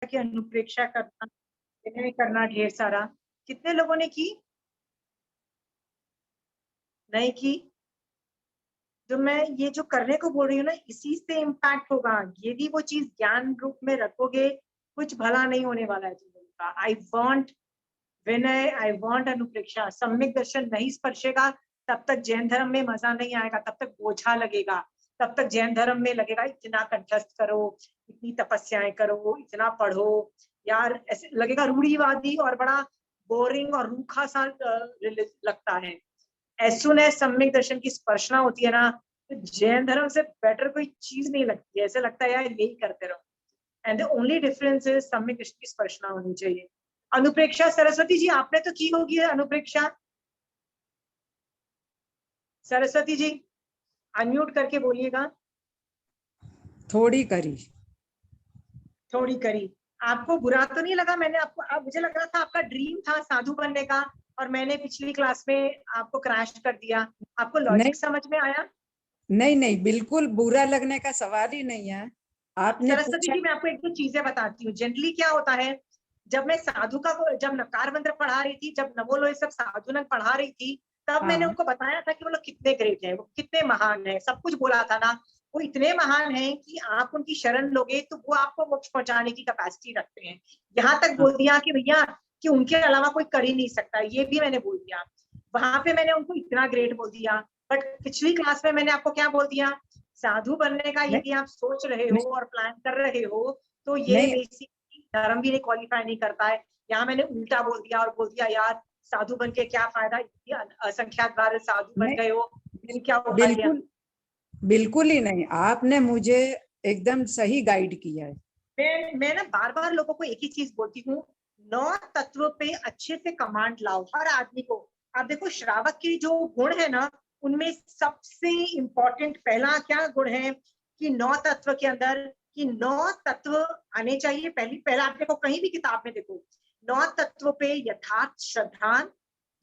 कि अनुप्रेक्षा करना, विनय करना ढेर सारा, कितने लोगों ने की? नहीं की? जो मैं ये जो करने को बोल रही हूँ ना, इसी से इम्पैक्ट होगा। यदि वो चीज ज्ञान रूप में रखोगे, कुछ भला नहीं होने वाला है तुम लोगों का। I want Vinay, I want अनुप्रेक्षा। सम्यक दर्शन नहीं स्पर्शेगा तब तक जैन धर्म में मजा नहीं आएगा, तब तक बोझा लगेगा। तब तक जैन धर्म में लगेगा इतना कंठस्थ करो, इतनी तपस्याएं करो, इतना पढ़ो, यार ऐसे लगेगा रूढ़िवादी और बड़ा बोरिंग और रूखा सा लगता है। एज सुन एज सम्यक दर्शन की स्पर्शना होती है ना, तो जैन धर्म से बेटर कोई चीज नहीं लगती है। ऐसे लगता है यार यही करते रहो। And the only difference is सम्यक दर्शन की स्पर्शना होनी चाहिए। अनुप्रेक्षा सरस्वती जी आपने तो की होगी अनुप्रेक्षा। सरस्वती जी अनम्यूट करके बोलिएगा। थोड़ी करी। थोड़ी करी। आपको बुरा तो नहीं लगा? मैंने आपको, मुझे लग रहा था आपका ड्रीम था साधु बनने का, और मैंने पिछली क्लास में आपको क्रैश कर दिया। आपको लॉजिक समझ में आया? नहीं नहीं, बिल्कुल बुरा लगने का सवाल ही नहीं है। आपने सरस्वती जी मैं आपको एक दो चीजें बताती हूँ। जनरली क्या होता है, जब मैं साधु का जब नकार मंत्र पढ़ा रही थी, जब नवो लोई सब साधु नग पढ़ा रही थी, तब मैंने उनको बताया था कि वो लोग कितने ग्रेट हैं, वो कितने महान हैं, सब कुछ बोला था ना। वो इतने महान हैं कि आप उनकी शरण लोगे तो वो आपको मोक्ष पहुंचाने की कैपेसिटी रखते हैं। यहाँ तक बोल दिया कि भैया कि उनके अलावा कोई कर ही नहीं सकता, ये भी मैंने बोल दिया। वहां पे मैंने उनको इतना ग्रेट बोल दिया। बट पिछली क्लास में मैंने आपको क्या बोल दिया, साधु बनने का यदि आप सोच रहे हो और प्लान कर रहे हो तो ये बेसिकली धर्म भी नहीं क्वालिफाई नहीं करता है। यहाँ मैंने उल्टा बोल दिया और बोल दिया यार साधु बन के क्या फायदा, असंख्यात बार साधु बन गए हो, क्या हो गया? बिल्कुल बिल्कुल ही नहीं, आपने मुझे एकदम सही गाइड किया है। मैं ना बार बार लोगों को एक ही चीज बोलती हूँ, 9 तत्व पे अच्छे से कमांड लाओ हर आदमी को। आप देखो श्रावक के जो गुण है ना, उनमें सबसे इंपॉर्टेंट पहला क्या गुण है कि 9 तत्व के अंदर कि 9 तत्व आने चाहिए। पहला आप देखो कहीं भी किताब में देखो, 9 तत्व पे यथार्थ श्रद्धान,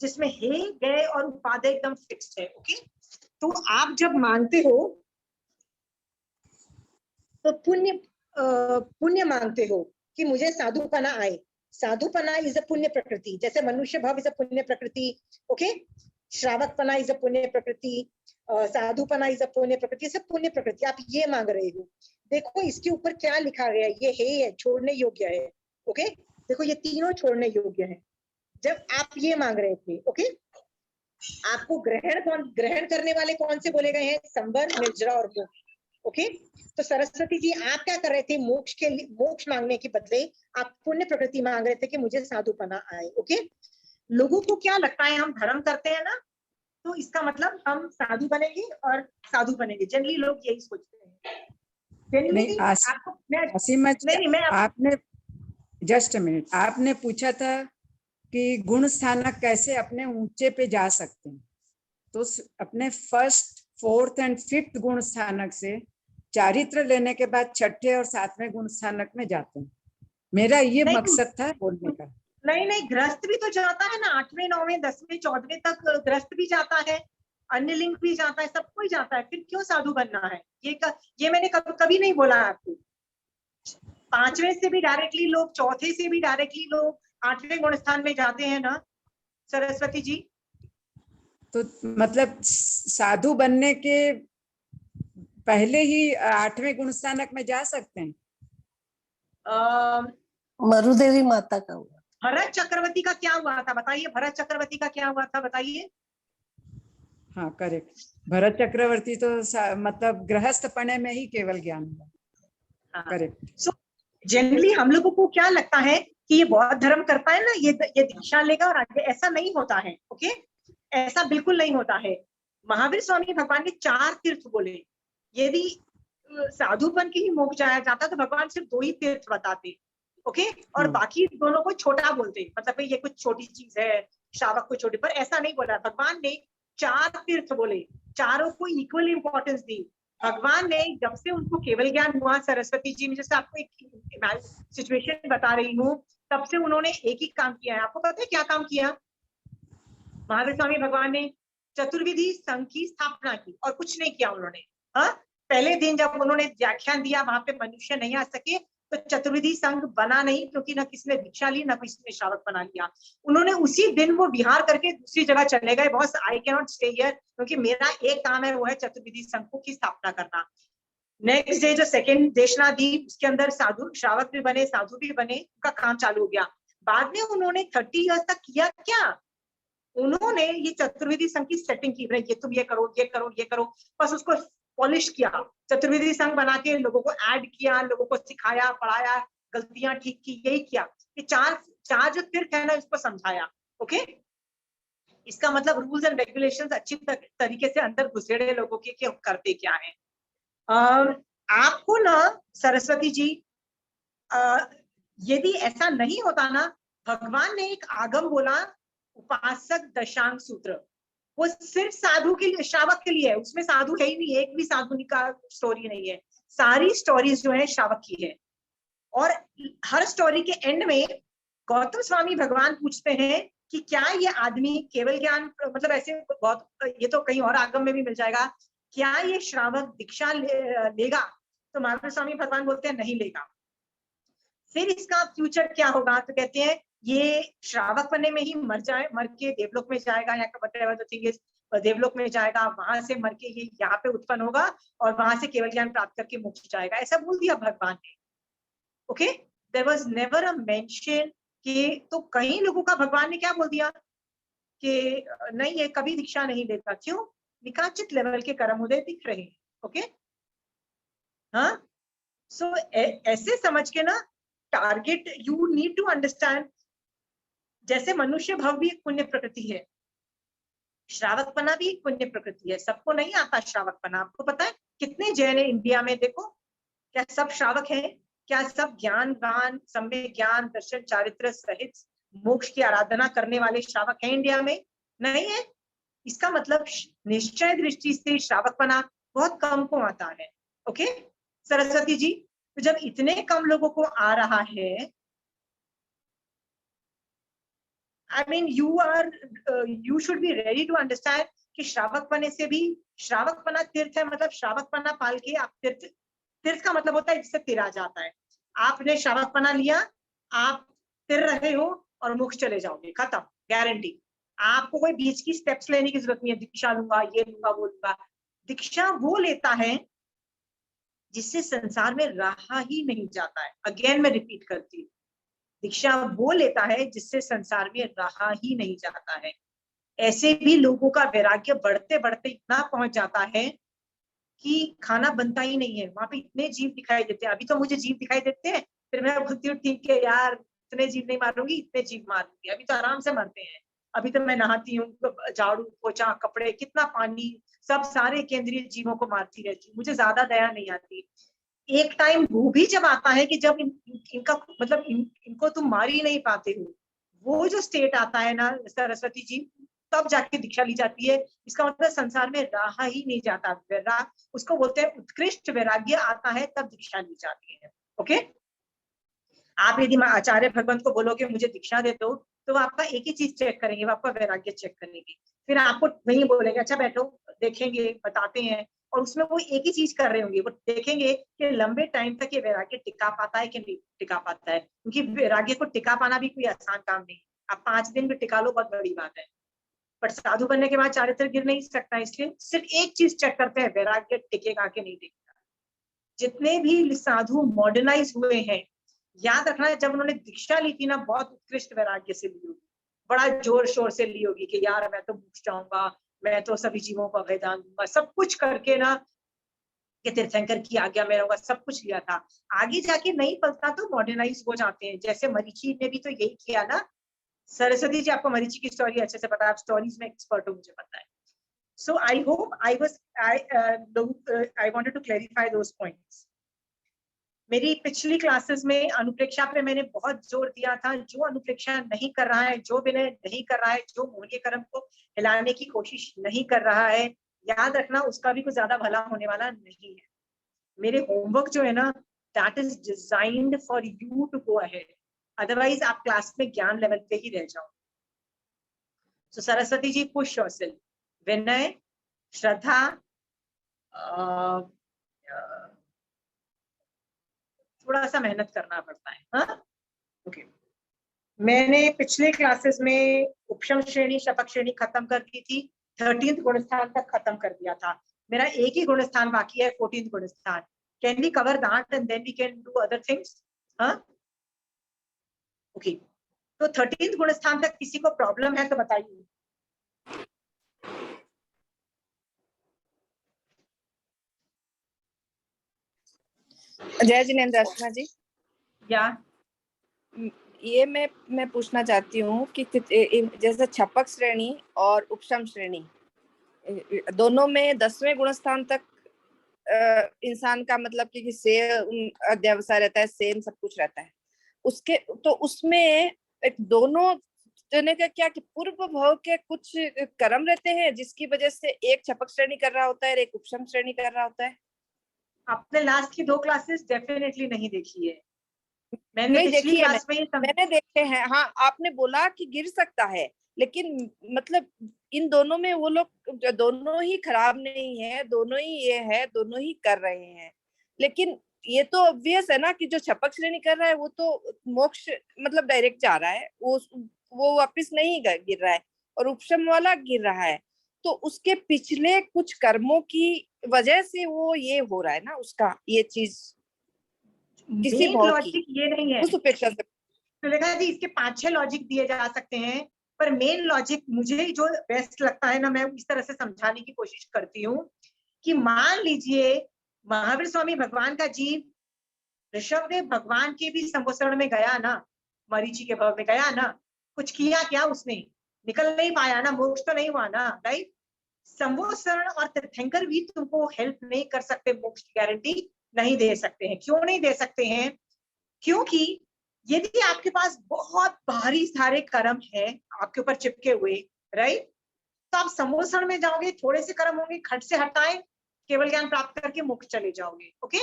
जिसमें हे गए और उपादेय एकदम फिक्स्ड है। ओके, तो आप जब मानते हो तो पुण्य मांगते हो कि मुझे साधुपना आए। साधुपना इज अ पुण्य प्रकृति, जैसे मनुष्य भाव इज अ पुण्य प्रकृति। ओके, श्रावकपना इज अ पुण्य प्रकृति, साधुपना इज अ पुण्य प्रकृति, सब पुण्य प्रकृति। आप ये मांग रहे हो। देखो इसके ऊपर क्या लिखा गया, ये है छोड़ने योग्य है। ओके, देखो ये तीनों छोड़ने योग्य है जब आप ये मांग रहे थे। ओके, आपको ग्रहण करने वाले कौन से बोले गए हैं? संवर, निर्जरा और मोक्ष। ओके, तो सरस्वती जी आप क्या कर रहे थे? मोक्ष मांगने के बदले आप पुण्य प्रकृति मांग रहे थे कि मुझे साधुपना आए। ओके, लोगों को क्या लगता है हम धर्म करते हैं ना, तो इसका मतलब हम साधु बनेंगे और साधु बनेंगे। जनरली लोग यही सोचते हैं। नहीं आपने जस्ट मिनट, आपने पूछा था कि गुण स्थानक कैसे अपने ऊंचे पे जा सकते हैं, तो अपने फर्स्ट, फोर्थ एंड फिफ्थ गुण स्थानक से चारित्र लेने के बाद छठे और सातवें गुण स्थानक में जाते हैं। मेरा ये मकसद था बोलने का। नहीं, गृहस्थ भी तो जाता है ना, 8वें 9वें 10वें 14वें तक गृहस्थ भी जाता है, अन्य लिंग भी जाता है, सब कोई जाता है। फिर क्यों साधु बनना है? ये मैंने कभी नहीं बोला आपको। 5वें से भी डायरेक्टली लोग, चौथे से भी डायरेक्टली लोग 8वें गुण स्थान में जाते हैं ना सरस्वती जी। तो मतलब साधु बनने के पहले ही 8वें गुण स्थानक में जा सकते हैं। मरुदेवी माता का हुआ, भरत चक्रवर्ती का क्या हुआ था बताइए? भरत चक्रवर्ती का क्या हुआ था बताइए? हाँ करेक्ट, भरत चक्रवर्ती तो मतलब गृहस्थ पने में ही केवल ज्ञान हुआ। करेक्ट। सो जनरली हम लोगों को क्या लगता है कि ये बौद्ध धर्म करता है ना, ये दीक्षा लेगा और आगे, ऐसा नहीं होता है। ओके, ऐसा बिल्कुल नहीं होता है। महावीर स्वामी भगवान ने 4 तीर्थ बोले। यदि साधुपन की ही मोक्ष जाया जाता तो भगवान सिर्फ 2 ही तीर्थ बताते। ओके, और बाकी दोनों को छोटा बोलते, मतलब ये कुछ छोटी चीज है, श्रावक को छोटी, पर ऐसा नहीं बोला भगवान ने। 4 तीर्थ बोले, चारों को इक्वल इंपॉर्टेंस दी भगवान ने। जब से उनको केवल ज्ञान हुआ, सरस्वती जी, मैं जैसे आपको एक सिचुएशन बता रही हूँ, तब से उन्होंने एक ही काम किया है। आपको पता है क्या काम किया? महावीर स्वामी भगवान ने चतुर्विधि संघ की स्थापना की और कुछ नहीं किया उन्होंने। हाँ, पहले दिन जब उन्होंने व्याख्यान दिया, वहां पे मनुष्य नहीं आ सके, तो चतुर्विधि संघ बना नहीं, क्योंकि ना किसी ने दीक्षा ली ना किसी ने श्रावक बना लिया। उन्होंने उसी दिन वो विहार करके दूसरी जगह चले गए, boss I can not stay here, क्योंकि मेरा एक काम है, वो है चतुर्विधि संघ की स्थापना करना। नेक्स्ट डे जो सेकेंड देशनादीप, उसके अंदर साधु श्रावक भी बने, साधु भी बने, उनका काम चालू हो गया। बाद में उन्होंने 30 ईयर्स तक किया क्या, उन्होंने ये चतुर्विधि संघ की सेटिंग की, ये तुम ये करो ये करो ये करो, बस उसको पॉलिश किया, चतुर्विधि संघ बना के लोगों को ऐड किया, लोगों को सिखाया पढ़ाया, गलतियां ठीक की, यही किया। ये चार जो तीर्थ है ना, इसको समझाया। ओके, इसका मतलब रूल्स एंड रेगुलेशंस अच्छी तरीके से अंदर घुसेड़े लोगों के कि करते क्या है। आपको ना सरस्वती जी, यदि ऐसा नहीं होता ना, भगवान ने एक आगम बोला, उपासक दशांग सूत्र, वो सिर्फ साधु के लिए, श्रावक के लिए है, उसमें साधु है ही नहीं, एक भी साधु का स्टोरी नहीं है, सारी स्टोरीज जो है श्रावक की है। और हर स्टोरी के एंड में गौतम स्वामी भगवान पूछते हैं कि क्या ये आदमी केवल ज्ञान, मतलब ऐसे बहुत, ये तो कहीं और आगम में भी मिल जाएगा, क्या ये श्रावक दीक्षा लेगा? तो महावीर स्वामी भगवान बोलते हैं नहीं लेगा। फिर इसका फ्यूचर क्या होगा? तो कहते हैं ये श्रावक बनने में ही मर के देवलोक में जाएगा, या whatever the thing is, देवलोक में जाएगा, वहां से मर के ये यहाँ पे उत्पन्न होगा और वहां से केवल ज्ञान प्राप्त करके मोक्ष जाएगा, ऐसा बोल दिया भगवान ने। Okay, there was never a mention कि, तो कई लोगों का भगवान ने क्या बोल दिया कि नहीं ये कभी दीक्षा नहीं लेता, क्यों? निकाचित लेवल के कर्म उदय दिख रहे हैं। ओके, हाँ, सो ऐसे समझ के ना, target you need to understand, जैसे मनुष्य भाव भी एक पुण्य प्रकृति है, श्रावकपना भी एक पुण्य प्रकृति है। सबको नहीं आता श्रावकपना। आपको पता है कितने जैन है इंडिया में? देखो, क्या सब श्रावक हैं? क्या सब ज्ञानवान, सम्यक ज्ञान, दर्शन, चारित्र सहित मोक्ष की आराधना करने वाले श्रावक हैं इंडिया में? नहीं है। इसका मतलब निश्चय दृष्टि से श्रावकपना बहुत कम को आता है। ओके सरस्वती जी, तो जब इतने कम लोगों को आ रहा है, I mean, you should be ready to understand कि श्रावक पने से भी, श्रावक पना तीर्थ है, मतलब श्रावक पना पाल के आप तीर्थ का मतलब होता है जिससे तिरा जाता है। आपने श्रावक पना लिया, आप तिर रहे हो और मोक्ष चले जाओगे, खत्म, गारंटी। आपको कोई बीच की स्टेप्स लेने की जरूरत नहीं है, दीक्षा लूंगा, ये लूंगा, वो लूंगा। दीक्षा वो लेता है जिससे संसार में रहा ही नहीं जाता है। अगेन मैं रिपीट करती हूँ, दीक्षा वो लेता है जिससे संसार में रहा ही नहीं जाता है। ऐसे भी लोगों का वैराग्य बढ़ते बढ़ते इतना पहुंच जाता है कि खाना बनता ही नहीं है। वहां पे इतने जीव दिखाई देते हैं, अभी तो मुझे जीव दिखाई देते हैं, फिर मैं बोलती हूँ ठीक है यार, इतने जीव नहीं मारूंगी, इतने जीव मारूंगी, अभी तो आराम से मरते हैं। अभी तो मैं नहाती हूँ, झाड़ू पोछा, कपड़े, कितना पानी, सब सारे केंद्रीय जीवों को मारती रहती हूँ, मुझे ज्यादा दया नहीं आती। एक टाइम वो भी जब आता है कि जब इनका मतलब इनको तुम मार ही नहीं पाते हो, वो जो स्टेट आता है ना सरस्वती जी, तब जाके दीक्षा ली जाती है। इसका मतलब संसार में रहा ही नहीं जाता, वैराग उसको बोलते हैं, उत्कृष्ट वैराग्य आता है तब दीक्षा ली जाती है। ओके, आप यदि आचार्य भगवंत को बोलोगे मुझे दीक्षा दे दो, तो वो आपका एक ही चीज चेक करेंगे, वो आपका वैराग्य चेक करेंगे। फिर आपको वही बोलेंगे अच्छा बैठो, देखेंगे, बताते हैं, और उसमें वो एक ही चीज कर रहे होंगे, वो देखेंगे कि लंबे टाइम तक ये वैराग्य टिका पाता है कि नहीं टिका पाता है, क्योंकि वैराग्य को टिका पाना भी कोई आसान काम नहीं। आप 5 दिन भी टिका लो, बहुत बड़ी बात है, पर साधु बनने के बाद चारित्र गिर नहीं सकता, इसलिए सिर्फ एक चीज चेक करते हैं, वैराग्य टिकेगा कि नहीं टिकेगा। जितने भी साधु मॉडर्नाइज हुए हैं, याद रखना, जब उन्होंने दीक्षा ली थी ना, बहुत उत्कृष्ट वैराग्य से ली होगी, बड़ा जोर शोर से ली होगी कि यार मैं तो मोक्ष जाऊंगा, मैं तो सभी जीवों को अभयदान दूंगा, सब कुछ करके ना, कि तीर्थंकर की आज्ञा में रहूंगा, सब कुछ लिया था। आगे जाके नहीं पलता तो मॉडर्नाइज हो जाते हैं, जैसे मरीचि ने भी तो यही किया ना। सरस्वती जी, आपको मरीचि की स्टोरी अच्छे से पता है, आप स्टोरीज में एक्सपर्ट हो, मुझे पता है। So I hope I wanted to clarify those points. मेरी पिछली क्लासेस में अनुप्रेक्षा पे मैंने बहुत जोर दिया था। जो अनुप्रेक्षा नहीं कर रहा है, जो विनय नहीं कर रहा है, जो मूल्य कर्म को हिलाने की कोशिश नहीं कर रहा है, याद रखना उसका भी कुछ ज्यादा भला होने वाला नहीं है। मेरे होमवर्क जो है ना, that is designed for you to go ahead, otherwise आप क्लास में ज्ञान लेवल पे ही रह जाओ। So Saraswati ji, push yourself, Vinay, Shraddha, थोड़ा सा मेहनत करना पड़ता है। हाँ ओके। मैंने पिछले क्लासेस में उपशम श्रेणी शपक श्रेणी खत्म कर दी थी, 13th गुण स्थान तक खत्म कर दिया था। मेरा एक ही गुण स्थान बाकी है, 14th गुण स्थान। Can we cover that and then we can do other things? हाँ ओके। तो 13th गुण स्थान तक किसी को प्रॉब्लम है तो बताइए। जय जिनेन्द्र अर्चना जी। या ये मैं पूछना चाहती हूँ कि जैसे छपक श्रेणी और उपशम श्रेणी दोनों में 10वें गुण स्थान तक इंसान का मतलब कि सेम अध्यवसाय रहता है, सेम सब कुछ रहता है उसके, तो उसमें एक दोनों जने का क्या कि पूर्व भाव के कुछ कर्म रहते हैं जिसकी वजह से एक छपक श्रेणी कर रहा होता है और एक उपशम श्रेणी कर रहा होता है। आपने लास्ट की 2 क्लासेस डेफिनेटली नहीं देखी है। मैंने नहीं पिछली देखी है, क्लास में मैंने देखे हैं। हाँ आपने बोला कि गिर सकता है, लेकिन मतलब इन दोनों में वो लोग दोनों ही खराब नहीं है, दोनों ही ये है, दोनों ही कर रहे हैं। लेकिन ये तो ऑब्वियस है ना कि जो छपक श्रेणी कर रहा है वो तो मोक्ष मतलब डायरेक्ट जा रहा है, वो वापिस नहीं गिर रहा है, और उपशम वाला गिर रहा है। तो उसके पिछले कुछ कर्मों की वजह से वो ये हो रहा है ना, उसका ये चीज किसी मेन भाव की लॉजिक ये नहीं है उस उपेक्षा से। सुलेखा जी, इसके 5-6 लॉजिक दिए जा सकते हैं, पर मेन लॉजिक मुझे जो बेस्ट लगता है ना, मैं इस तरह से समझाने की कोशिश करती हूँ कि मान लीजिए महावीर स्वामी भगवान का जीव ऋषभदेव भगवान के भी संवत्सरण में गया ना, मरीचि के भव में गया ना, कुछ किया क्या उसने? निकल नहीं पाया ना, मोक्ष तो नहीं हुआ ना, राइट? संवत्सरण और तीर्थंकर भी तुमको हेल्प नहीं कर सकते, मोक्ष की गारंटी नहीं दे सकते हैं। क्यों नहीं दे सकते हैं? क्योंकि यदि आपके पास बहुत भारी सारे कर्म है आपके ऊपर चिपके हुए, राइट, तो आप संवत्सरण में जाओगे, थोड़े से कर्म होंगे, खट से हटाए केवल ज्ञान प्राप्त करके मोक्ष चले जाओगे। ओके,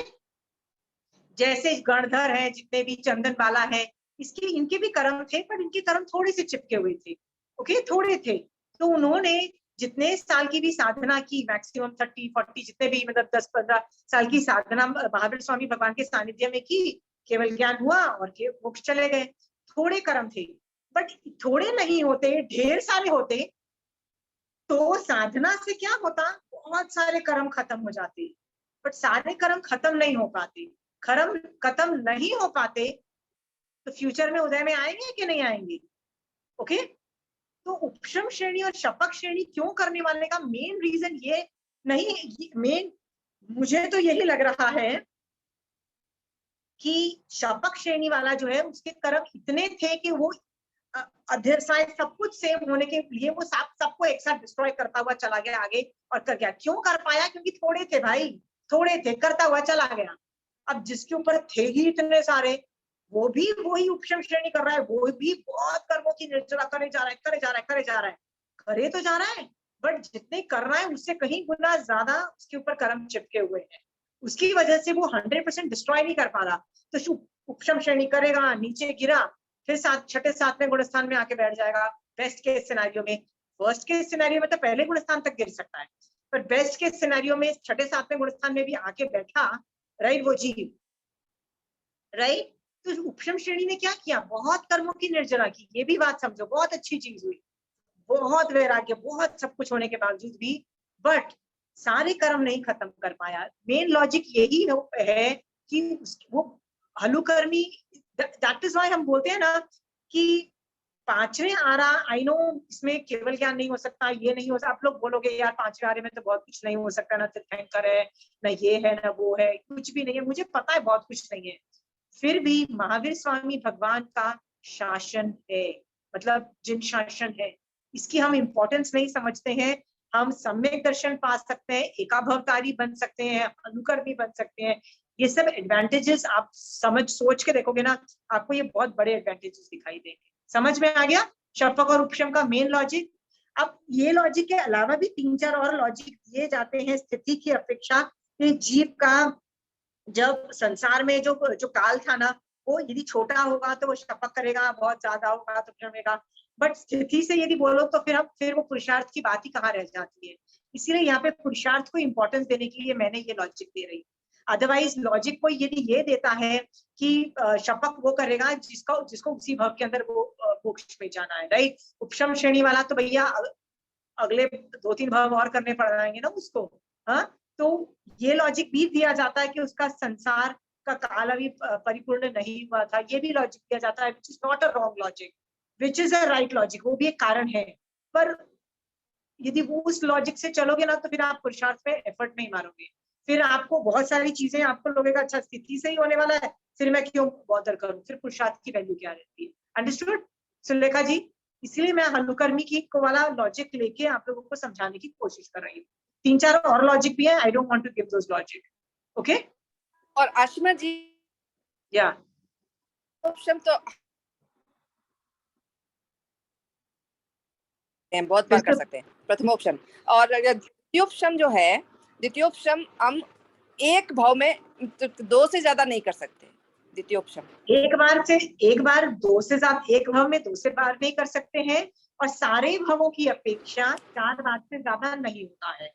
जैसे गणधर है, जितने भी चंदन वाला है, इसके इनके भी कर्म थे, पर इनके कर्म थोड़े से चिपके हुए थे। ओके, थोड़े थे, तो उन्होंने जितने साल की भी साधना की, मैक्सिमम 30-40 जितने भी मतलब 10-15 साल की साधना महावीर स्वामी भगवान के सानिध्य में की, केवल ज्ञान हुआ और मोक्ष चले गए। थोड़े कर्म थे, बट थोड़े नहीं होते, ढेर सारे होते तो साधना से क्या होता, बहुत सारे कर्म खत्म हो जाते, बट सारे कर्म खत्म नहीं हो पाते। कर्म खत्म नहीं हो पाते तो फ्यूचर में उदय में आएंगे कि नहीं आएंगे? ओके, तो उपशम श्रेणी और शपक श्रेणी क्यों करने वाले का मेन रीजन ये नहीं, मेन मुझे तो यही लग रहा है कि शपक श्रेणी वाला जो है उसके कर्म इतने थे कि वो अध्यवसाय सब कुछ सेम होने के लिए वो सबको एक साथ डिस्ट्रॉय करता हुआ चला गया आगे और कर गया। क्यों कर पाया? क्योंकि थोड़े थे भाई, थोड़े थे, करता हुआ चला गया। अब जिसके ऊपर थे ही इतने सारे, वो भी वही उपशम श्रेणी कर रहा है, वो भी बहुत कर्मों की निर्जरा करे जा रहा है, करे जा रहा है, करे जा रहा है, करे तो जा रहा है, बट जितने कर रहा है उससे कहीं गुना ज्यादा उसके ऊपर कर्म चिपके हुए हैं। उसकी वजह से वो 100% डिस्ट्रॉय नहीं कर पा रहा। तो उपशम श्रेणी करेगा, नीचे गिरा, फिर 6ठे-7वें गुण स्थान में आके बैठ जाएगा बेस्ट केस सिनेरियो में। वर्स्ट केस सिनेरियो में तो पहले गुण स्थान तक गिर सकता है, पर बेस्ट केस सिनेरियो में 6ठे-7वें गुण स्थान में भी आके बैठा, राइट, वो जीव, राइट। तो उपशम श्रेणी ने क्या किया? बहुत कर्मों की निर्जरा की। ये भी बात समझो, बहुत अच्छी चीज हुई, बहुत वैराग्य, बहुत सब कुछ होने के बावजूद भी, बट सारे कर्म नहीं खत्म कर पाया। मेन लॉजिक यही है कि वो हलुकर्मी, दैट इज व्हाई हम बोलते हैं ना कि 5वें आरा, आई नो इसमें केवल ज्ञान नहीं हो सकता, ये नहीं हो सकता। आप लोग बोलोगे यार 5वें आरे में तो बहुत कुछ नहीं हो सकता, ना तीर्थंकर है, ना ये है, ना वो है, कुछ भी नहीं है, मुझे पता है बहुत कुछ नहीं है। फिर भी महावीर स्वामी भगवान का शासन है, मतलब जिन शासन है, इसकी हम इंपॉर्टेंस नहीं समझते हैं। हम सम्यक दर्शन पा सकते हैं, एकाभवतारी बन सकते हैं, अनुकर्मी बन सकते हैं। ये सब एडवांटेजेस आप सोच के देखोगे ना, आपको ये बहुत बड़े एडवांटेजेस दिखाई देंगे। समझ में आ गया शपक और उपशम का मेन लॉजिक? अब ये लॉजिक के अलावा भी 3-4 और लॉजिक दिए जाते हैं स्थिति की अपेक्षा। जीव का जब संसार में जो काल था ना, वो यदि छोटा होगा तो वो शपक करेगा, बहुत ज्यादा होगा तो क्षमेगा, बट स्थिति से यदि बोलो तो फिर वो पुरुषार्थ की बात ही कहाँ रह जाती है। इसीलिए यहाँ पे पुरुषार्थ को इंपॉर्टेंस देने के लिए मैंने ये लॉजिक दे रही। अदरवाइज लॉजिक को यदि ये देता है कि शपक वो करेगा जिसको उसी भव के अंदर वो मोक्ष में जाना है, राइट। उपशम श्रेणी वाला तो भैया अगले 2-3 भव और करने पड़ जाएंगे ना उसको। हाँ, तो ये लॉजिक भी दिया जाता है कि उसका संसार का काल अभी परिपूर्ण नहीं हुआ था, ये भी लॉजिक दिया जाता है, which is not a wrong logic, which is a right logic, वो भी एक कारण है। पर यदि वो उस लॉजिक से चलोगे ना तो फिर आप पुरुषार्थ पे एफर्ट नहीं मारोगे, फिर आपको बहुत सारी चीजें आपको लगेगा अच्छा स्थिति से ही होने वाला है, फिर मैं क्यों बॉदर करूं, फिर पुरुषार्थ की वैल्यू क्या रहती है। अंडरस्टूड सुलेखा जी? इसलिए मैं हनुकर्मी की को वाला लॉजिक लेके आप लोगों को समझाने की कोशिश कर रही हूँ। 3-4 और लॉजिक भी है, I don't want to give those logic. Okay, और आशिमा जी या ऑप्शन तो बहुत बार कर सकते हैं प्रथम ऑप्शन, और द्वितीयोपशम जो है, द्वितीयोपशम हम एक भाव में 2 से ज्यादा नहीं कर सकते। द्वितीयोपशम एक बार 2 से ज्यादा, एक भाव में 2 से बार नहीं कर सकते हैं, और सारे भावों की अपेक्षा 4 बार से ज्यादा नहीं होता है,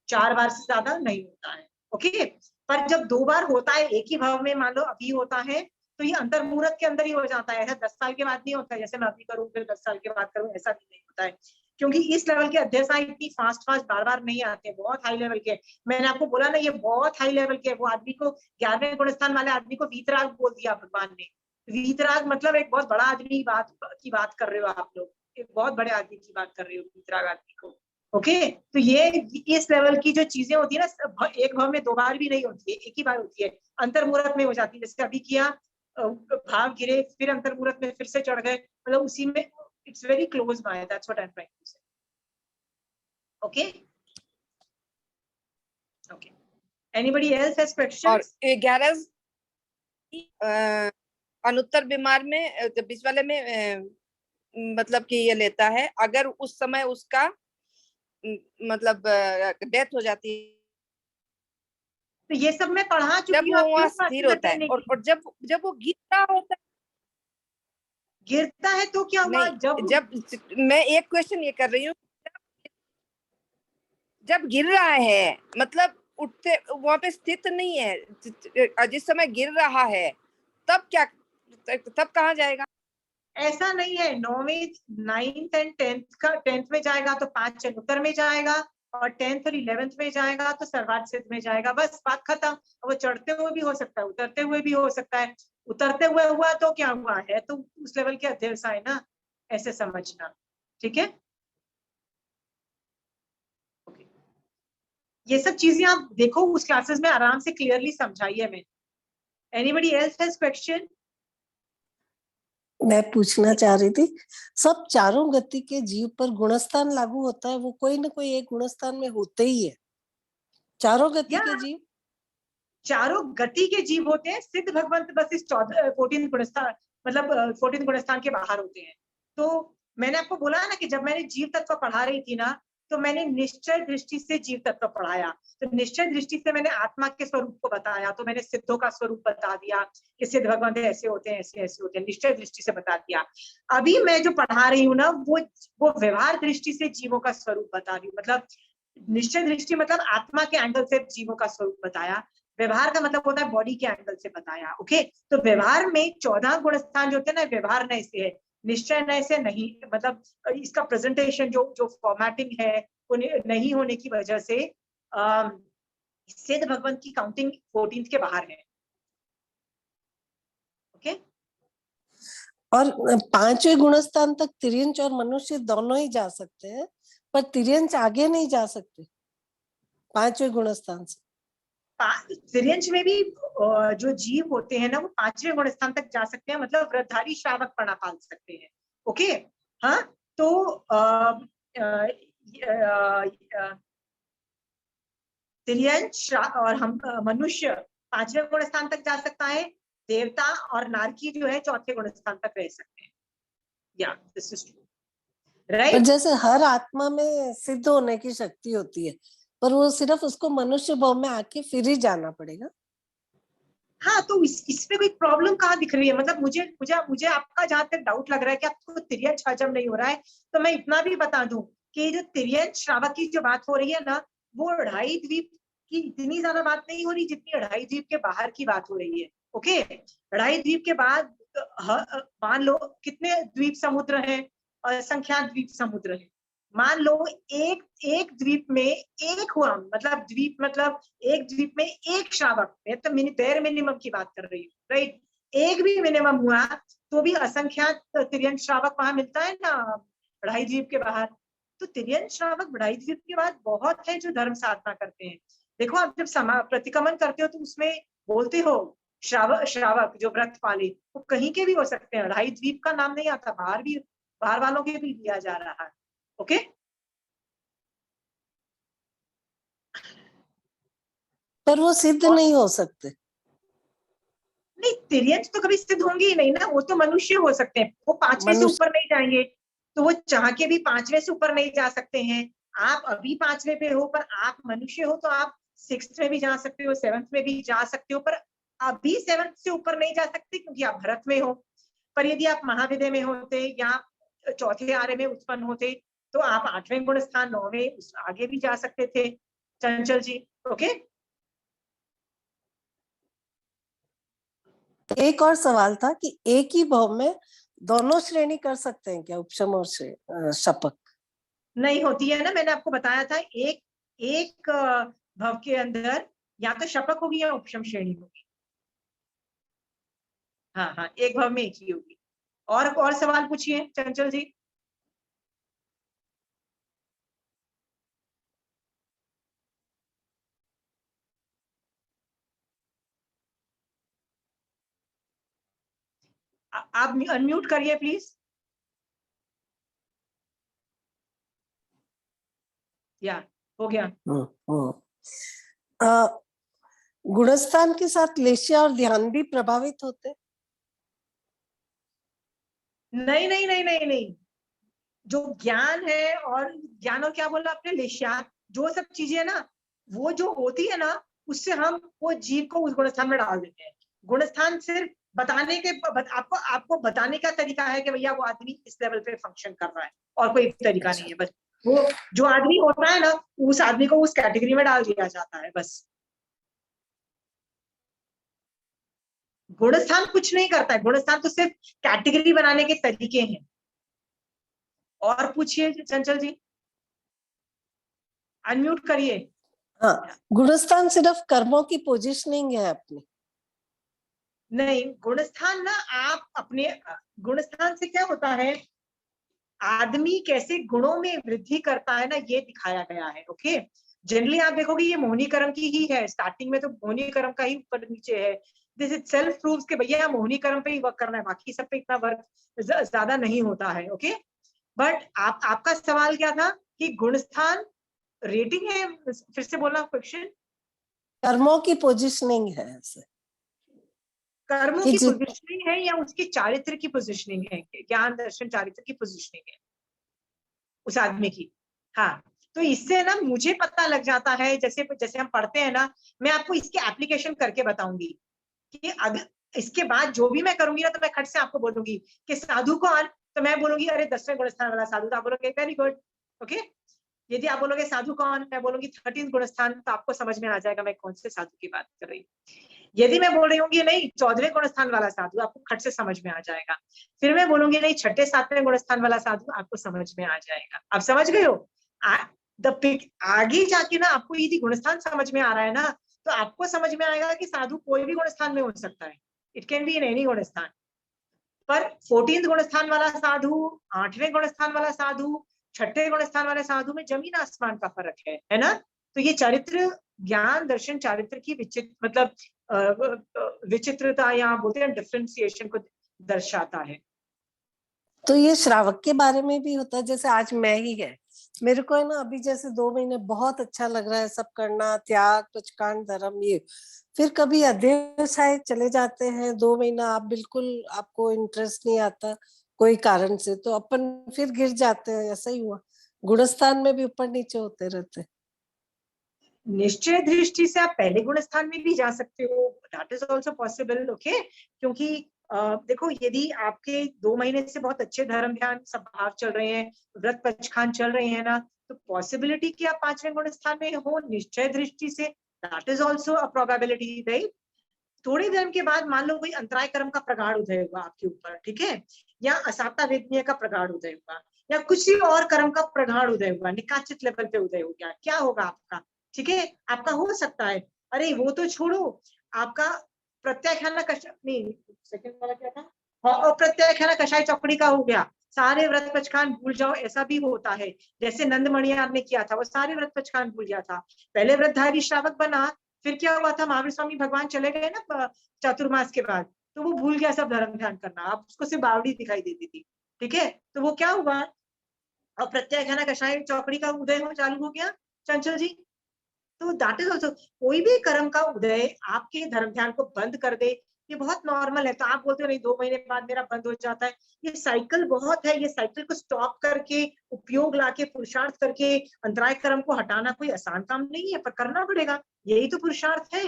4 बार से ज्यादा नहीं होता है। ओके, पर जब 2 बार होता है एक ही भाव में, मान लो अभी होता है तो ये अंतर्मुहूर्त के अंदर ही हो जाता है, 10 साल के बाद नहीं होता है, जैसे मैं अभी करूँ फिर 10 साल के बाद करूँ, ऐसा भी नहीं होता है। क्योंकि इस लेवल के अध्याय इतनी फास्ट बार बार नहीं आते, बहुत हाई लेवल के। मैंने आपको बोला ना, ये बहुत हाई लेवल के। वो आदमी को 11वें गुणस्थान वाले आदमी को वीतराग बोल दिया भगवान ने। वीतराग मतलब एक बहुत बड़ा आदमी की बात कर रहे हो आप लोग, एक बहुत बड़े आदमी की बात कर रहे हो वीतराग आदमी को। ओके, तो ये इस लेवल की जो चीजें होती है ना, एक भाव में 2 बार भी नहीं होती है, एक ही बार होती है, अंतर्मुहूर्त में हो जाती है। जैसे अभी किया, भाव गिरे, फिर अंतर्मुहूर्त में फिर से चढ़ गए, मतलब उसी में it's very close by, that's what I am trying to say. Okay okay, anybody else has questions? और 11 अनुत्तर बीमार में 20 वाले में मतलब कि ये लेता है, अगर उस समय उसका मतलब डेथ हो जाती है, तो ये सब मैं पढ़ा जब चुकी हूँ, वो आप वहां क्यों स्थिर होता है, और जब वो गिरता होता है, गिरता है तो क्या हुआ? नहीं, जब मैं एक क्वेश्चन ये कर रही हूँ, जब गिर रहा है मतलब उठते वहां पे स्थित नहीं है, जिस समय गिर रहा है तब क्या, तब कहाँ जाएगा? ऐसा नहीं है, 9वीं 9th एंड 10th में जाएगा तो 5 अनुत्तर में जाएगा, और 10th और 11th में जाएगा तो सर्वार्थ सिद्ध में जाएगा, बस बात खत्म। वो चढ़ते हुए भी हो सकता है, उतरते हुए भी हो सकता है। उतरते हुए हुआ तो क्या हुआ है, तो उस लेवल के अध्ययन है ना, ऐसे समझना, ठीक है। ये सब चीजें आप देखो उस क्लासेस में आराम से क्लियरली समझाई है मैंने। Anybody else has question? मैं पूछना चाह रही थी, सब चारों गति के जीव पर गुणस्थान लागू होता है? वो कोई ना कोई एक गुणस्थान में होते ही है, चारों गति के जीव? चारों गति के जीव होते हैं, सिद्ध भगवंत बस इस 14th गुणस्थान, मतलब 14th गुणस्थान के बाहर होते हैं। तो मैंने आपको बोला ना कि जब मैंने जीव तत्व पढ़ा रही थी ना, तो मैंने निश्चय दृष्टि से जीव तत्व पढ़ाया। तो निश्चय दृष्टि से मैंने आत्मा के स्वरूप को बताया, तो मैंने सिद्धों का स्वरूप बता दिया कि सिद्ध भगवंत ऐसे होते हैं, ऐसे ऐसे होते हैं, निश्चय दृष्टि से बता दिया। अभी मैं जो पढ़ा रही हूँ ना, वो व्यवहार दृष्टि से जीवों का स्वरूप बता रही हूँ। मतलब निश्चय दृष्टि मतलब आत्मा के एंगल से जीवों का स्वरूप बताया, व्यवहार का मतलब होता है बॉडी के एंगल से बताया। ओके, तो व्यवहार में 14 गुणस्थान जो होते हैं ना, व्यवहार नय से है, निश्चय नय से नहीं। मतलब इसका प्रेजेंटेशन जो फॉर्मेटिंग है वो नहीं होने की वजह से सिद्ध भगवंत की काउंटिंग 14th के बाहर है। ओके, और 5वें गुणस्थान तक तिर्यंच और मनुष्य दोनों ही जा सकते हैं, पर तिर्यंच आगे नहीं जा सकते 5वें गुणस्थान से। तिर्यंच में भी जो जीव होते हैं ना, वो 5वें गुणस्थान तक जा सकते हैं, मतलब व्रतधारी श्रावक पना पाल सकते हैं। ओके, हाँ, तो तिर्यंच और हम मनुष्य 5वें गुणस्थान तक जा सकता है, देवता और नारकी जो है 4थे गुणस्थान तक रह सकते हैं। या दिस इज ट्रू, राइट। पर जैसे हर आत्मा में सिद्ध होने की शक्ति होती है, पर वो सिर्फ उसको मनुष्य भाव में आके फिर ही जाना पड़ेगा। हाँ, तो इसमें कोई प्रॉब्लम कहाँ दिख रही है? मतलब मुझे आपका जहां तक डाउट लग रहा है कि आपको तिर्यंच हजम नहीं हो रहा है, तो मैं इतना भी बता दूं कि जो तिर्यंच श्रावक की जो बात हो रही है ना, वो 2.5 द्वीप कि इतनी ज्यादा बात नहीं हो रही जितनी अढ़ाई द्वीप के बाहर की बात हो रही है। ओके, अढ़ाई द्वीप के बाद मान लो कितने द्वीप समुद्र हैं, असंख्यात द्वीप समुद्र हैं। मान लो एक द्वीप में एक हुआ, मतलब द्वीप मतलब एक द्वीप में एक श्रावक, मैं तो बेर मिनिमम की बात कर रही हूँ, राइट। एक भी मिनिमम हुआ तो भी असंख्यात तिर्यंत श्रावक वहां मिलता है ना अढ़ाई द्वीप के बाहर। तो तिर्यंत श्रावक अढ़ाई द्वीप के बाद बहुत है जो धर्म साधना करते हैं। देखो आप जब प्रतिक्रमण करते हो तो उसमें बोलते हो श्रावक जो व्रत पाले, वो कहीं के भी हो सकते हैं, अढ़ाई द्वीप का नाम नहीं आता, बाहर वालों के भी दिया जा रहा है। ओके, पर वो सिद्ध नहीं हो सकते। नहीं, तिर्यंत तो कभी सिद्ध होंगे ही नहीं ना, वो तो मनुष्य हो सकते हैं, वो पांचवे से ऊपर नहीं जाएंगे, तो वो चाह के भी पांचवे से ऊपर नहीं जा सकते हैं। आप अभी पांचवे पे हो, पर आप मनुष्य हो तो आप सिक्स्थ में भी जा सकते हो, सेवंथ में भी जा सकते हो, पर अभी सेवंथ से ऊपर नहीं जा सकते क्योंकि आप भरत में हो। पर यदि आप महाविद्य में होते या चौथे आर्य में उत्पन्न होते तो आप आठवें गुण स्थान, नौवें आगे भी जा सकते थे, चंचल जी। ओके, एक और सवाल था कि एक ही भाव में दोनों श्रेणी कर सकते हैं क्या, उपशम और शपक? नहीं होती है ना, मैंने आपको बताया था, एक भव के अंदर या तो शपक होगी या उपशम श्रेणी होगी। हाँ हाँ, एक भव में एक ही होगी। और सवाल पूछिए चंचल जी। आप अनम्यूट करिए प्लीज। या हो गया। गुणस्थान के साथ लेश्या और ध्यान भी प्रभावित होते? नहीं नहीं नहीं नहीं नहीं, जो ज्ञान है और क्या बोला आपने, लेश्या, जो सब चीजें ना, वो जो होती है ना, उससे हम वो जीव को उस गुणस्थान में डाल देते हैं। गुणस्थान सिर्फ बताने के आपको बताने का तरीका है कि भैया वो आदमी इस लेवल पे फंक्शन कर रहा है, और कोई तरीका नहीं है। बस वो जो आदमी होता है ना, उस आदमी को उस कैटेगरी में डाल दिया जाता है बस। गुणस्थान कुछ नहीं करता है, गुणस्थान तो सिर्फ कैटेगरी बनाने के तरीके हैं। और पूछिए चंचल जी, अनम्यूट करिए। हाँ, गुणस्थान सिर्फ कर्मों की पोजीशनिंग है अपनी? नहीं, गुणस्थान ना, आप अपने गुणस्थान से क्या होता है, आदमी कैसे गुणों में वृद्धि करता है ना, ये दिखाया गया है। ओके, जनरली आप देखोगे ये मोहिनी कर्म की ही है, स्टार्टिंग में तो मोहिनी कर्म का ही ऊपर नीचे है। दिस इट सेल्फ प्रूव्स कि भैया मोहिनी कर्म पे ही वर्क करना है, बाकी सब पे इतना वर्क ज्यादा नहीं होता है। ओके, बट आपका सवाल क्या था कि गुणस्थान रेटिंग है, फिर से बोलना क्वेश्चन। कर्मों की पोजीशनिंग है ऐसे, कर्मों की पोजीशनिंग है या उसकी चारित्र की पोजीशनिंग है, ज्ञान दर्शन चारित्र की पोजीशनिंग है उस आदमी की। हाँ, तो इससे ना मुझे पता लग जाता है, जैसे जैसे हम पढ़ते हैं ना, मैं आपको इसकी एप्लीकेशन करके बताऊंगी कि अगर इसके बाद जो भी मैं करूंगी ना, तो मैं खट से आपको बोलूंगी कि साधु कौन, तो मैं बोलूंगी अरे 10वें गुणस्थान वाला साधु, तो आप बोलोगे वेरी गुड। ओके, यदि आप बोलोगे साधु कौन, मैं बोलूंगी 13 गुणस्थान, तो आपको समझ में आ जाएगा मैं कौन से साधु की बात कर रही हूँ। यदि मैं बोल रही हूँ नहीं 14वें गुणस्थान वाला साधु, आपको खट से समझ में आ जाएगा। फिर मैं बोलूंगी नहीं 6ठे 7वें गुणस्थान वाला साधु, आपको समझ में आ जाएगा। आप समझ गए हो? आगे जाके ना आपको यदि गुणस्थान समझ में आ रहा है ना, तो आपको समझ में आएगा कि साधु कोई भी गुणस्थान में हो सकता है, it can be in any गुणस्थान। पर 14th गुणस्थान वाला साधु, 8वें गुणस्थान वाला साधु, 6ठे गुणस्थान वाले साधु में जमीन आसमान का फर्क है ना। तो ये चरित्र, ज्ञान दर्शन चारित्र की विचित्रता या बोलते हैं डिफरेंशिएशन को दर्शाता है। तो ये श्रावक के बारे में भी होता है, जैसे आज मैं ही है, मेरे को है ना अभी जैसे 2 महीने बहुत अच्छा लग रहा है, सब करना, त्याग, पंचकांड धर्म, ये फिर कभी अध्यवसाय चले जाते हैं 2 महीना, आप बिल्कुल, आपको इंटरेस्ट नहीं आता कोई कारण से, तो अपन फिर गिर जाते हैं। ऐसा ही हुआ, गुणस्थान में भी ऊपर नीचे होते रहते। निश्चय दृष्टि से आप पहले गुण स्थान में भी जा सकते हो, that is also possible. Okay, क्योंकि देखो यदि आपके 2 महीने से बहुत अच्छे धर्म ध्यान सब भाव चल रहे हैं, व्रत पचखान चल रहे हैं ना, तो पॉसिबिलिटी कि आप 5वें गुण स्थान में हो निश्चय दृष्टि say that is also a probability, right? थोड़े दिन के बाद मान लो कोई अंतराय कर्म का प्रगाढ़ उदय हुआ आपके ऊपर, ठीक है, या असाता वेदनीय का प्रगाढ़ उदय हुआ, या कुछ ही और कर्म का प्रगाढ़ उदय हुआ, निकाचित लेवल पे उदय हो गया, क्या होगा आपका? ठीक है, आपका हो सकता है, अरे वो तो छोड़ो, आपका प्रत्याख्यान नहीं, सेकंड वाला क्या था, अप्रत्याख्यान कषाय चौकड़ी का हो गया, सारे व्रत पचखान भूल जाओ, ऐसा भी होता है। जैसे नंद मणियार ने किया था, वो सारे व्रत पचखान भूल गया था, पहले व्रतधारी श्रावक बना, फिर क्या हुआ था, महावीर स्वामी भगवान चले गए ना चातुर्मास के बाद, तो वो भूल गया सब धर्म ध्यान करना, अब उसको सिर्फ बावड़ी दिखाई देती थी, ठीक है, तो वो क्या हुआ, और प्रत्याख्यान कषाय चौकड़ी का उदय हो चालू हो गया चंचल जी। तो दैट इज ऑल्सो, कोई भी कर्म का उदय आपके धर्म ध्यान को बंद कर दे, ये बहुत नॉर्मल है। तो आप बोलते हो नहीं 2 महीने बाद मेरा बंद हो जाता है, ये साइकिल बहुत है, ये साइकिल को स्टॉप करके उपयोग लाके पुरुषार्थ करके अंतराय कर्म को हटाना कोई आसान काम नहीं है, पर करना पड़ेगा, यही तो पुरुषार्थ है।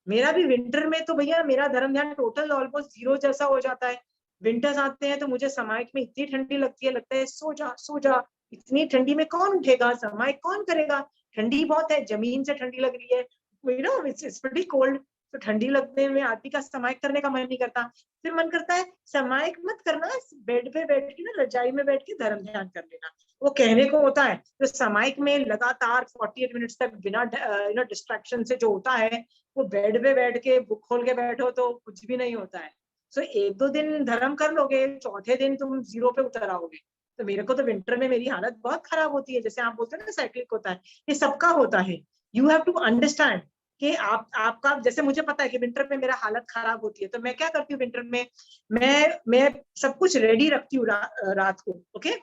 मेरा भी विंटर में तो भैया मेरा धर्म ध्यान टोटल ऑलमोस्ट 0 जैसा हो जाता है। विंटर्स आते हैं तो मुझे सामायिक में इतनी ठंडी लगती है, लगता है सो जा सो जा, इतनी ठंडी में कौन उठेगा, सामायिक कौन करेगा, ठंडी बहुत है, जमीन से ठंडी लग रही है, you know it's pretty cold, तो ठंडी लगने में आदमी का सामायिक करने का मन नहीं करता, फिर मन करता है सामायिक मत करना, बेड पे बैठ के ना रजाई में बैठ के धर्म ध्यान कर लेना, वो कहने को होता है। तो सामायिक में लगातार 48 मिनट्स तक बिना डिस्ट्रैक्शन से जो होता है, वो बेड पे बैठ के बुक खोल के बैठो तो कुछ भी नहीं होता है। सो 1-2 दिन धर्म कर लोगे, चौथे दिन तुम 0 पे उतर आओगे। तो मेरे को तो विंटर में मेरी हालत बहुत खराब होती है, जैसे आप बोलते हैं ना साइक्लिक होता है, ये सबका होता है। यू हैव टू अंडरस्टैंड कि आपका, जैसे मुझे पता है कि विंटर में मेरा हालत खराब होती है, तो मैं क्या करती हूँ विंटर में, मैं सब कुछ रेडी रखती हूँ रात को, ओके,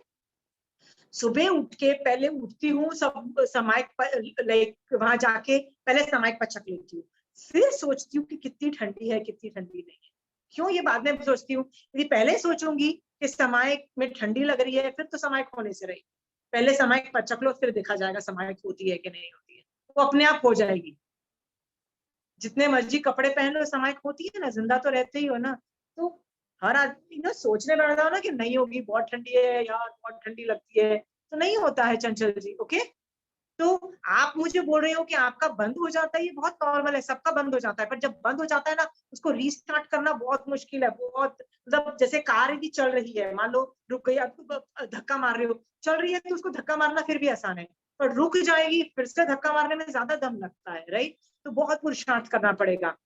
सुबह उठ के पहले उठती हूँ, सब सामायिक लाइक वहां जाके पहले सामायिक पचक लेती हूँ, फिर सोचती हूँ कि कितनी ठंडी है कितनी ठंडी नहीं है। क्यों ये बाद में सोचती हूँ, यदि पहले सोचूंगी कि सामायिक में ठंडी लग रही है, फिर तो सामायिक होने से रही, पहले सामायिक पचक लो, फिर देखा जाएगा सामायिक होती है कि नहीं होती है, वो अपने आप हो जाएगी। जितने मर्जी कपड़े पहन लो, सामायिक होती है ना, जिंदा तो रहते ही हो ना। तो हर आदमी ना सोचने बैठ जाओ ना कि नहीं होगी, बहुत ठंडी है यार, बहुत ठंडी लगती है, तो नहीं होता है चंचल जी, ओके। तो आप मुझे बोल रहे हो कि आपका बंद हो जाता है, ये बहुत नॉर्मल है, सबका बंद हो जाता है, पर जब बंद हो जाता है ना, उसको रीस्टार्ट करना बहुत मुश्किल है, बहुत, मतलब जैसे कार यदि चल रही है, मान लो रुक गई, आप धक्का मार रहे हो, चल रही है तो उसको धक्का मारना फिर भी आसान है, पर रुक जाएगी फिर से धक्का मारने में ज्यादा दम लगता है, राइट? तो बहुत पुरुषार्थ करना पड़ेगा।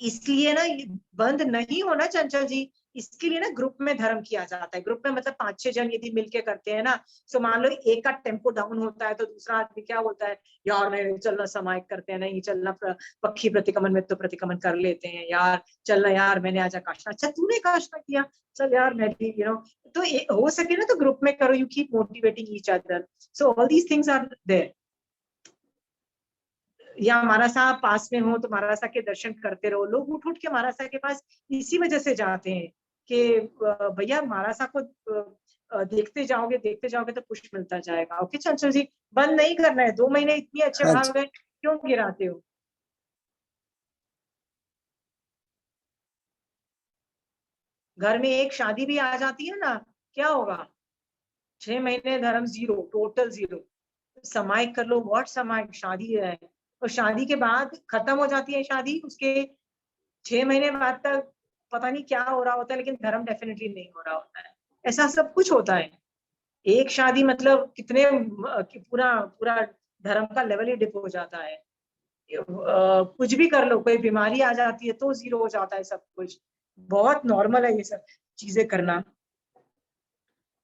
इसलिए ना ये बंद नहीं होना चंचल जी, इसके लिए ना ग्रुप में धर्म किया जाता है। ग्रुप में मतलब 5-6 जन यदि मिलके करते हैं ना, तो मान लो एक का टेम्पो डाउन होता है तो दूसरा आदमी क्या बोलता है, यार नहीं चलना सामायिक करते हैं, नहीं चलना पक्षी प्रतिक्रमण में तो प्रतिक्रमण कर लेते हैं, यार चलना, यार मैंने आज काशना, अच्छा तूने काशना किया, चल यार मैं भी, यू नो, तो हो सके ना तो ग्रुप में करो, you keep motivating each other, so all these things are there. या मारासा पास में हो तो मारासा के दर्शन करते रहो, लोग उठ उठ के मारासा के पास इसी वजह से जाते हैं कि भैया मारासा को देखते जाओगे तो पुष्प मिलता जाएगा। ओके चंचल जी, बंद नहीं करना है, 2 महीने इतने अच्छे हाँ भाग जी। गए, क्यों गिराते हो? घर में एक शादी भी आ जाती है ना, क्या होगा, 6 महीने धर्म 0, टोटल 0। समायिक कर लो, व्हाट समायिक, शादी है, और शादी के बाद खत्म हो जाती है शादी, उसके 6 महीने बाद तक पता नहीं क्या हो रहा होता है, लेकिन धर्म डेफिनेटली नहीं हो रहा होता है, ऐसा सब कुछ होता है। एक शादी मतलब कितने पूरा पूरा धर्म का लेवल ही डिप हो जाता है। कुछ भी कर लो, कोई बीमारी आ जाती है तो 0 हो जाता है सब कुछ, बहुत नॉर्मल है ये सब चीजें करना।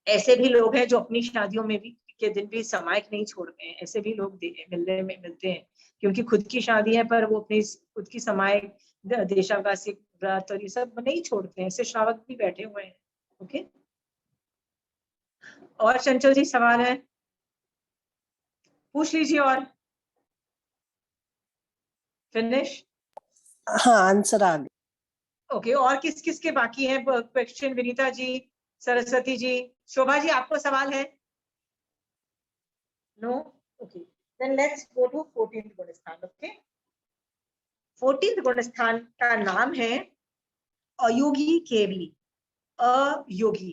ऐसे भी लोग हैं जो अपनी शादियों में भी के दिन भी सामायिक नहीं छोड़ते हैं, ऐसे भी लोग मिलते हैं, क्योंकि खुद की शादी है पर वो अपनी खुद की सामायिक देशावासी व्रत और ये सब नहीं छोड़ते हैं, ऐसे श्रावक भी बैठे हुए हैं। ओके, और चंचल जी सवाल है, पूछ लीजिए। और फिनिश? हाँ, आंसर आ गया। ओके, और किस किस के बाकी हैं क्वेश्चन? विनीता जी, सरस्वती जी, शोभा जी, आपको सवाल है? No? Okay, then let's go to 14th गुण स्थान। ओके, 14th गुण स्थान का नाम है अयोगी केवली। अयोगी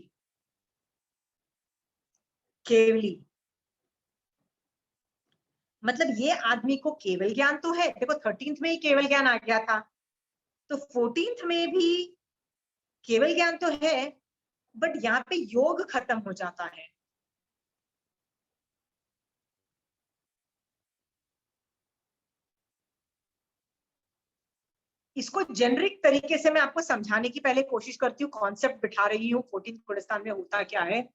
केवली मतलब ये आदमी को केवल ज्ञान तो है, देखो 13th में ही केवल ज्ञान आ गया था, तो 14th में भी केवल ज्ञान तो है, बट यहाँ पे योग खत्म हो जाता है। इसको जेनरिक तरीके से मैं आपको समझाने की पहले कोशिश करती हूँ, कॉन्सेप्ट बिठा रही हूँ 14th गुणस्थान में होता क्या है।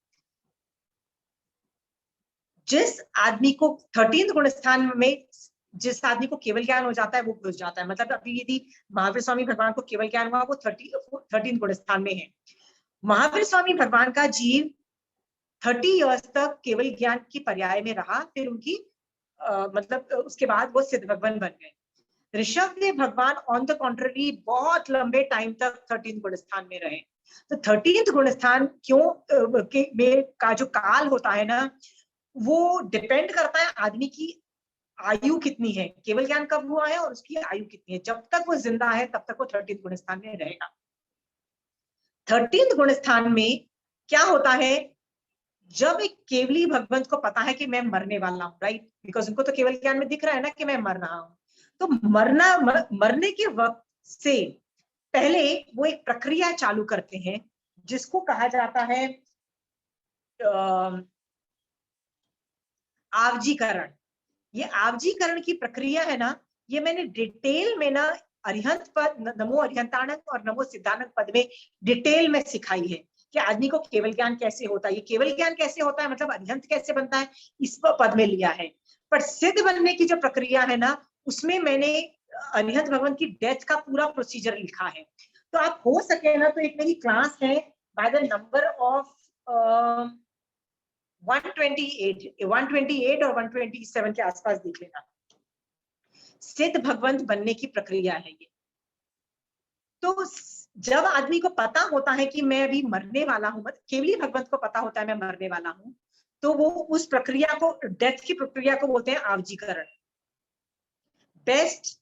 जिस आदमी को 13th गुणस्थान में जिस आदमी को केवल ज्ञान हो जाता है वो घुस जाता है। मतलब अभी यदि महावीर स्वामी भगवान को केवल ज्ञान हुआ, वो 13th गुणस्थान में है। महावीर स्वामी भगवान का जीव 30 इयर्स तक केवल ज्ञान की पर्याय में रहा, फिर उनकी मतलब उसके बाद वो सिद्ध भगवान बन गए। ऋषभदेव भगवान ऑन द कॉन्ट्ररी बहुत लंबे टाइम तक 13th गुणस्थान में रहे। तो 13th गुणस्थान क्यों में का जो काल होता है ना, वो डिपेंड करता है आदमी की आयु कितनी है, केवल ज्ञान कब हुआ है और उसकी आयु कितनी है। जब तक वो जिंदा है तब तक वो 13th गुणस्थान में रहेगा। 13th गुणस्थान में क्या होता है, जब एक केवली भगवंत को पता है कि मैं मरने वाला हूँ, राइट, बिकॉज उनको तो केवल ज्ञान में दिख रहा है ना कि मैं मर रहा हूँ, तो मरने के वक्त से पहले वो एक प्रक्रिया चालू करते हैं जिसको कहा जाता है आवजीकरण। ये आवजीकरण की प्रक्रिया है ना, ये मैंने डिटेल में ना अरिहंत पद, नमो अरिहंतानंद और नमो सिद्धानंद पद में डिटेल में सिखाई है कि आदमी को केवल ज्ञान कैसे होता है। ये केवल ज्ञान कैसे होता है, मतलब अरिहंत कैसे बनता है, इस पद में लिया है। पर सिद्ध बनने की जो प्रक्रिया है ना, उसमें मैंने अरिहंत भगवान की डेथ का पूरा प्रोसीजर लिखा है। तो आप हो सके ना तो एक मेरी क्लास है बाय द नंबर ऑफ 128 और 127 के आसपास देख लेना। सिद्ध भगवंत बनने की प्रक्रिया है ये। तो जब आदमी को पता होता है कि मैं अभी मरने वाला हूं, केवली भगवंत को पता होता है मैं मरने वाला हूं, तो वो उस प्रक्रिया को, डेथ की प्रक्रिया को बोलते हैं आवजीकरण। बेस्ट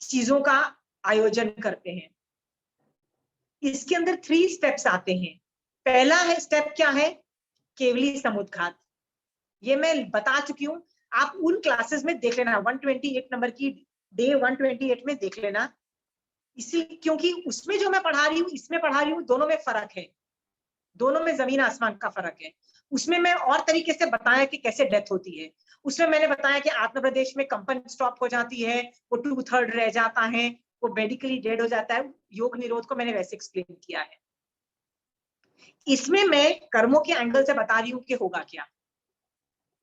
चीजों का आयोजन करते हैं। इसके अंदर 3 स्टेप्स आते हैं। पहला है स्टेप क्या है, केवली समुद्घात। ये मैं बता चुकी हूं, आप उन क्लासेस में देख लेना, 128 नंबर की डे 128 में देख लेना। इसी क्योंकि उसमें जो मैं पढ़ा रही हूँ, इसमें पढ़ा रही हूँ, दोनों में फर्क है, दोनों में जमीन आसमान का फर्क है। उसमें मैं और तरीके से बताया कि कैसे डेथ होती है। उसमें मैंने बताया कि आत्म प्रदेश में कंपन स्टॉप हो जाती है, वो 2/3 रह जाता है, वो मेडिकली डेड हो जाता है। योग निरोध को मैंने वैसे एक्सप्लेन किया है। इसमें मैं कर्मों के एंगल से बता रही हूँ कि होगा क्या,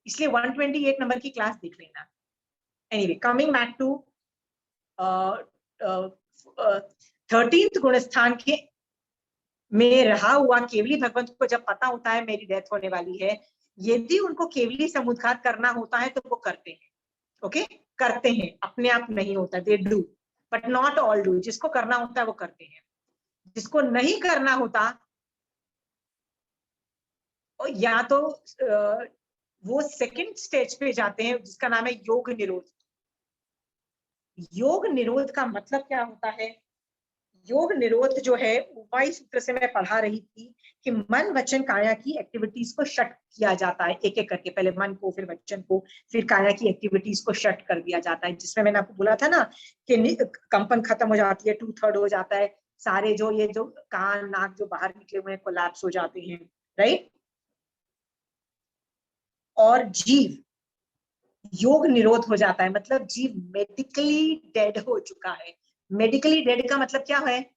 इसलिए 128 नंबर की क्लास देख लेना। Anyway, coming back to 13th गुणस्थान के में रहा हुआ केवली भगवंत को जब पता होता है मेरी डेथ होने वाली है, यदि उनको केवली समुद्घात करना होता है तो वो करते हैं। ओके, करते हैं, अपने आप नहीं होता, they do, but not all do. जिसको करना होता है वो करते हैं, जिसको नहीं करना होता या तो वो सेकंड स्टेज पे जाते हैं जिसका नाम है योग निरोध। योग निरोध का मतलब क्या होता है, योग निरोध जो है उपाय सूत्र से मैं पढ़ा रही थी कि मन वचन काया की एक्टिविटीज को शट किया जाता है, एक एक करके, पहले मन को, फिर वचन को, फिर काया की एक्टिविटीज को शट कर दिया जाता है। जिसमें मैंने आपको बोला था ना कि कंपन खत्म हो जाती है, 2/3 हो जाता है, सारे जो ये जो कान नाक जो बाहर निकले हुए हैं कोलैप्स हो जाते हैं, राइट। और जीव योग निरोध हो जाता है, मतलब जीव मेडिकली डेड हो चुका है। मेडिकली डेड का मतलब क्या है,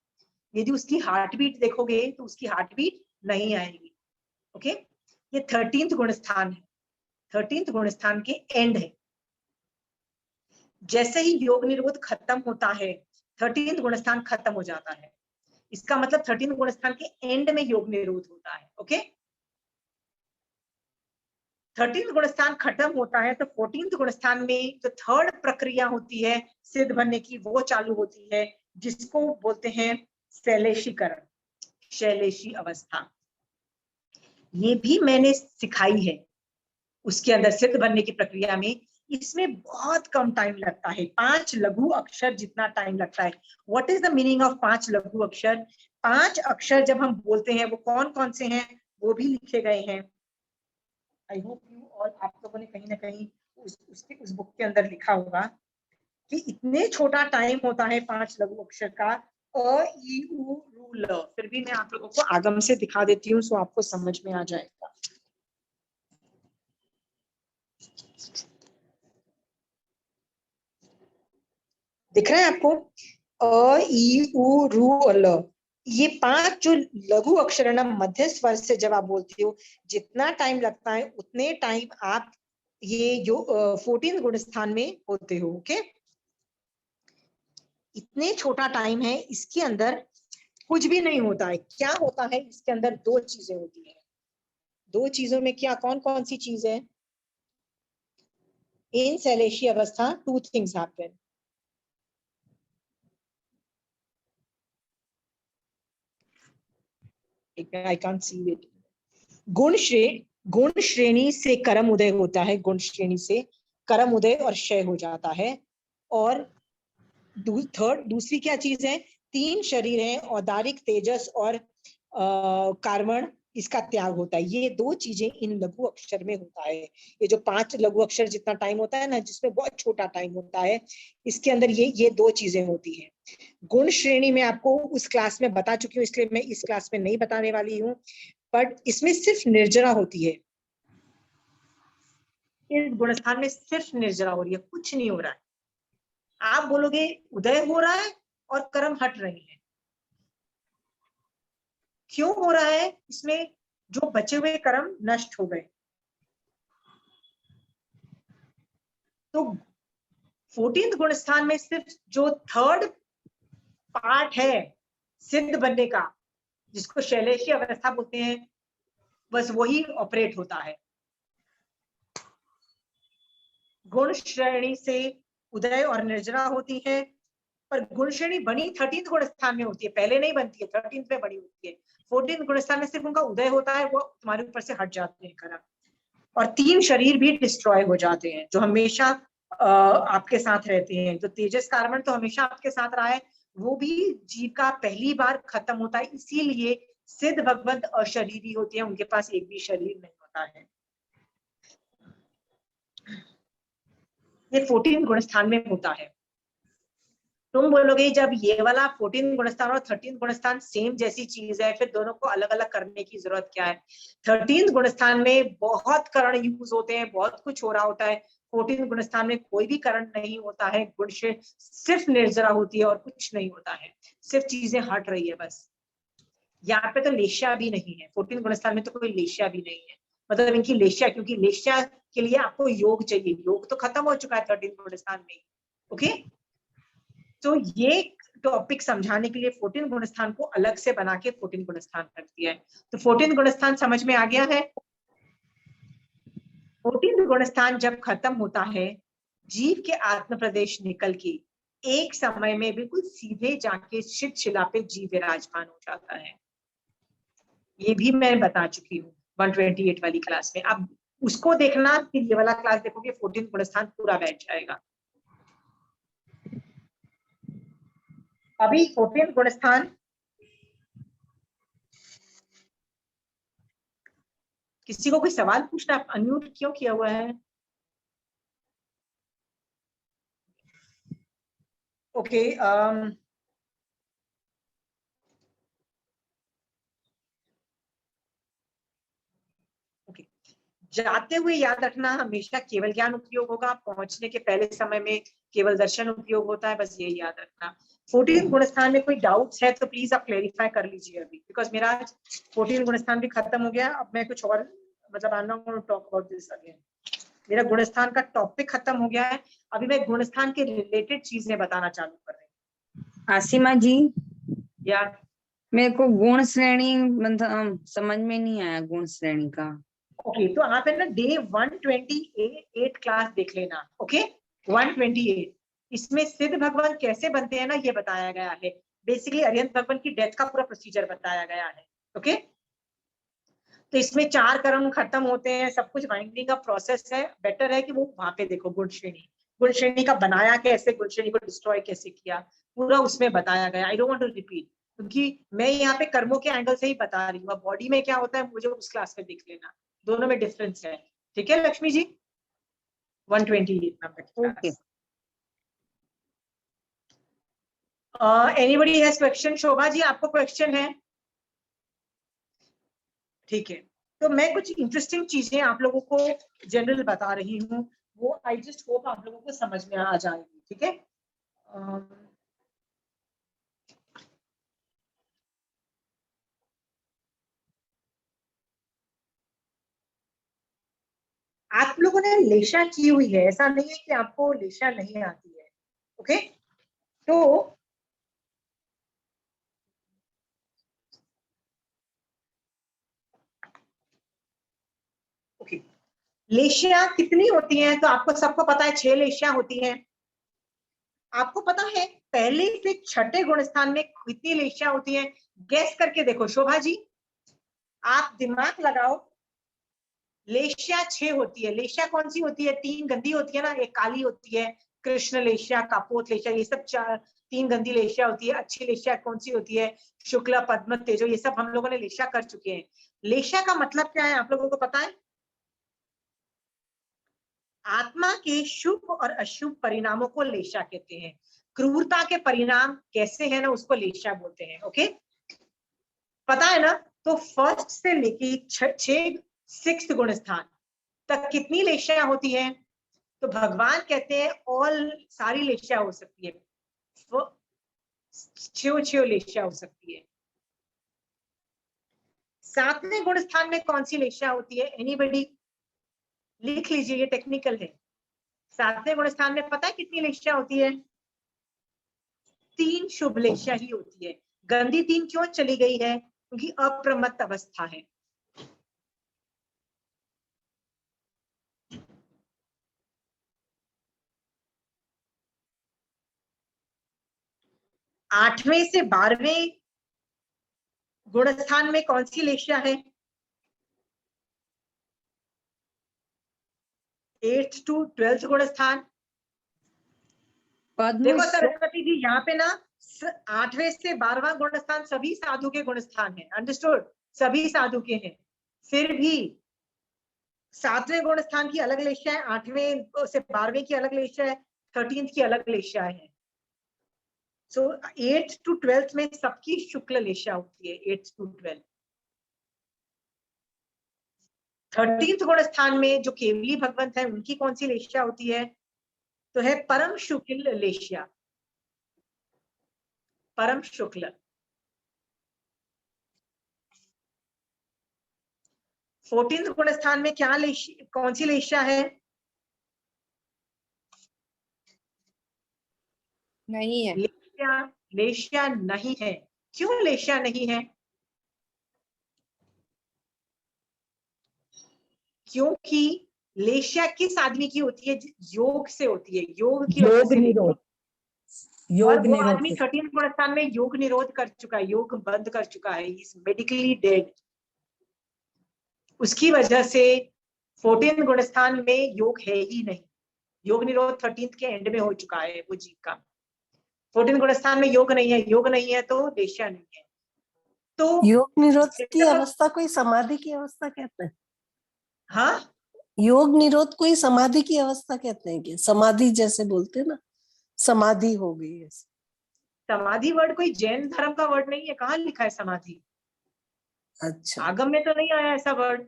यदि उसकी हार्ट बीट देखोगे तो उसकी हार्ट बीट नहीं आएगी। ओके, ये 13th गुणस्थान है, 13th गुणस्थान के एंड है। जैसे ही योग निरोध खत्म होता है 13th गुणस्थान खत्म हो जाता है। इसका मतलब 13th गुणस्थान के एंड में योग निरोध होता है। ओके, 13th गुणस्थान खत्म होता है तो 14th गुणस्थान में जो थर्ड प्रक्रिया होती है सिद्ध बनने की, वो चालू होती है, जिसको बोलते हैं शैलेशीकरण, शैलेशी अवस्था। ये भी मैंने सिखाई है उसके अंदर सिद्ध बनने की प्रक्रिया में। इसमें बहुत कम टाइम लगता है, 5 लघु अक्षर जितना टाइम लगता है। What is the meaning of 5 लघु अक्षर? 5 अक्षर जब हम बोलते हैं वो कौन कौन से हैं वो भी लिखे गए हैं। आई होप यू और आप लोगों ने कहीं ना कहीं उस बुक के अंदर लिखा होगा कि इतने छोटा टाइम होता है 5 लघु अक्षर का, अ ई उ रू ल। फिर भी मैं आप लोगों को आगम से दिखा देती हूँ सो आपको समझ में आ जाएगा। दिख रहा है आपको? अ ई उ रू ल, ये 5 जो लघु अक्षर है ना, मध्य स्वर से जब आप बोलते हो जितना टाइम लगता है उतने टाइम आप ये जो 14 गुण स्थान में होते हो। ओके, इतने छोटा टाइम है, इसके अंदर कुछ भी नहीं होता है। क्या होता है इसके अंदर? 2 चीजें होती है। 2 चीजों में क्या, कौन कौन सी चीज है? इन शैलेशी अवस्था 2 things happen. I can't see it. गुण श्रेणी से कर्म उदय होता है, गुण श्रेणी से कर्म उदय और क्षय हो जाता है। और दूसरी क्या चीज है? 3 शरीर है, औदारिक, तेजस और कार्बन, इसका त्याग होता है। ये 2 चीजें इन लघु अक्षर में होता है। ये जो 5 लघु अक्षर जितना टाइम होता है ना, जिसमें बहुत छोटा टाइम होता है, इसके अंदर ये 2 चीजें होती हैं। गुण श्रेणी में आपको उस क्लास में बता चुकी हूँ, इसलिए मैं इस क्लास में नहीं बताने वाली हूँ। बट इसमें सिर्फ निर्जरा होती है। इस गुणस्थान में सिर्फ निर्जरा हो रही है, कुछ नहीं हो रहा है। आप बोलोगे उदय हो रहा है और कर्म हट रही है। क्यों हो रहा है? इसमें जो बचे हुए कर्म नष्ट हो गए। तो 14th गुण स्थान में सिर्फ जो 3rd पार्ट है सिद्ध बनने का, जिसको शैलेशी अवस्था बोलते हैं, बस वही ऑपरेट होता है। गुण श्रेणी से उदय और निर्जरा होती है, पर गुण श्रेणी बनी 13th गुण स्थान में होती है, पहले नहीं बनती है, 13th में बनी होती है। 14th गुण स्थान में सिर्फ उनका उदय होता है, वो तुम्हारे ऊपर से हट जाते हैं कर्म। और 3 शरीर भी डिस्ट्रॉय हो जाते हैं जो हमेशा आपके साथ रहते हैं। जो तेजस कार्बन तो हमेशा आपके साथ रहा है, वो भी जीव का पहली बार खत्म होता है। इसीलिए सिद्ध भगवंत अशरीरी होते हैं, उनके पास एक भी शरीर नहीं होता है। ये 14 गुण स्थान में होता है। तुम बोलोगे जब ये वाला 14 गुणस्थान और 13 गुणस्थान सेम जैसी चीज है, फिर दोनों को अलग अलग करने की जरूरत क्या है? 13 गुणस्थान में बहुत करण यूज होते हैं, बहुत कुछ हो रहा होता है। 14 गुणस्थान में कोई भी करण नहीं होता है, गुण से सिर्फ निर्जरा होती है और कुछ नहीं होता है, सिर्फ चीजें हट रही है बस। यहाँ पे तो लेश्या भी नहीं है, 14 गुणस्थान में तो कोई लेश्या भी नहीं है। मतलब इनकी लेश्या, क्योंकि लेश्या के लिए आपको योग चाहिए, योग तो खत्म हो चुका है 13 गुणस्थान में। ओके, तो ये टॉपिक समझाने के लिए 14 गुणस्थान को अलग से बना के 14 गुणस्थान कर दिया है। तो 14 गुणस्थान समझ में आ गया है। 14 गुणस्थान जब खत्म होता है, जीव के आत्म प्रदेश निकल के एक समय में बिल्कुल सीधे जाके शिव शिला पे जीव विराजमान हो जाता है। ये भी मैं बता चुकी हूँ 128 वाली क्लास में। अब उसको देखना, फिर ये वाला क्लास देखोगे, 14 गुणस्थान पूरा बैठ जाएगा। अभी 14 गुणस्थान, किसी को कोई सवाल पूछना? अनम्यूट क्यों किया हुआ है? ओके, जाते हुए याद रखना, हमेशा केवल ज्ञान उपयोग होगा, पहुंचने के पहले समय में केवल दर्शन उपयोग होता है, बस यही याद रखना। 14 गुणस्थान में कोई डाउट्स है तो प्लीज आप क्लेरिफाई कर लीजिए अभी, बिकॉज मेरा आज 14 गुणस्थान भी खत्म हो गया। अब मैं कुछ और, मतलब I am not going to talk about this again. मेरा गुणस्थान का टॉपिक खत्म हो गया है, अभी मैं गुणस्थान के रिलेटेड चीजें बताना चालू कर रही हूँ। आसिमा जी, यार मेरे को गुण श्रेणी मतलब समझ में नहीं आया गुण श्रेणी का। ओके, तो आप है ना डे 128 क्लास देख लेना। ओके, 128, इसमें सिद्ध भगवान कैसे बनते हैं ना, ये बताया गया है। बेसिकली अरिहंत भगवान की डेथ का पूरा प्रोसीजर बताया गया है। ओके, तो इसमें 4 कर्म खत्म होते हैं, सब कुछ वाइंडिंग का प्रोसेस है। बेटर है कि वो वहां पे देखो, गुण श्रेणी का बनाया कैसे, गुण श्रेणी को डिस्ट्रॉय कैसे किया, पूरा उसमें बताया गया। I don't want to repeat, क्योंकि मैं यहाँ पे कर्मों के एंगल से ही बता रही हूँ। बॉडी में क्या होता है मुझे उस क्लास में देख लेना, दोनों में डिफरेंस है। ठीक है लक्ष्मी जी, 128 नंबर के Okay. पास। Anybody has question? Shobha ji आपको क्वेश्चन है? ठीक है, तो मैं कुछ इंटरेस्टिंग चीजें आप लोगों को जनरल बता रही हूँ, वो आई जस्ट होप आप लोगों को समझ में आ जाएगी। ठीक है, आप लोगों ने लेशा की हुई है, ऐसा नहीं है कि आपको लेशा नहीं आती है। ओके, तो ओके, लेशिया कितनी होती हैं? तो आपको सबको पता है 6 लेशिया होती हैं। आपको पता है पहले से छठे गुण स्थान में कितनी लेशिया होती हैं? गैस करके देखो शोभा जी, आप दिमाग लगाओ। लेशिया 6 होती है। लेशिया कौन सी होती है? 3 गंदी होती है ना, एक काली होती है कृष्ण लेशिया, कापोत लेशिया, ये सब 3 गंदी लेशिया होती है। अच्छी लेशिया कौन सी होती है? शुक्ला, पद्म, तेजो, ये सब हम लोगों ने लेशिया कर चुके हैं। लेशिया का मतलब क्या है आप लोगों को पता है? आत्मा के शुभ और अशुभ परिणामों को लेशा कहते हैं। क्रूरता के परिणाम कैसे है ना, उसको लेशा बोलते हैं। ओके, पता है ना? तो फर्स्ट से लेके 6 गुण स्थान तक कितनी लेशा होती है? तो भगवान कहते हैं ऑल, सारी लेशा हो सकती है, 6 लेशा हो सकती है। 7वें गुण स्थान में कौन सी लेशा होती है? एनीबडी लिख लीजिए, ये टेक्निकल है। 7वें गुण स्थान में पता है कितनी लेशा होती है? 3 शुभ लेशा ही होती है। गंदी 3 क्यों चली गई है? क्योंकि अप्रमत्त अवस्था है। आठवें से 12वें गुण स्थान में कौन सी लेशा है? 8th to 12th गुण स्थान। पद्म देखो सरस्वती जी, यहाँ पे ना 8वें से 12वां गुण स्थान सभी साधु के गुण स्थान है, अंडरस्टूड? सभी साधु के हैं। फिर भी 7वें गुण स्थान की अलग लेशा है, 8वें से 12वें की अलग लेशा है, 13th की अलग लेशा है। सो 8th to 12th में सबकी शुक्ल लेशा होती है। 8th to 12th 13th गुण स्थान में जो केवली भगवंत है उनकी कौन सी लेशा होती है? तो है परम शुक्ल लेशा, परम शुक्ल। 14th गुण स्थान में क्या कौन सी लेशा है? नहीं है। लेशा, लेशा नहीं है। क्यों लेशा नहीं है? क्योंकि लेशा किस आदमी की होती है? योग से होती है, योग की वजह योग से। निरोध, और योग वो निरोध आदमी 13 गुण स्थान में योग निरोध कर चुका है, योग बंद कर चुका है, इज मेडिकली डेड। उसकी वजह से 14 गुण स्थान में योग है ही नहीं। योग निरोध 13 के एंड में हो चुका है वो जीव का। 14 गुण स्थान में योग नहीं है, योग नहीं है तो लेशा नहीं है। तो योग निरोध की अवस्था कोई समाधि की अवस्था कहते हैं? हाँ, योग निरोध कोई समाधि की अवस्था कहते हैं कि समाधि जैसे बोलते हैं ना, समाधि हो गई है। समाधि वर्ड कोई जैन धर्म का वर्ड नहीं है, कहाँ लिखा है समाधि? अच्छा, आगम में तो नहीं आया ऐसा वर्ड।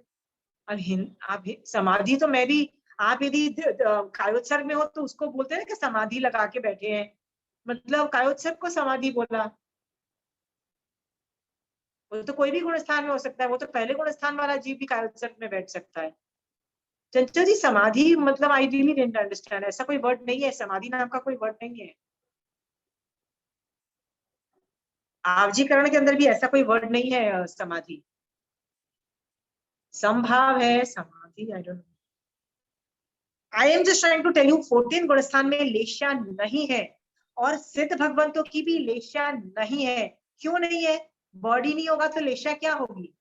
आप समाधि तो मैं भी, आप यदि कायोत्सर्ग में हो तो उसको बोलते हैं ना कि समाधि लगा के बैठे हैं, मतलब कायोत्सर्ग को समाधि बोला। वो तो कोई भी गुण स्थान में हो सकता है, वो तो पहले गुण स्थान वाला जीव भी कायोत्सर्ग में बैठ सकता है। चंचल जी, समाधि मतलब आई रियली डिडंट अंडरस्टैंड, ऐसा कोई वर्ड नहीं है, समाधि नाम का कोई वर्ड नहीं है। आवजीकरण के अंदर भी ऐसा कोई वर्ड नहीं है समाधि। संभाव है समाधि, I don't know. I am just trying to tell you 14 गुण स्थान में लेशा नहीं है, और सिद्ध भगवंतों की भी लेशा नहीं है। क्यों नहीं है? बॉडी नहीं होगा तो लेशा क्या होगी?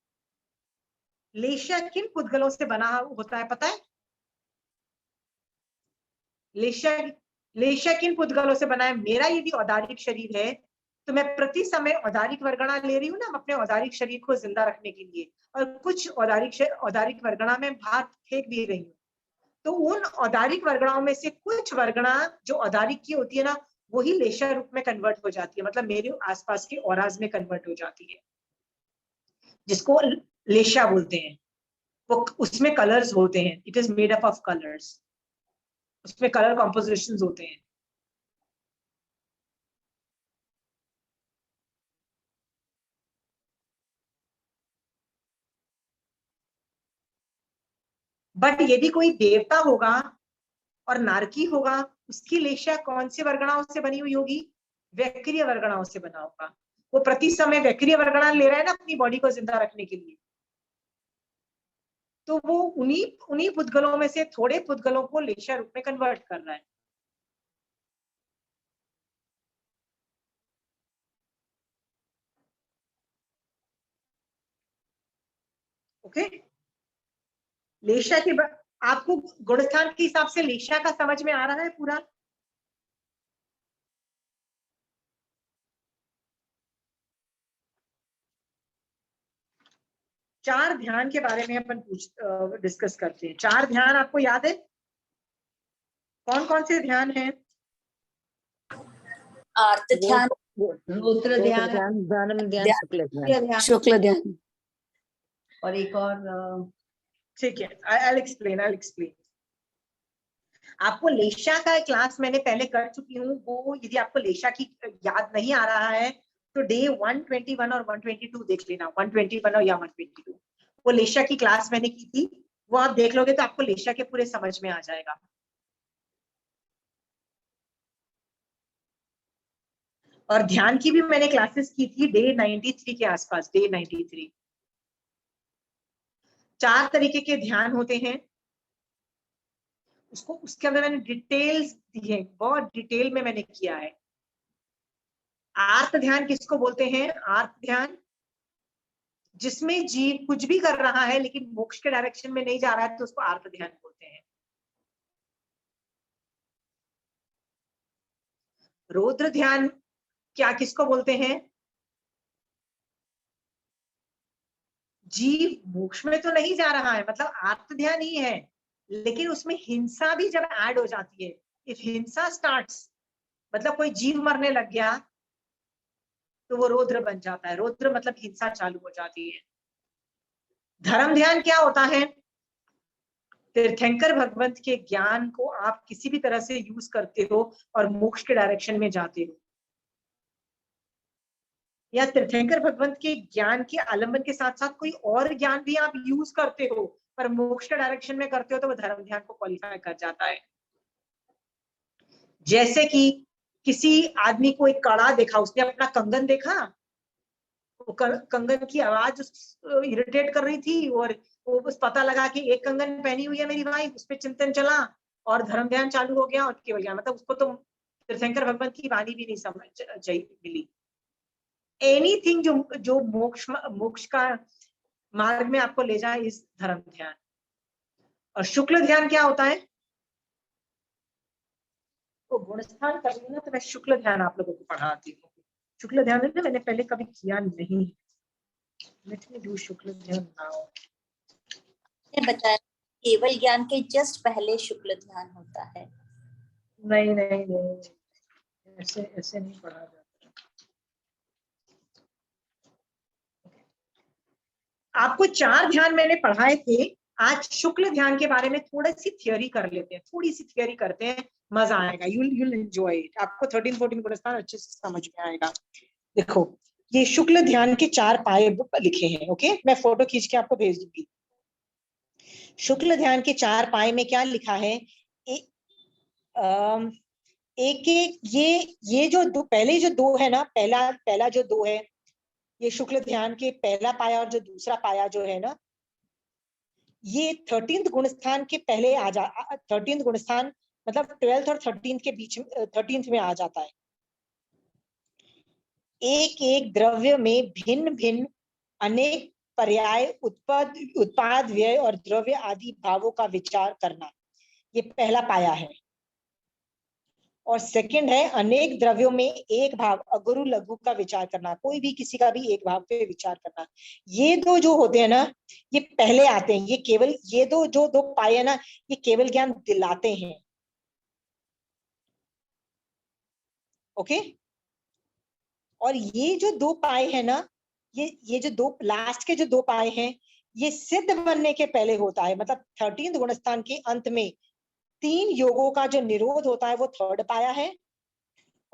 लेशा किन पुद्गलों से बना होता है पता है? लेशा, लेशा किन पुद्गलों से बना है? मेरा यदि औदारिक शरीर है तो मैं प्रति समय औदारिक वर्गणा ले रही हूँ ना, अपने औदारिक शरीर को जिंदा रखने के लिए, और कुछ औदारिक वर्गणा में बाहर फेंक भी रही हूँ। तो उन औदारिक वर्गणाओं में से कुछ वर्गणा जो औदारिक की होती है ना, वही लेशा रूप में कन्वर्ट हो जाती है, मतलब मेरे आसपास के ऑराज में कन्वर्ट हो जाती है, जिसको लेशा बोलते हैं। वो उसमें कलर्स होते हैं, it is made up of colours, उसमें कलर कॉम्पोजिशंस होते हैं। बट यदि कोई देवता होगा और नारकी होगा, उसकी लेशा कौन से वर्गणाओं से बनी हुई होगी? वैक्रिय वर्गणाओं से बना होगा। वो प्रति समय वैक्रिय वर्गणा ले रहा है ना अपनी बॉडी को जिंदा रखने के लिए, तो वो उन्हीं पुद्गलों में से थोड़े पुद्गलों को लेशा रूप में कन्वर्ट कर रहा है। ओके, लेशा के आपको गुणस्थान के हिसाब से लेशा का समझ में आ रहा है पूरा? चार ध्यान के बारे में अपन डिस्कस करते हैं। चार ध्यान आपको याद है? कौन कौन से ध्यान हैं? आर्त ध्यान, रुद्र ध्यान, धर्म ध्यान, शुक्ल ध्यान। शुक्ल ध्यान, और एक और ठीक है, I'll explain. आपको लेशा का क्लास मैंने पहले कर चुकी हूँ, वो यदि आपको लेशा की याद नहीं आ रहा है तो डे 121 और 122 देख लेना, 121 और या 122, वो लेशा की क्लास मैंने की थी, वो आप देख लोगे तो आपको लेशा के पूरे समझ में आ जाएगा। और ध्यान की भी मैंने क्लासेस की थी डे 93 के आसपास, डे 93। चार तरीके के ध्यान होते हैं, उसके अंदर मैंने डिटेल्स दी है, बहुत डिटेल में मैंने किया है। आर्त ध्यान किसको बोलते हैं? आर्त ध्यान जिसमें जीव कुछ भी कर रहा है लेकिन मोक्ष के डायरेक्शन में नहीं जा रहा है, तो उसको आर्त ध्यान बोलते हैं। रौद्र ध्यान क्या किसको बोलते हैं? जीव मोक्ष में तो नहीं जा रहा है, मतलब आर्त ध्यान ही है, लेकिन उसमें हिंसा भी जब ऐड हो जाती है, इफ हिंसा स्टार्ट्स, मतलब कोई जीव मरने लग गया, तो वो रौद्र बन जाता है। रौद्र मतलब हिंसा चालू हो जाती है। धर्म ध्यान क्या होता है? तीर्थंकर भगवंत के ज्ञान को आप किसी भी तरह से यूज करते हो और मोक्ष के डायरेक्शन में जाते हो, या तीर्थंकर भगवंत के ज्ञान के आलंबन के साथ साथ कोई और ज्ञान भी आप यूज करते हो पर मोक्ष के डायरेक्शन में करते हो, तो वो धर्म ध्यान को क्वालिफाई कर जाता है। जैसे कि किसी आदमी को एक कड़ा देखा, उसने अपना कंगन देखा, कंगन की आवाज इरिटेट कर रही थी, और वो बस पता लगा कि एक कंगन पहनी हुई है मेरी वाइफ, उस पर चिंतन चला और धर्म ध्यान चालू हो गया और केवल ज्ञान, मतलब उसको तो तीर्थंकर भगवंत की वाणी भी नहीं समझ मिली। एनीथिंग जो मोक्ष का मार्ग में आपको ले जाए, इस धर्म ध्यान। और शुक्ल ध्यान क्या होता है? तो गुणस्थान कर रही ना, तो मैं शुक्ल ध्यान आप लोगों को पढ़ाती हूँ। शुक्ल ध्यान है ना, मैंने पहले कभी किया नहीं। लेट मी डू शुक्ल ध्यान नाउ। बताया केवल ज्ञान के जस्ट पहले शुक्ल ध्यान होता है। नहीं, ऐसे नहीं पढ़ा जाता। आपको चार ध्यान मैंने पढ़ाए थे, आज शुक्ल ध्यान के बारे में थोड़ी सी थियोरी कर लेते हैं, थोड़ी सी थियोरी करते हैं, मजा आएगा, you'll enjoy it। आपको 13-14 गुणस्थान अच्छे से समझ में आएगा। देखो, ये शुक्ल ध्यान के चार पाए लिखे हैं, ओके, मैं फोटो खींच के आपको भेज दूंगी। शुक्ल ध्यान के चार पाए में क्या लिखा है? एक ये जो पहले जो दो है ना, पहला जो दो है, ये शुक्ल ध्यान के पहला पाया और जो दूसरा पाया जो है ना, ये 13th गुणस्थान के पहले 13th गुणस्थान मतलब 12th और 13th के बीच में, 13th में आ जाता है। एक एक द्रव्य में भिन्न भिन्न अनेक पर्याय उत्पाद व्यय और द्रव्य आदि भावों का विचार करना, ये पहला पाया है। और सेकंड है अनेक द्रव्यों में एक भाव अगुरु लघु का विचार करना, कोई भी किसी का भी एक भाव पे विचार करना। ये दो जो होते हैं ना, ये पहले आते हैं। ये केवल ये दो पाए है ना, ये केवल ज्ञान दिलाते हैं। ओके, और ये जो दो पाए हैं ना, ये जो दो लास्ट के जो दो पाए हैं, ये सिद्ध बनने के पहले होता है। मतलब 13th गुणस्थान के अंत में 3 योगों का जो निरोध होता है वो थर्ड पाया है।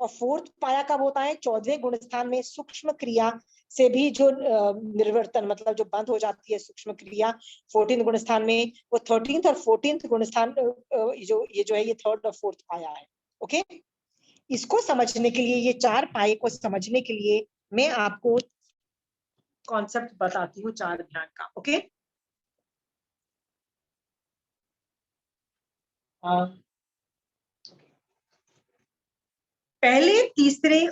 और फोर्थ पाया कब होता है? 14वें गुणस्थान में सूक्ष्म क्रिया से भी जो निर्वर्तन, मतलब जो बंद हो जाती है सूक्ष्म क्रिया 14th गुणस्थान में, वो 13th और 14th गुणस्थान जो है ये थर्ड और फोर्थ पाया है। ओके, इसको समझने के लिए, ये 4 पाए को समझने के लिए मैं आपको कॉन्सेप्ट बताती हूँ 4 ध्यान का। ओके, पहले तीसरे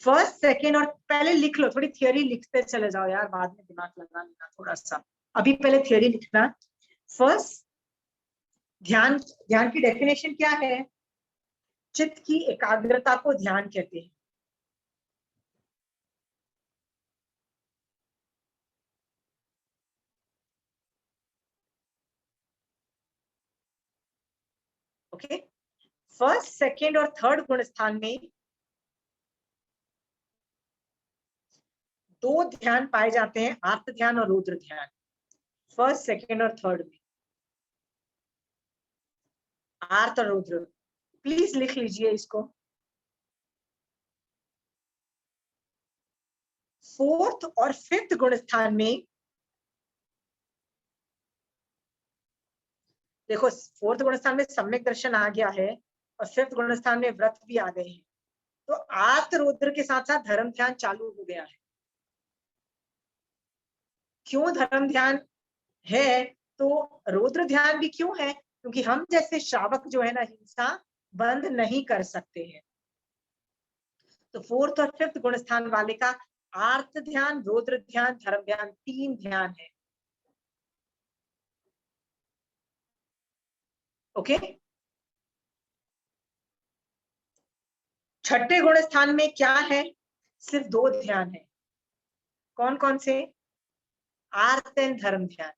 फर्स्ट सेकेंड, और पहले लिख लो, थोड़ी थियोरी लिखते चले जाओ यार, बाद में दिमाग लगा लेना थोड़ा सा। अभी पहले थियोरी लिखना। फर्स्ट, ध्यान की डेफिनेशन क्या है? चित्त की एकाग्रता को ध्यान कहते हैं। ओके, फर्स्ट सेकेंड और थर्ड गुण स्थान में 2 ध्यान पाए जाते हैं, आर्त ध्यान और रुद्र ध्यान। फर्स्ट सेकेंड और थर्ड में आर्त और रुद्र, प्लीज लिख लीजिए इसको। फोर्थ और फिफ्थ गुण स्थान में देखो, फोर्थ गुण स्थान में सम्यक दर्शन आ गया है और फिफ्थ गुण स्थान में व्रत भी आ गए हैं, तो आर्त रुद्र के साथ साथ धर्म ध्यान चालू हो गया है। क्यों धर्म ध्यान है तो रुद्र ध्यान भी क्यों है? क्योंकि हम जैसे श्रावक जो है ना, हिंसा बंद नहीं कर सकते हैं। तो फोर्थ और फिफ्थ गुण स्थान वाले का आर्त ध्यान, रुद्र ध्यान, धर्म ध्यान, 3 ध्यान है। ओके, छठे गुण स्थान में क्या है? सिर्फ 2 ध्यान है। कौन कौन से? आर्त एंड धर्म ध्यान।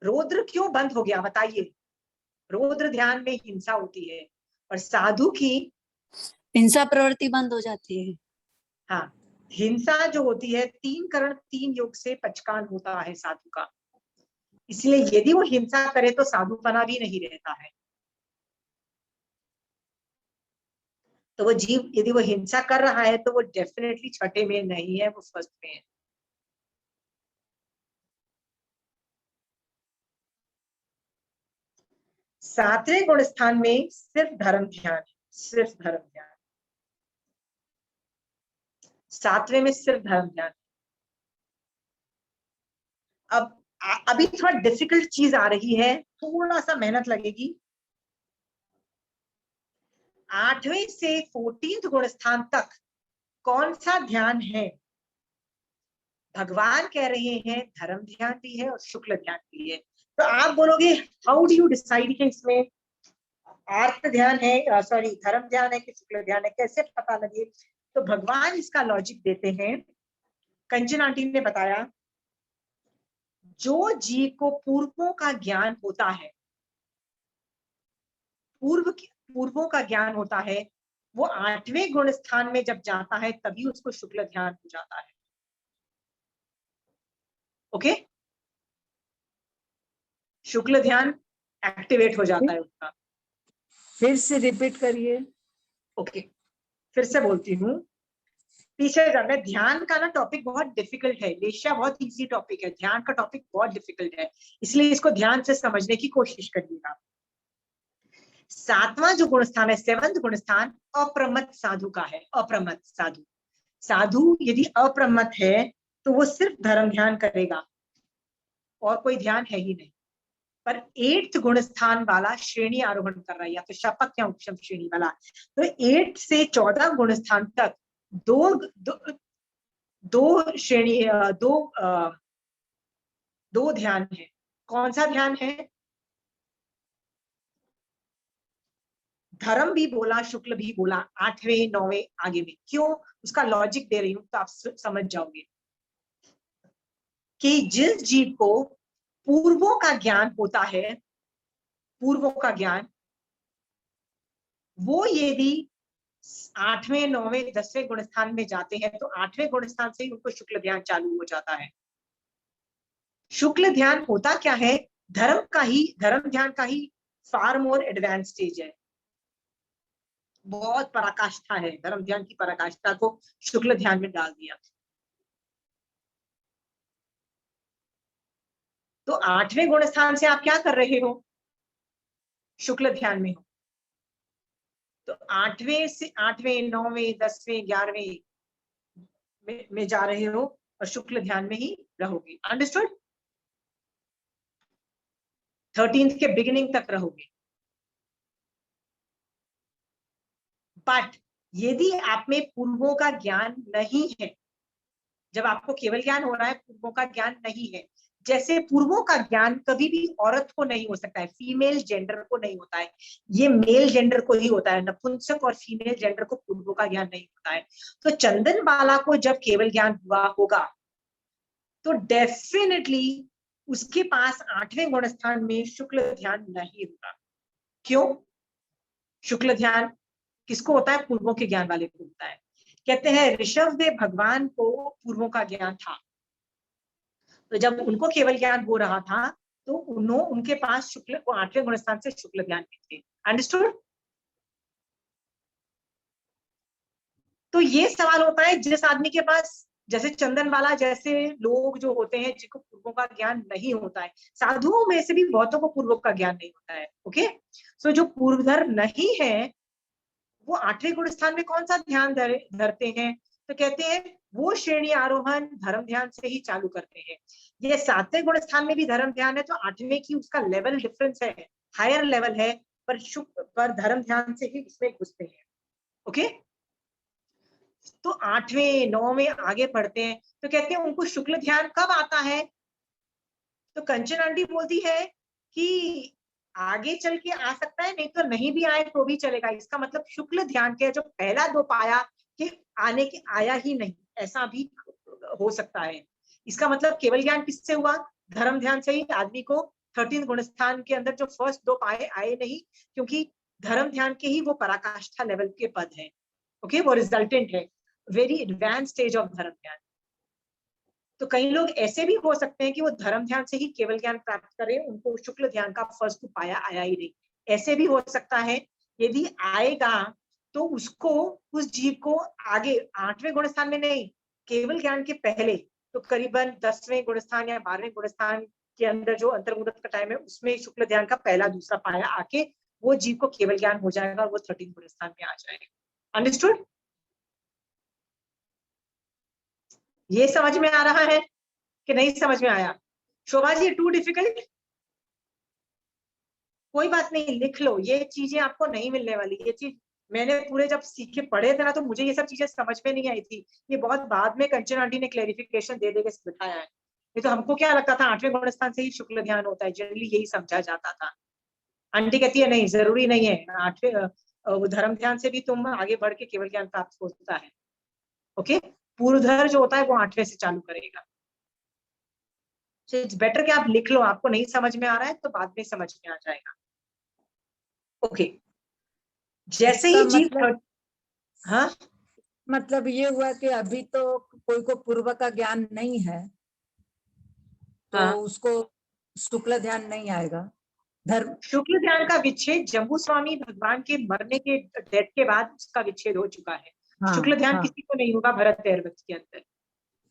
रुद्र क्यों बंद हो गया बताइए? रुद्र ध्यान में हिंसा होती है और साधु की हिंसा प्रवृत्ति बंद हो जाती है। हाँ, हिंसा जो होती है 3 करण 3 योग से पचकान होता है साधु का, इसलिए यदि वो हिंसा करे तो साधुपना भी नहीं रहता है। तो वो जीव यदि वो हिंसा कर रहा है तो वो डेफिनेटली छठे में नहीं है, वो फर्स्ट में है। सातवें गुण स्थान में सिर्फ धर्म ध्यान है, सिर्फ धर्म ध्यान। सातवें में सिर्फ धर्म ध्यान। अब अभी थोड़ा डिफिकल्ट चीज आ रही है, थोड़ा सा मेहनत लगेगी। 8वें से 14th गुण स्थान तक कौन सा ध्यान है? भगवान कह रहे हैं धर्म ध्यान भी है और शुक्ल ध्यान भी है। तो आप बोलोगे हाउ डू यू डिसाइड कि इसमें आर्त ध्यान है, सॉरी धर्म ध्यान है कि शुक्ल ध्यान है, कैसे पता लगे? तो भगवान इसका लॉजिक देते हैं। कंचन आंटी ने बताया, जो जीव को पूर्वों का ज्ञान होता है, पूर्वों का ज्ञान होता है, वो 8वें गुण स्थान में जब जाता है तभी उसको शुक्ल ध्यान हो जाता है। ओके, शुक्ल ध्यान एक्टिवेट हो जाता है उसका। फिर से रिपीट करिए। ओके, फिर से बोलती हूँ, पीछे जाना। ध्यान का ना टॉपिक बहुत डिफिकल्ट है, लेशा बहुत इजी टॉपिक है, ध्यान का टॉपिक बहुत डिफिकल्ट है, इसलिए इसको ध्यान से समझने की कोशिश करिएगा। 7वां जो गुण स्थान है, 7th गुण स्थान अप्रमत्त साधु का है। अप्रमत्त साधु, साधु यदि अप्रमत्त है तो वो सिर्फ धर्म ध्यान करेगा और कोई ध्यान है ही नहीं। पर 8th गुण स्थान वाला श्रेणी आरोहण कर रहा है, या तो शपथ या उपशम श्रेणी वाला। तो 8 से 14 गुण स्थान तक दो श्रेणी, दो ध्यान है। कौन सा ध्यान है? धर्म भी बोला, शुक्ल भी बोला, 8वें 9वें आगे में। क्यों? उसका लॉजिक दे रही हूं तो आप समझ जाओगे कि जिस जीव को पूर्वों का ज्ञान होता है, पूर्वों का ज्ञान, वो यदि 8वें 9वें 10वें गुण स्थान में जाते हैं तो 8वें गुण स्थान से ही उनको शुक्ल ध्यान चालू हो जाता है। शुक्ल ध्यान होता क्या है? धर्म ध्यान का ही फार मोर एडवांस स्टेज है, बहुत पराकाष्ठा है। धर्म ध्यान की पराकाष्ठा को शुक्ल ध्यान में डाल दिया। तो 8वें गुण स्थान से आप क्या कर रहे हो? शुक्ल ध्यान में हो। तो 8वें से 8वें 9वें 10वें 11वें में जा रहे हो और शुक्ल ध्यान में ही रहोगे। अंडरस्टूड? 13th के बिगिनिंग तक रहोगे। बट यदि आप में पूर्वों का ज्ञान नहीं है, जब आपको केवल ज्ञान हो रहा है, पूर्वों का ज्ञान नहीं है, जैसे पूर्वों का ज्ञान कभी भी औरत को नहीं हो सकता है, फीमेल जेंडर को नहीं होता है, ये मेल जेंडर को ही होता है। नपुंसक और फीमेल जेंडर को पूर्वों का ज्ञान नहीं होता है। तो चंदन बाला को जब केवल ज्ञान हुआ होगा तो डेफिनेटली उसके पास 8वें गुण स्थान में शुक्ल ध्यान नहीं होगा। क्यों? शुक्ल ध्यान किसको होता है? पूर्वों के ज्ञान वाले को होता है। कहते हैं ऋषभ देव भगवान को पूर्वों का ज्ञान था, तो जब उनको केवल ज्ञान हो रहा था तो उनके पास शुक्ल को 8वें गुण स्थान से शुक्ल ज्ञान थे। अंडरस्टूड? तो ये सवाल होता है जिस आदमी के पास, जैसे चंदन वाला जैसे लोग जो होते हैं जिनको पूर्वों का ज्ञान नहीं होता है, साधुओं में से भी बहुतों को पूर्वों का ज्ञान नहीं होता है। ओके, सो जो पूर्वधर नहीं है वो 8वें गुण स्थान में कौन सा ध्यान धरते हैं? तो कहते हैं वो श्रेणी आरोहण धर्म ध्यान से ही चालू करते हैं। ये 7वें गुण स्थान में भी धर्म ध्यान है, तो 8वें की उसका लेवल डिफरेंस है, हायर लेवल है, पर धर्म ध्यान से ही उसमें घुसते हैं। ओके, तो 8वें 9वें आगे पढ़ते हैं तो कहते हैं उनको शुक्ल ध्यान कब आता है? तो कंचन आंटी बोलती है कि आगे चल के आ सकता है, नहीं तो नहीं भी आए तो भी चलेगा। इसका मतलब शुक्ल ध्यान के जो पहला 2 पाया के आने के आया ही नहीं, ऐसा भी हो सकता है। इसका मतलब केवल ज्ञान किससे हुआ? धर्म ध्यान से ही आदमी को 13 गुण स्थान के अंदर जो फर्स्ट 2 पाए आए नहीं, क्योंकि धर्म ध्यान के ही वो पराकाष्ठा लेवल के पद है। ओके, वो रिजल्टेंट है, वेरी एडवांस स्टेज ऑफ धर्म ध्यान। तो कई लोग ऐसे भी हो सकते हैं कि वो धर्म ध्यान से ही केवल ज्ञान प्राप्त करें, उनको शुक्ल ध्यान का फर्स्ट पाया आया ही नहीं। ऐसे भी हो सकता है। यदि आएगा तो उसको, उस जीव को आगे 8वें गुण स्थान में नहीं, केवल ज्ञान के पहले, तो करीबन 10वें गुण स्थान या 12वें गुण स्थान के अंदर जो अंतर्मुहूर्त का टाइम है उसमें शुक्ल ध्यान का पहला दूसरा पाया आके वो जीव को केवल ज्ञान हो जाएगा और वो 13 गुण स्थान में आ जाएगा। अंडरस्टूड? ये समझ में आ रहा है कि नहीं समझ में आया? Shobha ji, to difficult? कोई बात नहीं, लिख लो, ये चीजें आपको नहीं मिलने वाली। ये चीज मैंने पूरे जब सीखे पढ़े थे ना तो मुझे ये सब चीजें समझ में नहीं आई थी। ये बहुत बाद में कंचन आंटी ने क्लेरिफिकेशन दे के बिठाया है। ये तो हमको क्या लगता था 8वें गुण स्थान से ही शुक्ल ध्यान होता है, जनरली यही समझा जाता था। आंटी कहती है नहीं, जरूरी नहीं है, 8वें धर्म ध्यान से भी तुम आगे बढ़ के केवल ज्ञान प्राप्त होता है। ओके, पूर्वधर जो होता है वो 8वें से चालू करेगा। So it's better कि आप लिख लो, आपको नहीं समझ में आ रहा है तो बाद में समझ में आ जाएगा। ओके, जैसे ही जीव मतलब, हाँ, मतलब ये हुआ कि अभी तो कोई को पूर्व का ज्ञान नहीं है तो हाँ, उसको शुक्ल ध्यान नहीं आएगा। धर्म शुक्ल ध्यान का विच्छेद जम्बू स्वामी भगवान के मरने के डेथ के बाद उसका विच्छेद हो चुका है। हाँ, शुक्ल ध्यान हाँ, किसी को नहीं होगा भरत तैरवत के अंदर।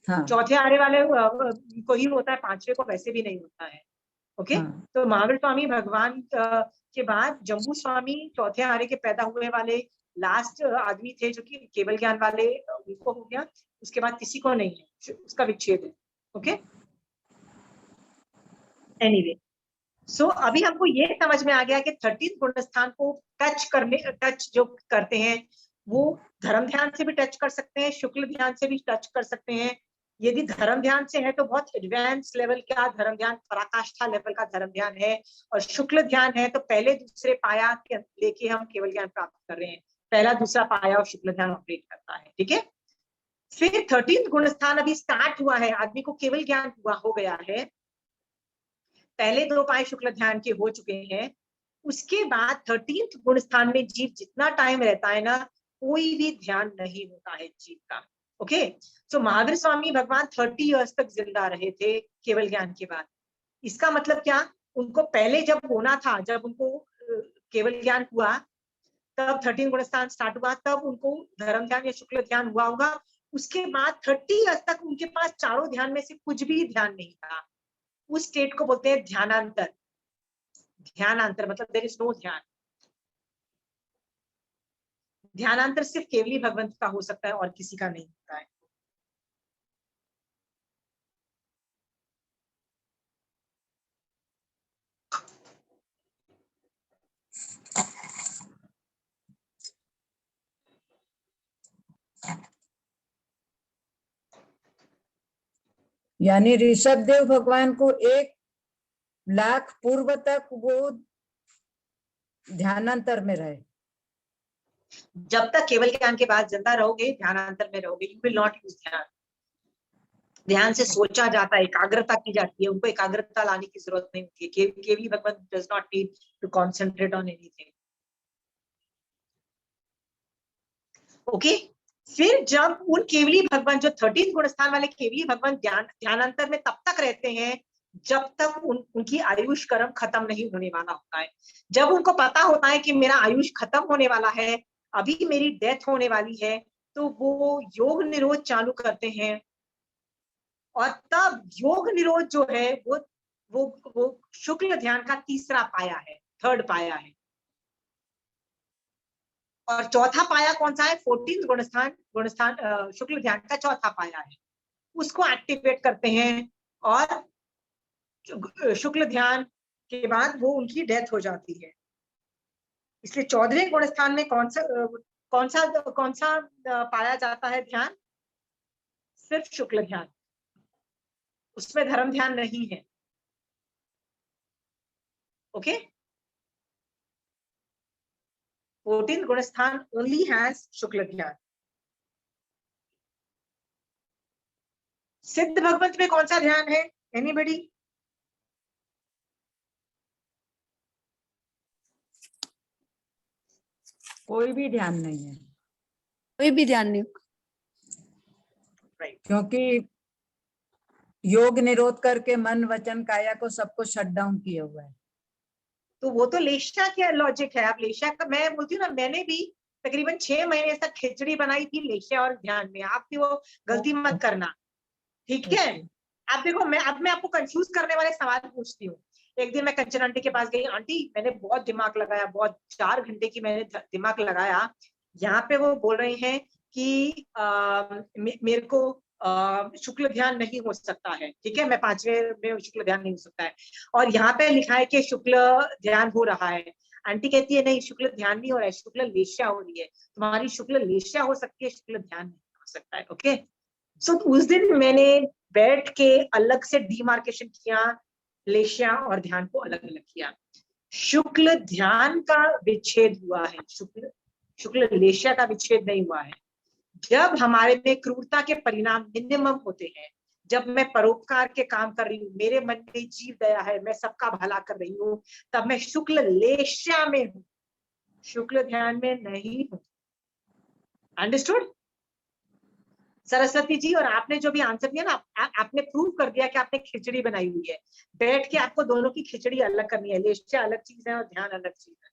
हाँ, चौथे आरे वाले को ही होता है, 5वें को वैसे भी नहीं होता है। ओके, हाँ, तो महावीर स्वामी भगवान के बाद जम्बू स्वामी चौथे आरे के पैदा हुए वाले लास्ट आदमी थे जो कि केवल ज्ञान वाले, उनको हो गया। उसके बाद किसी को नहीं है, उसका विच्छेद है। ओके, एनीवे, सो अभी हमको ये समझ में आ गया कि 13 गुण स्थान को टच जो करते हैं वो धर्म ध्यान से भी टच कर सकते हैं, शुक्ल ध्यान से भी टच कर सकते हैं, यदि धर्म ध्यान से है तो बहुत एडवांस लेवल का धर्म ध्यान, पराकाष्ठा लेवल का धर्म ध्यान है। और शुक्ल ध्यान है तो पहले दूसरे पाया के लेके हम केवल ज्ञान प्राप्त कर रहे हैं, पहला दूसरा पाया और शुक्ल ध्यान ऑपरेट करता है, ठीक है। फिर 13th गुण स्थान अभी स्टार्ट हुआ है, आदमी को केवल ज्ञान हुआ हो गया है, पहले 2 पाए शुक्ल ध्यान के हो चुके हैं। उसके बाद 13th गुण स्थान में जीव जितना टाइम रहता है ना, कोई भी ध्यान नहीं होता है जीव का। ओके, सो महावीर स्वामी भगवान 30 इयर्स तक जिंदा रहे थे केवल ज्ञान के बाद। इसका मतलब क्या, उनको पहले जब होना था, जब उनको केवल ज्ञान हुआ तब 13 गुण स्थान स्टार्ट हुआ, तब उनको धर्म ध्यान या शुक्ल ध्यान हुआ होगा। उसके बाद 30 इयर्स तक उनके पास चारों ध्यान में से कुछ भी ध्यान नहीं था। उस स्टेट को बोलते हैं ध्यानांतर। ध्यानांतर मतलब देयर इज नो ध्यान। ध्यानांतर सिर्फ केवली भगवंत का हो सकता है और किसी का नहीं होता है। यानी ऋषभ देव भगवान को 1 लाख पूर्व तक वो ध्यानांतर में रहे। जब तक केवल ज्ञान के बाद जिंदा रहोगे, ध्यानांतर में रहोगे, यू विल नॉट यूज ध्यान। ध्यान से सोचा जाता है, एकाग्रता की जाती है, उनको एकाग्रता लाने की जरूरत नहीं होती है। केवली भगवान does not need to concentrate on anything. Okay, फिर जब उन केवली भगवान जो 13 गुण स्थान वाले केवली भगवान ध्यानांतर में तब तक रहते हैं जब तक उनकी आयुष कर्म खत्म नहीं होने वाला होता है। जब उनको पता होता है कि मेरा आयुष खत्म होने वाला है, अभी मेरी डेथ होने वाली है, तो वो योग निरोध चालू करते हैं। और तब योग निरोध जो है वो शुक्ल ध्यान का तीसरा पाया है, 3rd पाया है। और चौथा पाया कौन सा है, 14th गुणस्थान शुक्ल ध्यान का चौथा पाया है, उसको एक्टिवेट करते हैं। और शुक्ल ध्यान के बाद वो उनकी डेथ हो जाती है। इसलिए 14वें गुणस्थान में कौन सा पाया जाता है ध्यान, सिर्फ शुक्ल ध्यान, उसमें धर्म ध्यान नहीं है। ओके, 14th गुणस्थान ओनली हैज शुक्ल ध्यान। सिद्ध भगवंत में कौन सा ध्यान है, एनीबडी? कोई भी ध्यान नहीं है, कोई भी ध्यान नहीं। क्योंकि योग निरोध करके मन वचन काया को सबको शट डाउन किया हुआ है। तो वो तो लेशा क्या लॉजिक है। आप लेशा का, मैं बोलती हूँ ना, मैंने भी तकरीबन 6 महीने तक खिचड़ी बनाई थी लेशा और ध्यान में। आप भी वो गलती मत करना, ठीक है। आप देखो, मैं आपको कंफ्यूज करने वाले सवाल पूछती हूँ। एक दिन मैं कंचन आंटी के पास गई, आंटी मैंने बहुत दिमाग लगाया, बहुत 4 घंटे की मैंने दिमाग लगाया। यहाँ पे वो बोल रहे हैं कि मेरे को शुक्ल ध्यान नहीं हो सकता है, ठीक है, मैं 5वें में शुक्ल ध्यान नहीं हो सकता है। और यहाँ पे लिखा है कि शुक्ल ध्यान हो रहा है। आंटी कहती है नहीं, शुक्ल ध्यान नहीं हो रहा है, शुक्ल लेशा हो रही है। तुम्हारी शुक्ल लेशा हो सकती है, शुक्ल ध्यान नहीं हो सकता है। ओके, सो उस दिन मैंने बैठ के अलग से डिमार्केशन किया, लेशा और ध्यान को अलग अलग किया। शुक्ल ध्यान का विच्छेद हुआ है, शुक्ल लेशा का विच्छेद नहीं हुआ है। जब हमारे में क्रूरता के परिणाम मिनिमम होते हैं, जब मैं परोपकार के काम कर रही हूँ, मेरे मन में जीव दया है, मैं सबका भला कर रही हूँ, तब मैं शुक्ल लेशा में हूँ, शुक्ल ध्यान में नहीं हूँ। अंडरस्टूड सरस्वती जी? और आपने जो भी आंसर दिया ना, आपने प्रूव कर दिया कि आपने खिचड़ी बनाई हुई है। बैठ के आपको दोनों की खिचड़ी अलग करनी है, लेशा अलग चीज है और ध्यान अलग चीज है।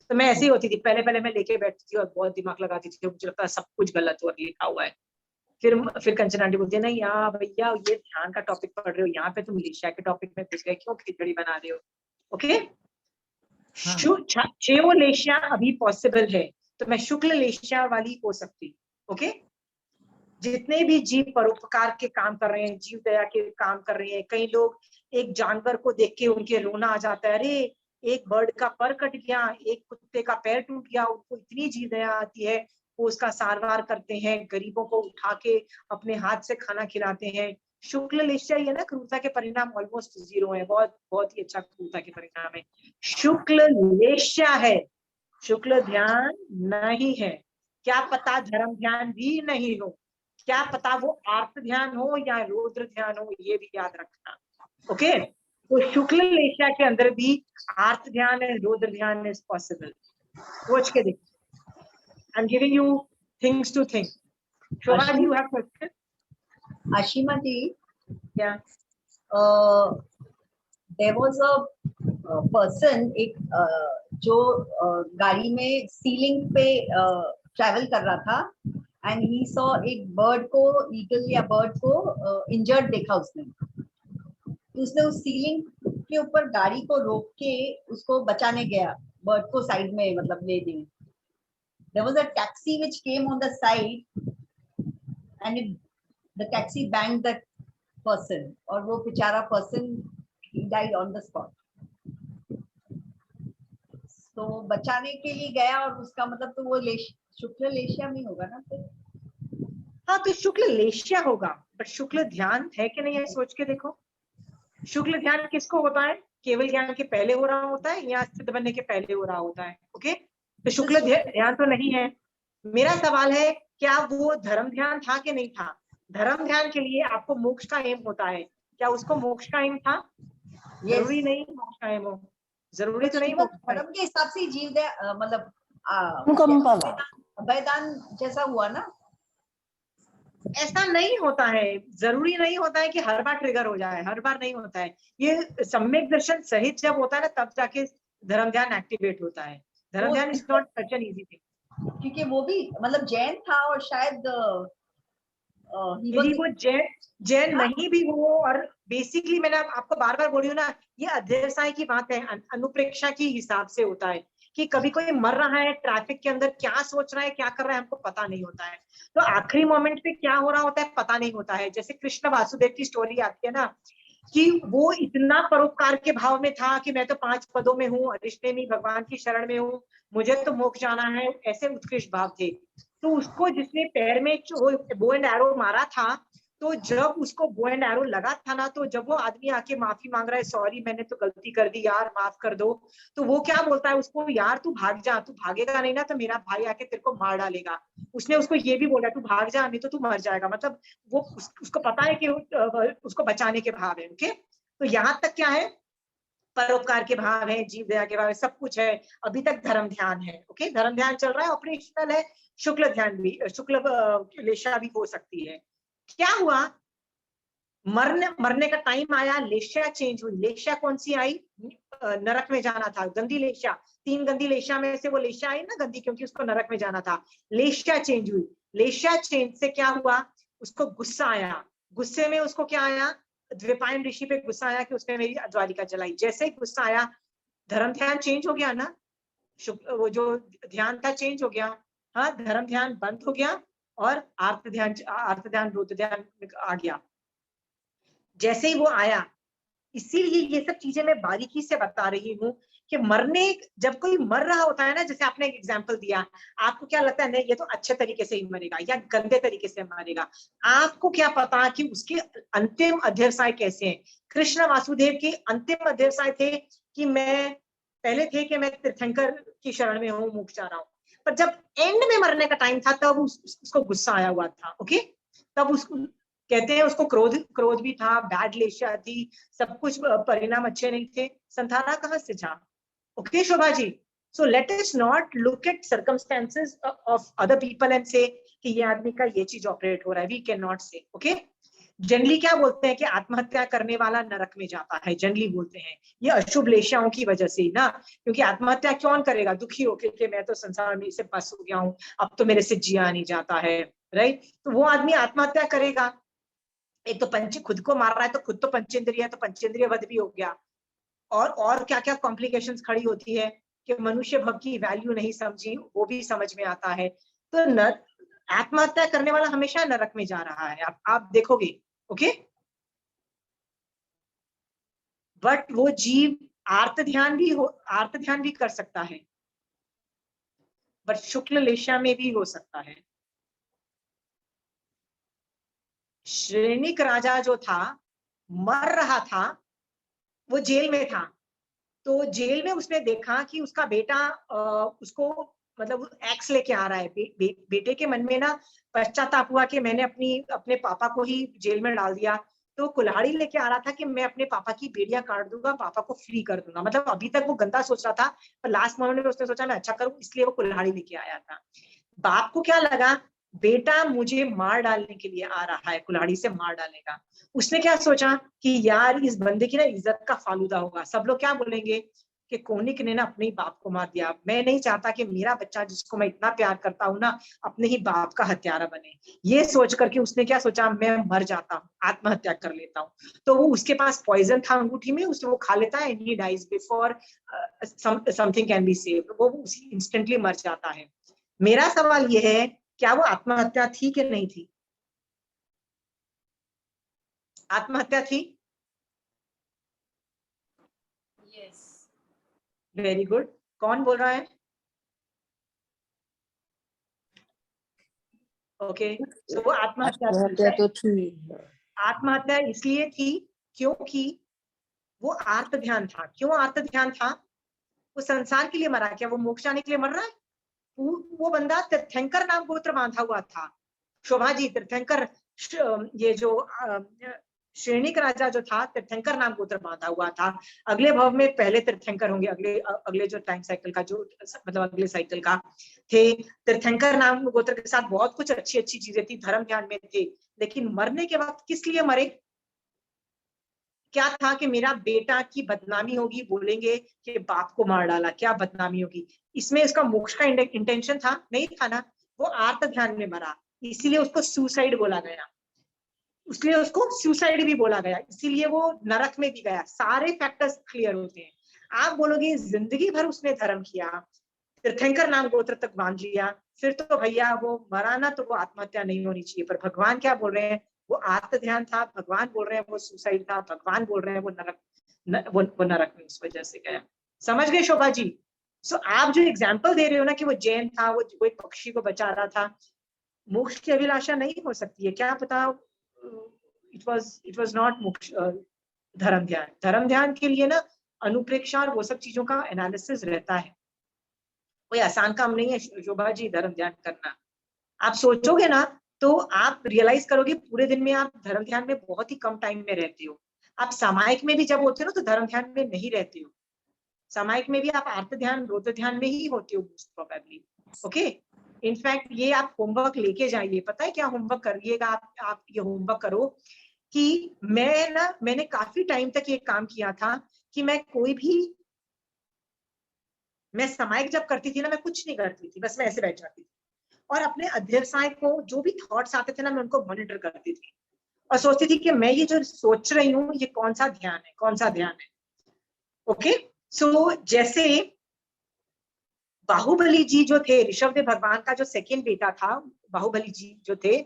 तो मैं ऐसी होती थी, पहले मैं लेके बैठती थी और बहुत दिमाग लगाती थी, मुझे लगता है सब कुछ गलत और लिखा हुआ है। फिर कंचन आंटी बोलती है, नहीं यार भैया, ये ध्यान का टॉपिक पढ़ रहे हो, यहाँ पे तुम लेशा के टॉपिक में घुस गए, क्यों खिचड़ी बना रहे हो? ओके, छो लेशा अभी पॉसिबल है, तो मैं शुक्ल लेशा वाली हो सकती। ओके, जितने भी जीव परोपकार के काम कर रहे हैं, जीव दया के काम कर रहे हैं, कई लोग एक जानवर को देख के उनके रोना आ जाता है, अरे एक बर्ड का पर कट गया, एक कुत्ते का पैर टूट गया, उनको इतनी जीव दया आती है, वो उसका सारवार करते हैं, गरीबों को उठा के अपने हाथ से खाना खिलाते हैं। शुक्ल लेश्या है ना, क्रूरता के परिणाम ऑलमोस्ट 0 है, बहुत बहुत ही अच्छा क्रूरता के परिणाम है। शुक्ल लेश्या है, शुक्ल ध्यान नहीं है। क्या पता धर्म ध्यान भी नहीं हो, क्या पता वो आर्त ध्यान हो या रौद्र ध्यान हो, ये भी याद रखना। ओके, तो शुक्ल लेशा के अंदर भी आर्त ध्यान है, रौद्र ध्यान इज पॉसिबल। सोच के देखो, I am giving you things to think. Shobha ji, you have question? Ashima ji, क्या? there was a person एक जो गाड़ी में सीलिंग पे ट्रैवल कर रहा था एंड ही सॉ एक बर्ड को, ईगल या बर्ड को इंजर्ड देखा उसने, तो उसने उस सीलिंग के ऊपर गाड़ी को रोक के उसको बचाने गया, बर्ड को साइड में मतलब ले दी। There was a taxi which came on the side and the taxi banged that person और वो बेचारा person he died on the spot. तो बचाने के लिए गया और उसका मतलब तो वो शुक्ल लेशिया में होगा ना फिर? हाँ, तो शुक्ल लेश्या होगा, बट शुक्ल ध्यान है कि नहीं है सोच के देखो। शुक्ल ध्यान किसको होता है? केवल ज्ञान के पहले हो रहा होता है या सिद्ध बनने के पहले हो रहा होता है? ओके, तो शुक्ल ध्यान तो नहीं है। मेरा सवाल है, क्या वो धर्म ध्यान था कि नहीं था? धर्म ध्यान के लिए आपको मोक्ष का एम होता है, क्या उसको मोक्ष का एम था? जरूरी नहीं मोक्ष का एम हो, जरूरी तो नहीं मोक्ष का। धर्म के हिसाब से जीव मतलब अभयदान जैसा हुआ ना? ऐसा नहीं होता है, जरूरी नहीं होता है कि हर बार ट्रिगर हो जाए, हर बार नहीं होता है। ये सम्यक दर्शन सहित जब होता है ना, तब जाके धर्म ध्यान एक्टिवेट होता है। धर्म ध्यान is not such an easy thing. क्योंकि वो भी मतलब जैन था और शायद यदि वो जैन नहीं भी हो, और बेसिकली मैंने आपको बार बार बोली हूँ ना, ये अध्यवसाय की बात है, अनुप्रेक्षा की हिसाब से होता है कि कभी कोई मर रहा है ट्रैफिक के अंदर, क्या सोच रहा है क्या कर रहा है हमको पता नहीं होता है, तो आखिरी मोमेंट पे क्या हो रहा होता है पता नहीं होता है। जैसे कृष्ण वासुदेव की स्टोरी आती है ना, कि वो इतना परोपकार के भाव में था कि मैं तो 5 पदों में हूँ, रिश्ते में भगवान की शरण में हूँ, मुझे तो मोक्ष जाना है, ऐसे उत्कृष्ट भाव थे। तो उसको जिसने पैर में बो एंड एरो मारा था, तो जब उसको बो एंड एरो लगा था ना, तो जब वो आदमी आके माफी मांग रहा है, सॉरी मैंने तो गलती कर दी यार, माफ कर दो, तो वो क्या बोलता है उसको, यार तू भाग जा, तू भागेगा नहीं ना तो मेरा भाई आके तेरे को मार डालेगा। उसने उसको ये भी बोला, तू भाग जा नहीं तो तू मर जाएगा, मतलब वो उसको पता है कि उसको बचाने के भाव है। ओके, तो यहाँ तक क्या है, परोपकार के भाव है, जीव दया के भाव है, सब कुछ है। अभी तक धर्म ध्यान है। ओके, धर्म ध्यान चल रहा है, ऑपरेशनल है। शुक्ल ध्यान भी, शुक्ल लेशा भी हो सकती है। क्या हुआ, मरने का टाइम आया, लेशा चेंज हुई। लेशा कौन सी आई? नरक में जाना था, गंदी लेशा। 3 गंदी लेशा में से वो लेशा आई ना गंदी, क्योंकि उसको नरक में जाना था। लेशा चेंज हुई। लेशा चेंज से क्या हुआ, उसको गुस्सा आया। गुस्से में उसको क्या आया, द्विपायन ऋषि पे गुस्सा आया कि उसने मेरी ज्वालिका जलाई। जैसे ही गुस्सा आया, धर्म ध्यान चेंज हो गया ना, वो जो ध्यान था चेंज हो गया। हाँ, धर्म ध्यान बंद हो गया और आर्त ध्यान रौद्र ध्यान आ गया। जैसे ही वो आया, इसीलिए ये सब चीजें मैं बारीकी से बता रही हूँ कि जब कोई मर रहा होता है ना, जैसे आपने एक एग्जांपल दिया, आपको क्या लगता है नहीं ये तो अच्छे तरीके से ही मरेगा या गंदे तरीके से मरेगा, आपको क्या पता कि उसके अंतिम अध्यवसाय कैसे हैं। कृष्ण वासुदेव के अंतिम अध्यवसाय थे कि मैं पहले थे कि मैं तीर्थंकर की शरण में हूँ, मोक्ष चाह रहा हूँ, पर जब एंड में मरने का टाइम था तब उसको गुस्सा आया हुआ था। ओके, तब उसको कहते हैं, उसको क्रोध भी था, बैड लेशा थी, सब कुछ परिणाम अच्छे नहीं थे, संथाना कहां से जा। Okay Shobha ji, so let us not look at circumstances of other people and say कि ये आदमी का ये चीज ऑपरेट हो रहा है, वी कैन नॉट से। ओके, जनरली क्या बोलते हैं कि आत्महत्या करने वाला नरक में जाता है, जनरली बोलते हैं ये अशुभ लेशाओं की वजह से ना, क्योंकि आत्महत्या कौन करेगा, दुखी होकर के मैं तो संसार में से फंस हो गया हूँ, अब तो मेरे से जिया नहीं जाता है, राइट, तो वो आदमी आत्महत्या करेगा। एक तो खुद को मार रहा है, तो खुद तो पंचेंद्रिय है, तो पंचेंद्रिय वध भी हो गया। और क्या क्या कॉम्प्लिकेशंस खड़ी होती है कि मनुष्य भव की वैल्यू नहीं समझी, वो भी समझ में आता है। तो आत्महत्या करने वाला हमेशा नरक में जा रहा है, आप देखोगे। ओके, बट वो जीव आर्त ध्यान भी कर सकता है। बट शुक्ल लेशा में भी हो सकता है। श्रेणिक राजा जो था मर रहा था, वो जेल में था, तो जेल में उसने देखा कि उसका बेटा उसको मतलब एक्स लेके आ रहा है। बेटे के मन में ना पश्चाताप हुआ कि मैंने अपने पापा को ही जेल में डाल दिया, तो कुल्हाड़ी लेके आ रहा था कि मैं अपने पापा की बेड़ियां काट दूंगा, पापा को फ्री कर दूंगा। मतलब अभी तक वो गंदा सोच रहा था, पर लास्ट मोमेंट में उसने सोचा मैं अच्छा करूं, इसलिए वो कुल्हाड़ी लेके आया था। बाप को क्या लगा, बेटा मुझे मार डालने के लिए आ रहा है, कुल्हाड़ी से मार डालेगा। उसने क्या सोचा कि यार इस बंदे की ना इज्जत का फालूदा होगा, सब लोग क्या बोलेंगे कि कोनिक ने ना अपने ही बाप को मार दिया, मैं नहीं चाहता कि मेरा बच्चा जिसको मैं इतना प्यार करता हूँ ना अपने ही बाप का हत्यारा बने। ये सोच करके उसने क्या सोचा, मैं मर जाता हूँ, आत्महत्या कर लेता हूँ। तो वो उसके पास पॉइजन था अंगूठी में, उसने वो खा लेता है, and he dies before something can be saved. वो उसी इंस्टेंटली मर जाता है। मेरा सवाल ये है, क्या वो आत्महत्या थी कि नहीं थी? आत्महत्या थी। यस। Very good. कौन बोल रहा है? ओके, सो वो आत्महत्या आत्महत्या तो थी। आत्महत्या इसलिए थी क्योंकि वो आर्त ध्यान था। क्यों आर्त ध्यान था? वो संसार के लिए मरा, क्या वो मोक्ष जाने के लिए मर रहा है? वो बंदा तीर्थंकर नाम गोत्र बांधा हुआ था। शोभा जी, तीर्थंकर ये जो श्रेणिक राजा जो था तीर्थंकर नाम गोत्र बांधा हुआ था। अगले भव में पहले तीर्थंकर होंगे, अगले जो टाइम साइकिल का जो मतलब अगले साइकिल का थे। तीर्थंकर नाम गोत्र के साथ बहुत कुछ अच्छी अच्छी चीजें थी, धर्म ध्यान में थे, लेकिन मरने के वक्त किस लिए मरे? क्या था कि मेरा बेटा की बदनामी होगी, बोलेंगे कि बाप को मार डाला, क्या बदनामी होगी। इसमें इसका मोक्ष का इंटेंशन था नहीं था ना। वो आर्त ध्यान में मरा, इसीलिए उसको सुसाइड बोला गया, इसलिए उसको सुसाइड भी बोला गया, इसीलिए वो नरक में भी गया। सारे फैक्टर्स क्लियर होते हैं। आप बोलोगे जिंदगी भर उसने धर्म किया, तीर्थंकर नाम गोत्र तक बांध लिया, फिर तो भैया वो मरा ना, तो वो आत्महत्या नहीं होनी चाहिए। पर भगवान क्या बोल रहे हैं, वो आत्म ध्यान था, भगवान बोल रहे हैं वो सुसाइड था, भगवान बोल रहे हैं वो नरक वो नरक में उस वजह से गया। समझ गए शोभा जी? सो आप जो एग्जाम्पल दे रहे हो ना कि वो जैन था, वो एक पक्षी को बचा रहा था, मोक्ष की अभिलाषा नहीं हो सकती है, क्या पता इट वाज नॉट मोक्ष। धर्म ध्यान के लिए ना अनुप्रेक्षा और वो सब चीजों का एनालिसिस रहता है, कोई आसान काम नहीं है शोभा जी धर्म ध्यान करना। आप सोचोगे ना तो आप रियलाइज करोगे पूरे दिन में आप धर्म ध्यान में बहुत ही कम टाइम में रहते हो। आप सामायिक में भी जब होते हो ना तो धर्म ध्यान में नहीं रहते हो, सामायिक में भी आप आर्त ध्यान रोत ध्यान में ही होते हो मोस्ट प्रोबेबली। ओके, इनफैक्ट ये आप होमवर्क लेके जाइए। पता है क्या होमवर्क करिएगा आप ये होमवर्क करो कि मैंने काफी टाइम तक ये काम किया था कि मैं सामायिक जब करती थी ना, मैं कुछ नहीं करती थी, बस मैं ऐसे बैठ जाती थी और अपने अध्यवसाय को जो भी थॉट्स आते थे ना मैं उनको मॉनिटर करती थी और सोचती थी कि मैं ये जो सोच रही हूँ ये कौन सा ध्यान है। ओके, सो जैसे बाहुबली जी जो थे, ऋषभदेव भगवान का जो सेकंड बेटा था, बाहुबली जी जो थे,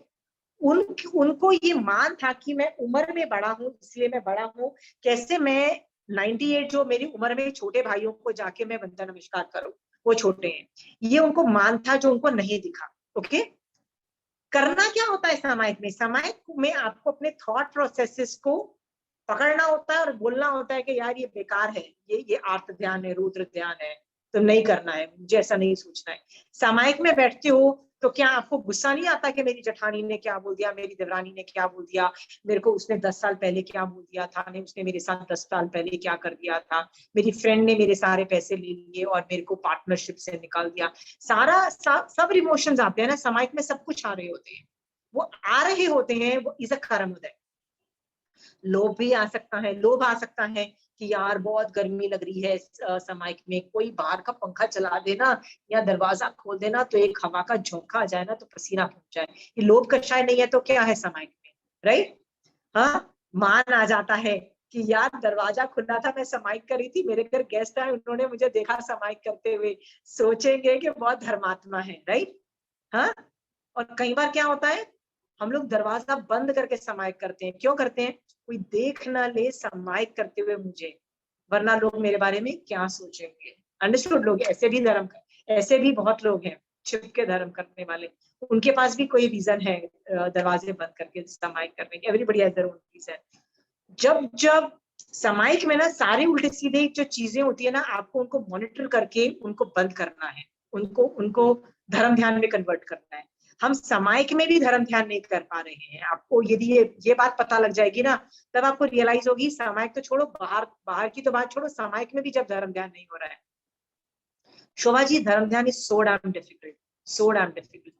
उनको ये मान था कि मैं उम्र में बड़ा हूं, इसलिए मैं बड़ा हूं, कैसे मैं 98 जो मेरी उम्र में छोटे भाइयों को जाके मैं वंदन नमस्कार करूं, वो छोटे हैं, ये उनको मान था जो उनको नहीं दिखा। ओके, करना क्या होता है सामायिक में आपको अपने थॉट प्रोसेसेस को पकड़ना होता है और बोलना होता है कि यार ये बेकार है, ये आर्त ध्यान है, रुद्र ध्यान है, तो नहीं करना है, मुझे ऐसा नहीं सोचना है। सामायिक में बैठते हो तो क्या आपको गुस्सा नहीं आता कि मेरी जेठानी ने क्या बोल दिया, मेरी देवरानी ने क्या बोल दिया, मेरे को उसने 10 साल पहले क्या बोल दिया था, नहीं उसने मेरे साथ 10 साल पहले क्या कर दिया था, मेरी फ्रेंड ने मेरे सारे पैसे ले लिए और मेरे को पार्टनरशिप से निकाल दिया। सब इमोशंस आते हैं ना सामायिक में, सब कुछ आ रहे होते हैं, वो आ रहे होते हैं, वो इज अ कर्मोदय। लोभ भी आ सकता है, लोभ आ सकता है कि यार बहुत गर्मी लग रही है सामायिक में, कोई बाहर का पंखा चला देना या दरवाजा खोल देना तो एक हवा का झोंका आ जाए ना तो पसीना फूट जाए, ये लोभ कषाय नहीं है तो क्या है सामायिक में, राइट? हाँ, मान आ जाता है कि यार दरवाजा खुला था, मैं सामायिक करी थी, मेरे घर गेस्ट आए, उन्होंने मुझे देखा सामायिक करते हुए, सोचेंगे कि बहुत धर्मात्मा है, राइट? हाँ, और कई बार क्या होता है हम लोग दरवाजा बंद करके सामायिक करते हैं। क्यों करते हैं? कोई देख ना ले सामायिक करते हुए मुझे, वरना लोग मेरे बारे में क्या सोचेंगे। अंडरस्टूड? लोग ऐसे भी ऐसे भी बहुत लोग हैं, छिप के धर्म करने वाले, उनके पास भी कोई रीजन है दरवाजे बंद करके सामायिक करने की। Everybody has their own reason. जब जब सामायिक में ना सारे उल्टे सीधे जो चीजें होती है ना, आपको उनको मॉनिटर करके उनको बंद करना है, उनको उनको धर्म ध्यान में कन्वर्ट करना है। हम सामायिक में भी धर्म ध्यान नहीं कर पा रहे हैं। आपको यदि ये बात पता लग जाएगी ना, तब आपको रियलाइज होगी सामायिक तो छोड़ो, बाहर की तो बात छोड़ो, सामायिक में भी जब धर्म ध्यान नहीं हो रहा है। शोभा जी, धर्म ध्यान is so damn difficult, so damn difficult.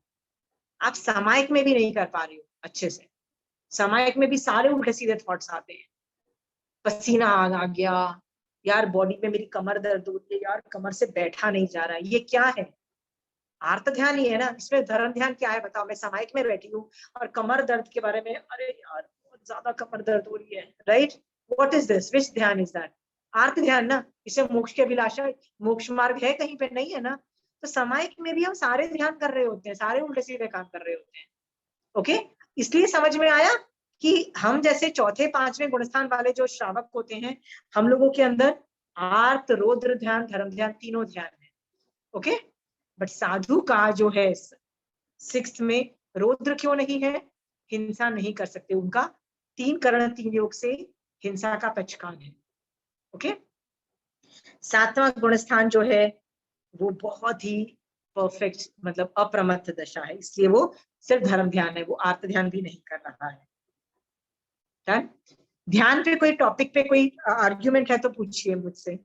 आप सामायिक में भी नहीं कर पा रही हो अच्छे से। सामायिक में भी सारे उल्टे सीधे थॉट्स आते हैं, पसीना आ गया, यार बॉडी में मेरी कमर दर्द होती है, यार कमर से बैठा नहीं जा रहा, ये क्या है? आर्त ध्यान ही है ना, इसमें धर्म ध्यान क्या है बताओ? मैं सामायिक में बैठी हूँ और कमर दर्द के बारे में, अरे यार बहुत ज्यादा कमर दर्द हो रही है, right? What is this? Which ध्यान इज दैट? आर्त ध्यान ना। इसे मोक्ष की अभिलाषा, मोक्ष मार्ग है कहीं पे? नहीं है ना। तो सामायिक में भी हम सारे ध्यान कर रहे होते हैं, सारे उल्टे सीधे काम कर रहे होते हैं। ओके, इसलिए समझ में आया कि हम जैसे चौथे पांचवें गुणस्थान वाले जो श्रावक होते हैं, हम लोगों के अंदर आर्त, रौद्र ध्यान, धर्म ध्यान तीनों ध्यान है। ओके, बट साधु का जो है 6th में रौद्र क्यों नहीं है? हिंसा नहीं कर सकते, उनका 3 करण 3 योग से हिंसा का पचकान है। ओके, 7वां गुणस्थान जो है वो बहुत ही परफेक्ट, मतलब अप्रमत्त दशा है, इसलिए वो सिर्फ धर्म ध्यान है, वो आर्त ध्यान भी नहीं कर रहा है। डन? ध्यान पे कोई टॉपिक पे कोई आर्ग्यूमेंट है तो पूछिए मुझसे।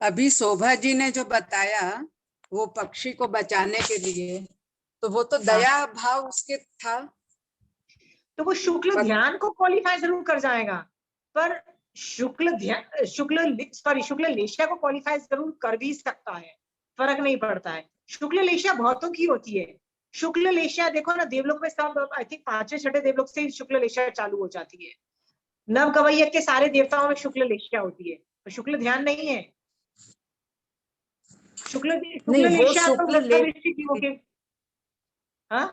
अभी शोभा जी ने जो बताया वो पक्षी को बचाने के लिए, तो वो तो दया भाव उसके था, तो वो शुक्ल ध्यान को क्वालिफाई जरूर कर जाएगा, पर शुक्ल ध्यान, शुक्ल लेशिया को क्वालिफाई जरूर कर भी सकता है, फर्क नहीं पड़ता है। शुक्ल लेशिया बहुतों की होती है। शुक्ल लेशिया देखो ना, देवलोक में सब, आई थिंक 5वें 6ठे देवलोक से ही शुक्ल लेशिया चालू हो जाती है। नव कवैयक के सारे देवताओं में शुक्ल लेशिया होती है, तो शुक्ल ध्यान नहीं है। शुक्ल लेशिया तो वृत्तादृष्टि जीवों के, हाँ,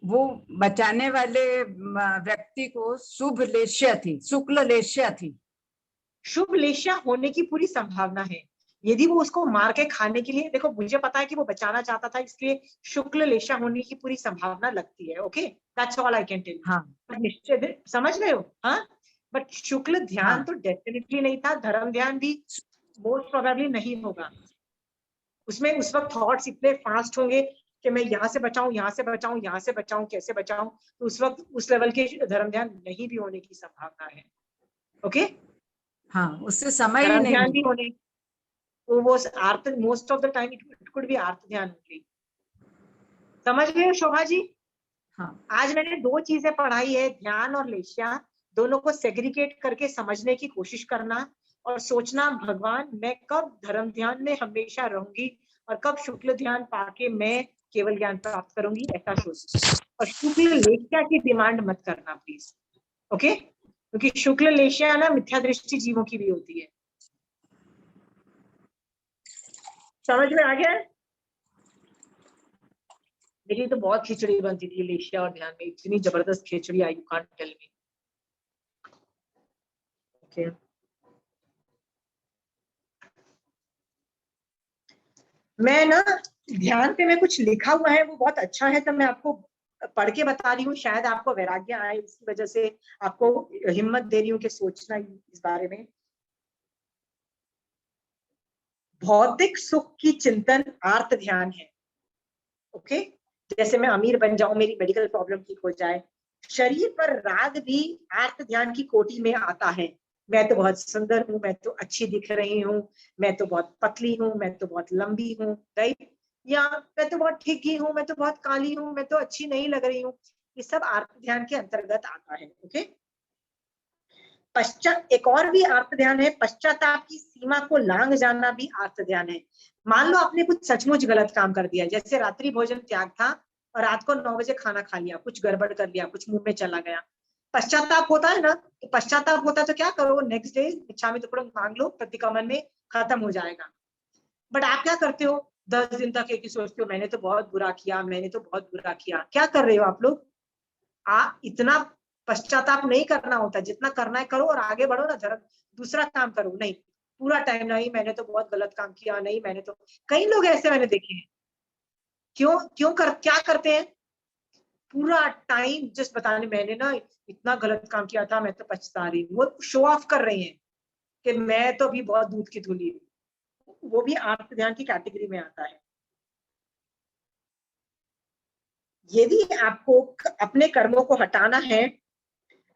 वो बचाने वाले व्यक्ति को शुभ लेश्या थी, शुक्ल लेश्या थी। शुभ लेशिया होने की पूरी संभावना है। यदि वो उसको मार के खाने के लिए, देखो मुझे पता है कि वो बचाना चाहता था, इसलिए शुक्ल लेशिया होने की पूरी संभावना लगती है। Okay, that's all I can tell. हाँ, निश्चय समझ रहे हो? हाँ, बट शुक्ल ध्यान हाँ, तो डेफिनेटली नहीं था, धर्म ध्यान भी मोस्ट प्रोबेबली नहीं होगा। उसमें उस वक्त थॉट्स इतने फास्ट होंगे कि मैं यहाँ से बचाऊं, यहाँ से बचाऊं, यहाँ से बचाऊं, कैसे बचाऊं, तो उस वक्त उस लेवल के धर्म ध्यान नहीं भी होने की संभावना है। ओके, हाँ, उससे समय ही धर्म नहीं ध्यान भी होने, तो वो आर्त, most of the time it could be आर्त ध्यान ओनली। समझ रहे हो शोभा जी? हाँ, आज मैंने 2 चीजें पढ़ाई है, ध्यान और लेशिया, दोनों को सेग्रीगेट करके समझने की कोशिश करना और सोचना, भगवान मैं कब धर्म ध्यान में हमेशा रहूंगी और कब शुक्ल ध्यान पाके मैं केवल ज्ञान प्राप्त करूंगी, ऐसा सोचना। और शुक्ल लेशिया की डिमांड मत करना प्लीज। ओके, क्योंकि शुक्ल लेशिया ना मिथ्या दृष्टि जीवों की भी होती है। समझ में आ गया? मेरी तो बहुत खिचड़ी बनती थी लेशिया और ध्यान में, इतनी जबरदस्त खिचड़ी आई, you can't tell me. Okay, मैं ना ध्यान पे मैं कुछ लिखा हुआ है, वो बहुत अच्छा है, तो मैं आपको पढ़ के बता रही हूँ, शायद आपको वैराग्य आए, इसकी वजह से आपको हिम्मत दे रही हूँ कि सोचना इस बारे में। भौतिक सुख की चिंतन आर्त ध्यान है। ओके, जैसे मैं अमीर बन जाऊं, मेरी मेडिकल प्रॉब्लम ठीक हो जाए, शरीर पर राग भी आर्त ध्यान की कोटि में आता है। मैं तो बहुत सुंदर हूँ, मैं तो अच्छी दिख रही हूँ, मैं तो बहुत पतली हूँ, मैं तो बहुत लंबी हूँ, राइट? या मैं तो बहुत ठिगी हूँ, मैं तो बहुत काली हूँ, मैं तो अच्छी नहीं लग रही हूँ, ये सब आर्त ध्यान के अंतर्गत आता है। ओके, पश्चात एक और भी आर्त ध्यान है, पश्चाताप की सीमा को लांघ जाना भी आर्त ध्यान है। मान लो आपने कुछ सचमुच गलत काम कर दिया, जैसे रात्रि भोजन त्याग था और रात को 9 बजे खाना खा लिया, कुछ गड़बड़ कर लिया, कुछ मुंह में चला गया, पश्चाताप होता है ना? तो पश्चाताप होता है तो क्या करो, नेक्स्ट डे इच्छामि तुक्कड़म मांग लो, प्रतिक्रमण में खत्म हो जाएगा। बट आप क्या करते हो, 10 दिन तक एक ही सोचते हो, मैंने तो बहुत बुरा किया, मैंने तो बहुत बुरा किया। क्या कर रहे हो आप लोग? इतना पश्चाताप नहीं करना होता, जितना करना है करो और आगे बढ़ो ना, धर्म दूसरा काम करो। नहीं पूरा टाइम नहीं मैंने तो बहुत गलत काम किया, नहीं मैंने तो, कई लोग ऐसे मैंने देखे हैं। क्या करते हैं पूरा टाइम जस्ट बताने मैंने ना इतना गलत काम किया था, मैं तो पछता रही हूँ। वो शो ऑफ कर रहे हैं कि मैं तो भी बहुत दूध की धुली हूँ। वो भी आत्म ध्यान की कैटेगरी में आता है। यदि आपको अपने कर्मों को हटाना है,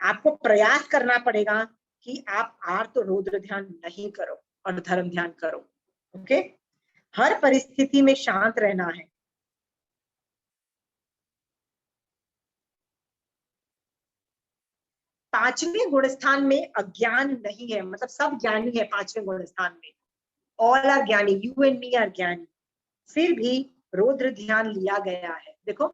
आपको प्रयास करना पड़ेगा कि आप आर्त और रौद्र ध्यान नहीं करो और धर्म ध्यान करो। ओके, हर परिस्थिति में शांत रहना है। पांचवें गुण स्थान में अज्ञान नहीं है, मतलब सब ज्ञानी है पांचवें गुण स्थान में, ऑल आर ज्ञानी, यू एंड मी आर ज्ञानी, फिर भी रौद्र ध्यान लिया गया है। देखो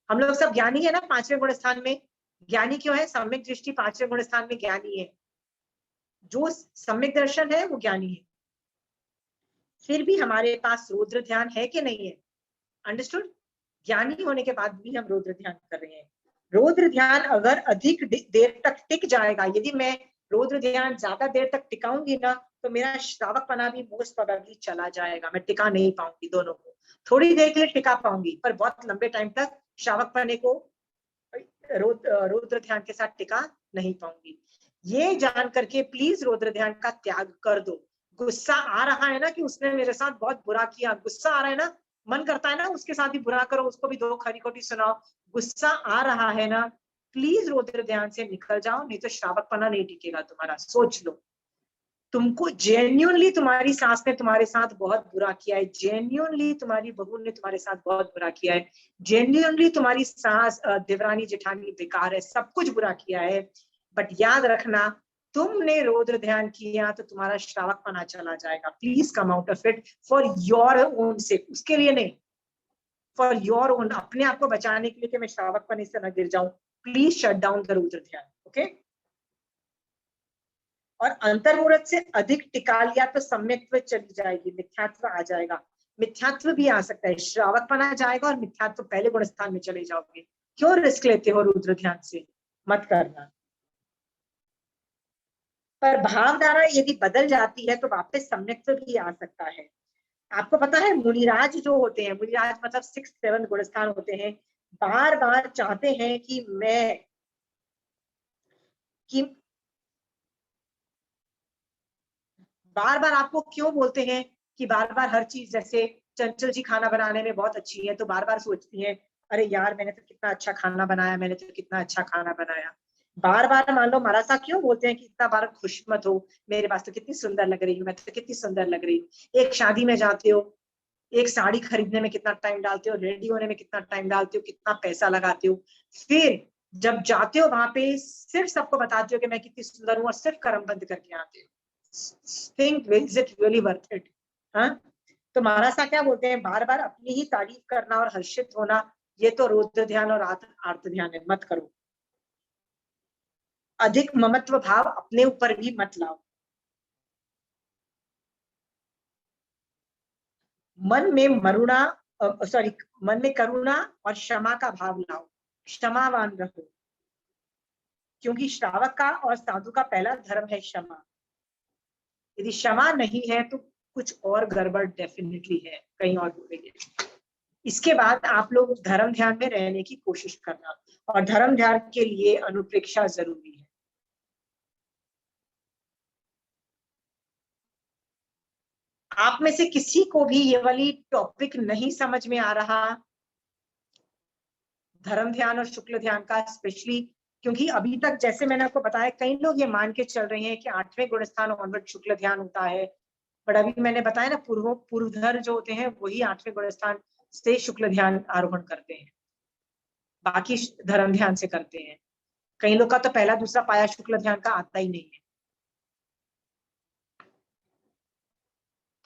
हम लोग सब ज्ञानी है ना पांचवें गुण स्थान में। ज्ञानी क्यों है? सम्यक दृष्टि पांचवें गुण स्थान में ज्ञानी है, जो सम्यक दर्शन है वो ज्ञानी है। फिर भी हमारे पास रौद्र ध्यान है कि नहीं है? अंडरस्टूड? ज्ञानी होने के बाद भी हम रौद्र ध्यान कर रहे हैं। रौद्र ध्यान अगर अधिक देर तक टिक जाएगा, यदि मैं रौद्र ध्यान ज्यादा देर तक टिकाऊंगी ना, तो मेरा श्रावकपना भी मोस्ट प्रोबेबली चला जाएगा, मैं टिका नहीं पाऊंगी दोनों को। थोड़ी देर के लिए टिका पाऊंगी पर बहुत लंबे टाइम तक श्रावकपने को रौद्र ध्यान के साथ टिका नहीं पाऊंगी। ये जान करके प्लीज रौद्र ध्यान का त्याग कर दो। गुस्सा आ रहा है ना कि उसने मेरे साथ बहुत बुरा किया, गुस्सा आ रहा है ना, मन करता है ना उसके साथ भी बुरा करो, उसको भी दो खरी खोटी सुनाओ, गुस्सा आ रहा है ना, प्लीज रौद्र ध्यान से निकल जाओ, नहीं तो श्रावकपना नहीं टिकेगा तुम्हारा। सोच लो, तुमको जेन्युइनली तुम्हारी सास ने तुम्हारे साथ बहुत बुरा किया है, जेन्युइनली तुम्हारी बहू ने तुम्हारे साथ बहुत बुरा किया है, जेन्युइनली तुम्हारी सास देवरानी जेठानी बेकार है, सब कुछ बुरा किया है, बट याद रखना तुमने रौद्र ध्यान किया तो तुम्हारा श्रावकपना चला जाएगा। Please come out of it for your own सेक, उसके लिए नहीं, फॉर योर ओन, अपने आप को बचाने के लिए कि मैं श्रावकपने से न गिर जाऊं। प्लीज शट डाउन द रौद्र ध्यान। ओके, और अंतर्मुहूर्त से अधिक टिका लिया तो सम्यक्त्व चली जाएगी, मिथ्यात्व आ जाएगा। मिथ्यात्व भी आ सकता है, श्रावकपना जाएगा और मिथ्यात्व पहले गुण स्थान में चले जाओगे। क्यों रिस्क लेते हो रुद्र ध्यान से? मत करना। पर भावधारा यदि बदल जाती है तो वापस सम्यक्त्व भी आ सकता है। आपको पता है मुनिराज जो होते हैं, मुनिराज मतलब 6-7 गुण स्थान होते हैं, बार बार चाहते हैं कि बार बार आपको क्यों बोलते हैं कि बार बार हर चीज, जैसे चंचल जी खाना बनाने में बहुत अच्छी है तो बार बार सोचती है अरे यार मैंने तो कितना अच्छा खाना बनाया, मैंने तो कितना अच्छा खाना बनाया। बार बार मान लो मरासा क्यों बोलते हैं कि इतना बार खुश मत हो, मेरे पास तो कितनी सुंदर लग रही हूँ, मैं तो कितनी सुंदर लग रही हूँ। एक शादी में जाते हो, एक साड़ी खरीदने में कितना टाइम डालते हो, रेडी होने में कितना टाइम डालते हो, कितना पैसा लगाते हो, फिर जब जाते हो वहां पे सिर्फ सबको बताते हो कि मैं कितनी सुंदर हूँ और सिर्फ कर्म बंद करके आते हो। Think, is it really worth it? हाँ, तो महाराज क्या बोलते हैं, बार बार अपनी ही तारीफ करना और हर्षित होना, ये तो रौद्र ध्यान और आर्त ध्यान है, मत करो। अधिक ममत्व भाव अपने ऊपर भी मत लाओ। मन में मन में करुणा और क्षमा का भाव लाओ, क्षमावान रहो, क्योंकि श्रावक का और साधु का पहला धर्म है क्षमा। यदि क्षमा नहीं है तो कुछ और गड़बड़ डेफिनेटली है, कहीं और हो रही है। इसके बाद आप लोग धर्म ध्यान में रहने की कोशिश करना, और धर्म ध्यान के लिए अनुप्रेक्षा जरूरी है। आप में से किसी को भी ये वाली टॉपिक नहीं समझ में आ रहा, धर्म ध्यान और शुक्ल ध्यान का स्पेशली, क्योंकि अभी तक जैसे मैंने आपको बताया कई लोग ये मान के चल रहे हैं कि 8वें गुण स्थान ऑनवर्ड शुक्ल ध्यान होता है, बट अभी मैंने बताया ना पूर्वधर जो होते हैं वही 8वें गुण स्थान से शुक्ल ध्यान आरोहण करते हैं, बाकी धर्म ध्यान से करते हैं। कई लोग का तो पहला दूसरा पाया शुक्ल ध्यान का आता ही नहीं है।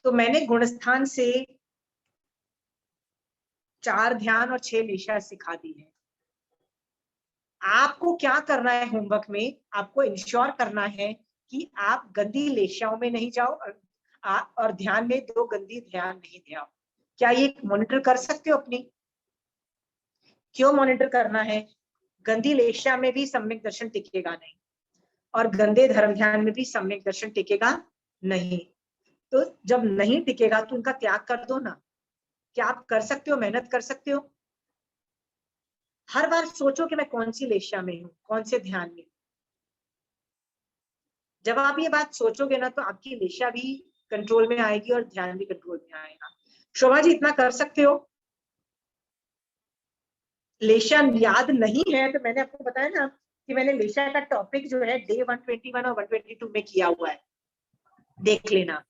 तो मैंने गुणस्थान से 4 ध्यान और 6 लेशा सिखा दी है। आपको क्या करना है होमवर्क में, आपको इंश्योर करना है कि आप गंदी लेशाओं में नहीं जाओ और ध्यान में 2 गंदी ध्यान नहीं ध्याओ। क्या ये मॉनिटर कर सकते हो अपनी? क्यों मॉनिटर करना है? गंदी लेशा में भी सम्यक दर्शन टिकेगा नहीं, और गंदे धर्म ध्यान में भी सम्यक दर्शन टिकेगा नहीं। तो जब नहीं टिकेगा तो उनका त्याग कर दो ना। क्या आप कर सकते हो, मेहनत कर सकते हो? हर बार सोचो कि मैं कौन सी लेशा में हूँ, कौन से ध्यान में। जब आप ये बात सोचोगे ना तो आपकी लेशा भी कंट्रोल में आएगी और ध्यान भी कंट्रोल में आएगा। शोभा जी इतना कर सकते हो? लेशा याद नहीं है तो मैंने आपको बताया ना कि मैंने लेशा का टॉपिक जो है डे 121 और 122 में किया हुआ है, देख लेना।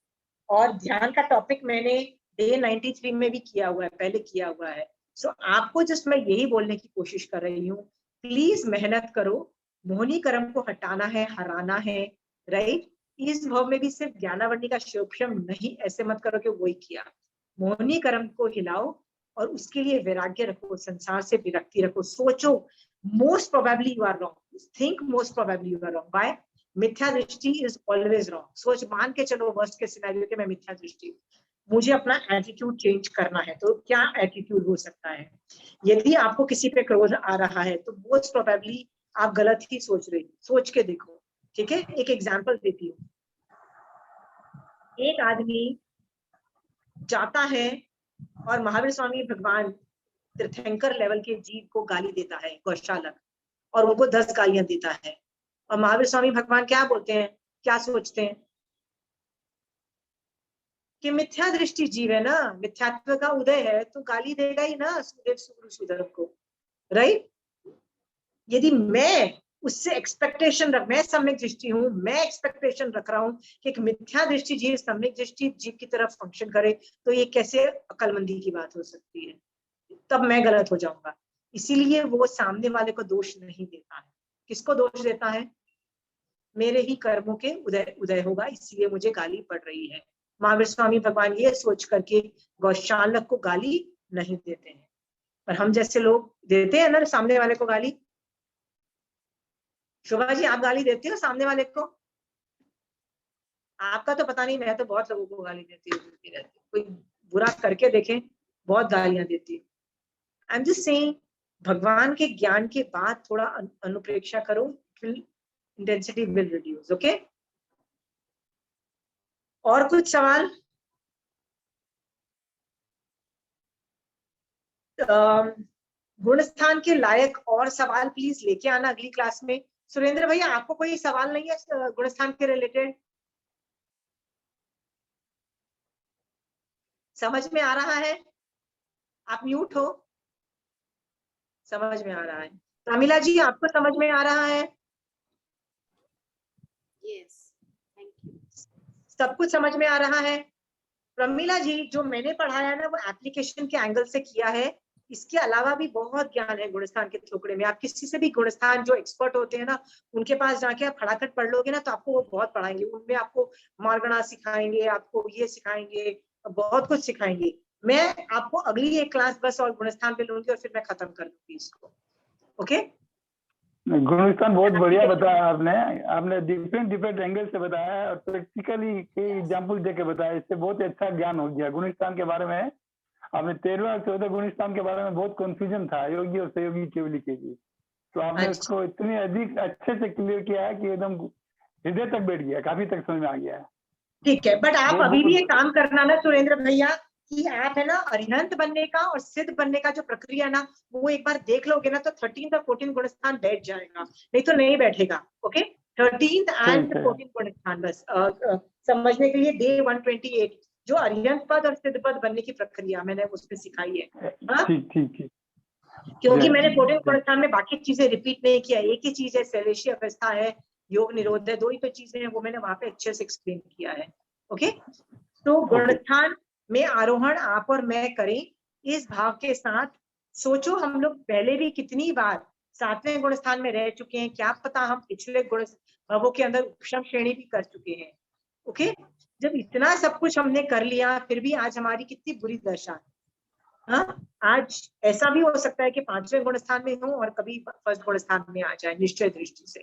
और ध्यान का टॉपिक मैंने डे 93 में भी किया हुआ है, पहले किया हुआ है। सो आपको जस्ट मैं यही बोलने की कोशिश कर रही हूँ, प्लीज मेहनत करो। मोहिनी कर्म को हटाना है, हराना है, राइट। इस भाव में भी सिर्फ ज्ञानावर्णी का शिवक्षम नहीं, ऐसे मत करो कि वही किया। मोहिनी कर्म को हिलाओ और उसके लिए वैराग्य रखो, संसार से विरक्ति रखो। सोचो most probably you are wrong, think most probably you are wrong. By मिथ्या दृष्टि इज ऑलवेज रॉन्ग। सोच मान के चलो वर्स्ट के सिनेरियो के मैं मिथ्या दृष्टि, मुझे अपना एटीट्यूड चेंज करना है, तो क्या एटीट्यूड हो सकता है? यदि आपको किसी पे क्रोध आ रहा है तो मोस्ट प्रोबेबली आप गलत ही सोच रहे हो, सोच के देखो, ठीक है। एक एग्जांपल देती हूँ। एक आदमी जाता है और महावीर स्वामी भगवान तीर्थंकर लेवल के जीव को गाली देता है, गौशालक, और उनको 10 गालियां देता है। और महावीर स्वामी भगवान क्या बोलते हैं, क्या सोचते हैं कि मिथ्या दृष्टि जीव है ना, मिथ्यात्व का उदय है, तो गाली देगा ही ना सुदेव सुधर्म को, राइट। यदि मैं उससे एक्सपेक्टेशन रख, मैं सम्यक दृष्टि हूं, मैं एक्सपेक्टेशन रख रहा हूं कि एक मिथ्या दृष्टि जीव सम्यक दृष्टि जीव की तरफ फंक्शन करे, तो ये कैसे अकलमंदी की बात हो सकती है? तब मैं गलत हो जाऊंगा। इसीलिए वो सामने वाले को दोष नहीं देता है। किसको दोष देता है? मेरे ही कर्मों के उदय होगा, इसलिए मुझे गाली पड़ रही है। महावीर स्वामी भगवान ये सोच करके गौशालक को गाली नहीं देते हैं, पर हम जैसे लोग देते हैं ना सामने वाले को गाली। शोभा जी आप गाली देती हो सामने वाले को? आपका तो पता नहीं, मैं तो बहुत लोगों को गाली देती हूँ, कोई बुरा करके देखे बहुत गालियां देती हूँ। आई एम जस्ट सेइंग, भगवान के ज्ञान के बाद थोड़ा अनुप्रेक्षा करो, इंटेंसिटी विल रिड्यूस, ओके। और कुछ सवाल? गुणस्थान के लायक और सवाल प्लीज लेके आना अगली क्लास में। सुरेंद्र भैया आपको कोई सवाल नहीं है गुणस्थान के रिलेटेड? समझ में आ रहा है? आप म्यूट हो। समझ में आ रहा है। प्रमिला जी आपको समझ में आ रहा है? Yes, thank you. सब कुछ समझ में आ रहा है? प्रमिला जी जो मैंने पढ़ाया ना वो एप्लीकेशन के एंगल से किया है, इसके अलावा भी बहुत ज्ञान है गुणस्थान के टुकड़े में। आप किसी से भी गुणस्थान जो एक्सपर्ट होते हैं ना उनके पास जाके आप खड़ाखट पढ़ लोगे ना तो आपको वो बहुत पढ़ाएंगे। उनमें आपको मार्गणा सिखाएंगे, आपको ये सिखाएंगे, बहुत कुछ सिखाएंगे। मैं आपको अगली एक क्लास बस और गुणस्थान पे लूंगी और फिर मैं खत्म कर दूंगी इसको, ओके। गुणस्थान बहुत बढ़िया बताया आपने डिफरेंट एंगल से बताया है और प्रैक्टिकली कई एग्जांपल देके बताया, इससे बहुत अच्छा ज्ञान हो गया गुणस्थान के बारे में। आपने 13वां और 14वां गुणस्थान के बारे में बहुत कंफ्यूजन था योगी और सहयोगी केवली के लिए, तो आपने उसको इतनी अधिक अच्छे से क्लियर किया है कि एकदम हृदय तक बैठ गया, काफी तक समझ में आ गया है। ठीक है, बट आप अभी भी एक काम करना ना सुरेंद्र भैया कि आप है ना अरिहंत बनने का और सिद्ध बनने का जो प्रक्रिया है ना वो एक बार देख लोगे ना तो 13 और 14 गुणस्थान बैठ जाएगा, नहीं तो नहीं बैठेगा, ओके। 13 एंड 14 गुणस्थान बस समझने के लिए डे 128 जो अरिहंत पद और सिद्ध पद बनने की प्रक्रिया मैंने उसमें सिखाई है। ठीक। क्योंकि मैंने 14 गुणस्थान में बाकी चीजें रिपीट नहीं किया, एक ही चीज है शैलेशी अवस्था है, योग निरोध है, 2 ही तो चीजें हैं, वो मैंने वहां पे अच्छे से एक्सप्लेन किया है, ओके। तो गुणस्थान में आरोहण आप और मैं करें इस भाव के साथ। सोचो हम लोग पहले भी कितनी बार 7वें गुणस्थान में रह चुके हैं, क्या पता हम पिछले गुण भावों के अंदर उपशम श्रेणी भी कर चुके हैं, ओके। जब इतना सब कुछ हमने कर लिया फिर भी आज हमारी कितनी बुरी दशा है। हाँ, आज ऐसा भी हो सकता है कि 5वें गुणस्थान में हूँ और कभी फर्स्ट गुणस्थान में आ जाए। निश्चय दृष्टि से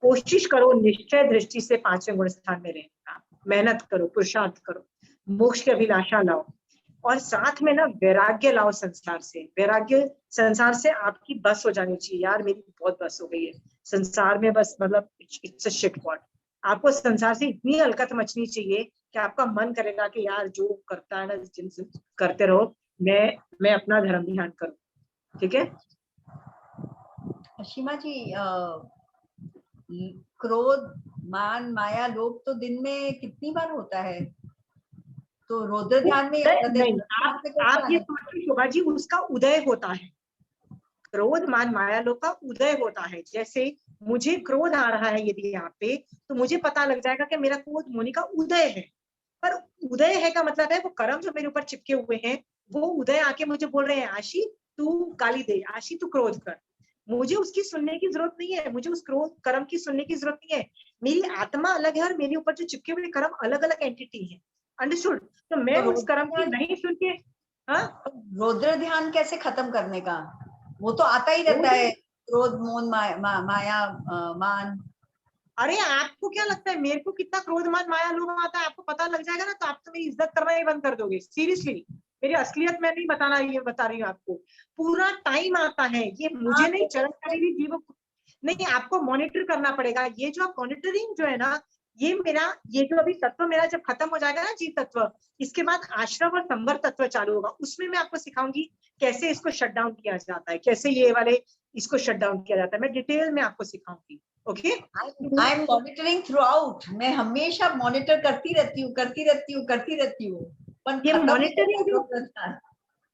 कोशिश करो, निश्चय दृष्टि से 5वें गुणस्थान में रहने का मेहनत करो, पुरुषार्थ करो, मोक्ष की अभिलाषा लाओ। और साथ में ना वैराग्य लाओ संसार से। वैराग्य संसार से आपकी बस हो जानी चाहिए, यार मेरी बहुत बस हो गई है संसार में, बस मतलब इट्स अ शिट पॉट। आपको संसार से इतनी हलकत मचनी चाहिए कि आपका मन करेगा कि यार जो करता है ना जिन करते रहो, मैं अपना धर्म ध्यान करूं। ठीक है सीमा जी, क्रोध, मान, माया, लोभ तो दिन में कितनी बार होता है? तो रौद्र ध्यान में नहीं, आप ये सोचिए शोभा जी, उसका उदय होता है। क्रोध मान माया लोभ का उदय होता है। जैसे मुझे क्रोध आ रहा है यदि यहाँ पे, तो मुझे पता लग जाएगा कि मेरा क्रोध होने का उदय है। पर उदय है का मतलब है वो कर्म जो मेरे ऊपर चिपके हुए हैं, वो उदय आके मुझे बोल रहे हैं आशी तू गाली दे, आशी तू क्रोध कर। मुझे उसकी सुनने की जरूरत नहीं है, मुझे उस क्रोध कर्म की सुनने की जरूरत नहीं है। मेरी आत्मा अलग है और मेरे ऊपर जो चिपके हुए कर्म अलग अलग एंटिटी है। अंडरस्टूड? तो मैं उस कर्म की नहीं सुन के, हाँ, रौद्र ध्यान कैसे खत्म करने का? वो तो आता ही रहता है, क्रोध, मोन, माया, मान। अरे आपको क्या लगता है मेरे को कितना क्रोध मान माया लोभ आता है? आपको पता लग जाएगा ना, तो आप तो मेरी इज्जत करना ही बंद कर दोगे। सीरियसली, मेरी असलियत मैं नहीं बताना, ये बता रही हूँ आपको। पूरा टाइम आता है, ये मुझे नहीं, चरणकारी जीवों नहीं, आपको मॉनिटर करना पड़ेगा। ये जो आप मॉनिटरिंग जो है ना, ये मेरा, ये जो अभी तत्व मेरा जब खत्म हो जाएगा ना जीव तत्व, इसके बाद आश्रम और संवर तत्व चालू होगा। उसमें मैं आपको सिखाऊंगी कैसे इसको शट डाउन किया जाता है, कैसे ये वाले इसको शट डाउन किया जाता है, मैं डिटेल में आपको सिखाऊंगी। Okay, I am monitoring throughout. मैं हमेशा मॉनिटर करती रहती हूँ। ये मॉनिटरिंग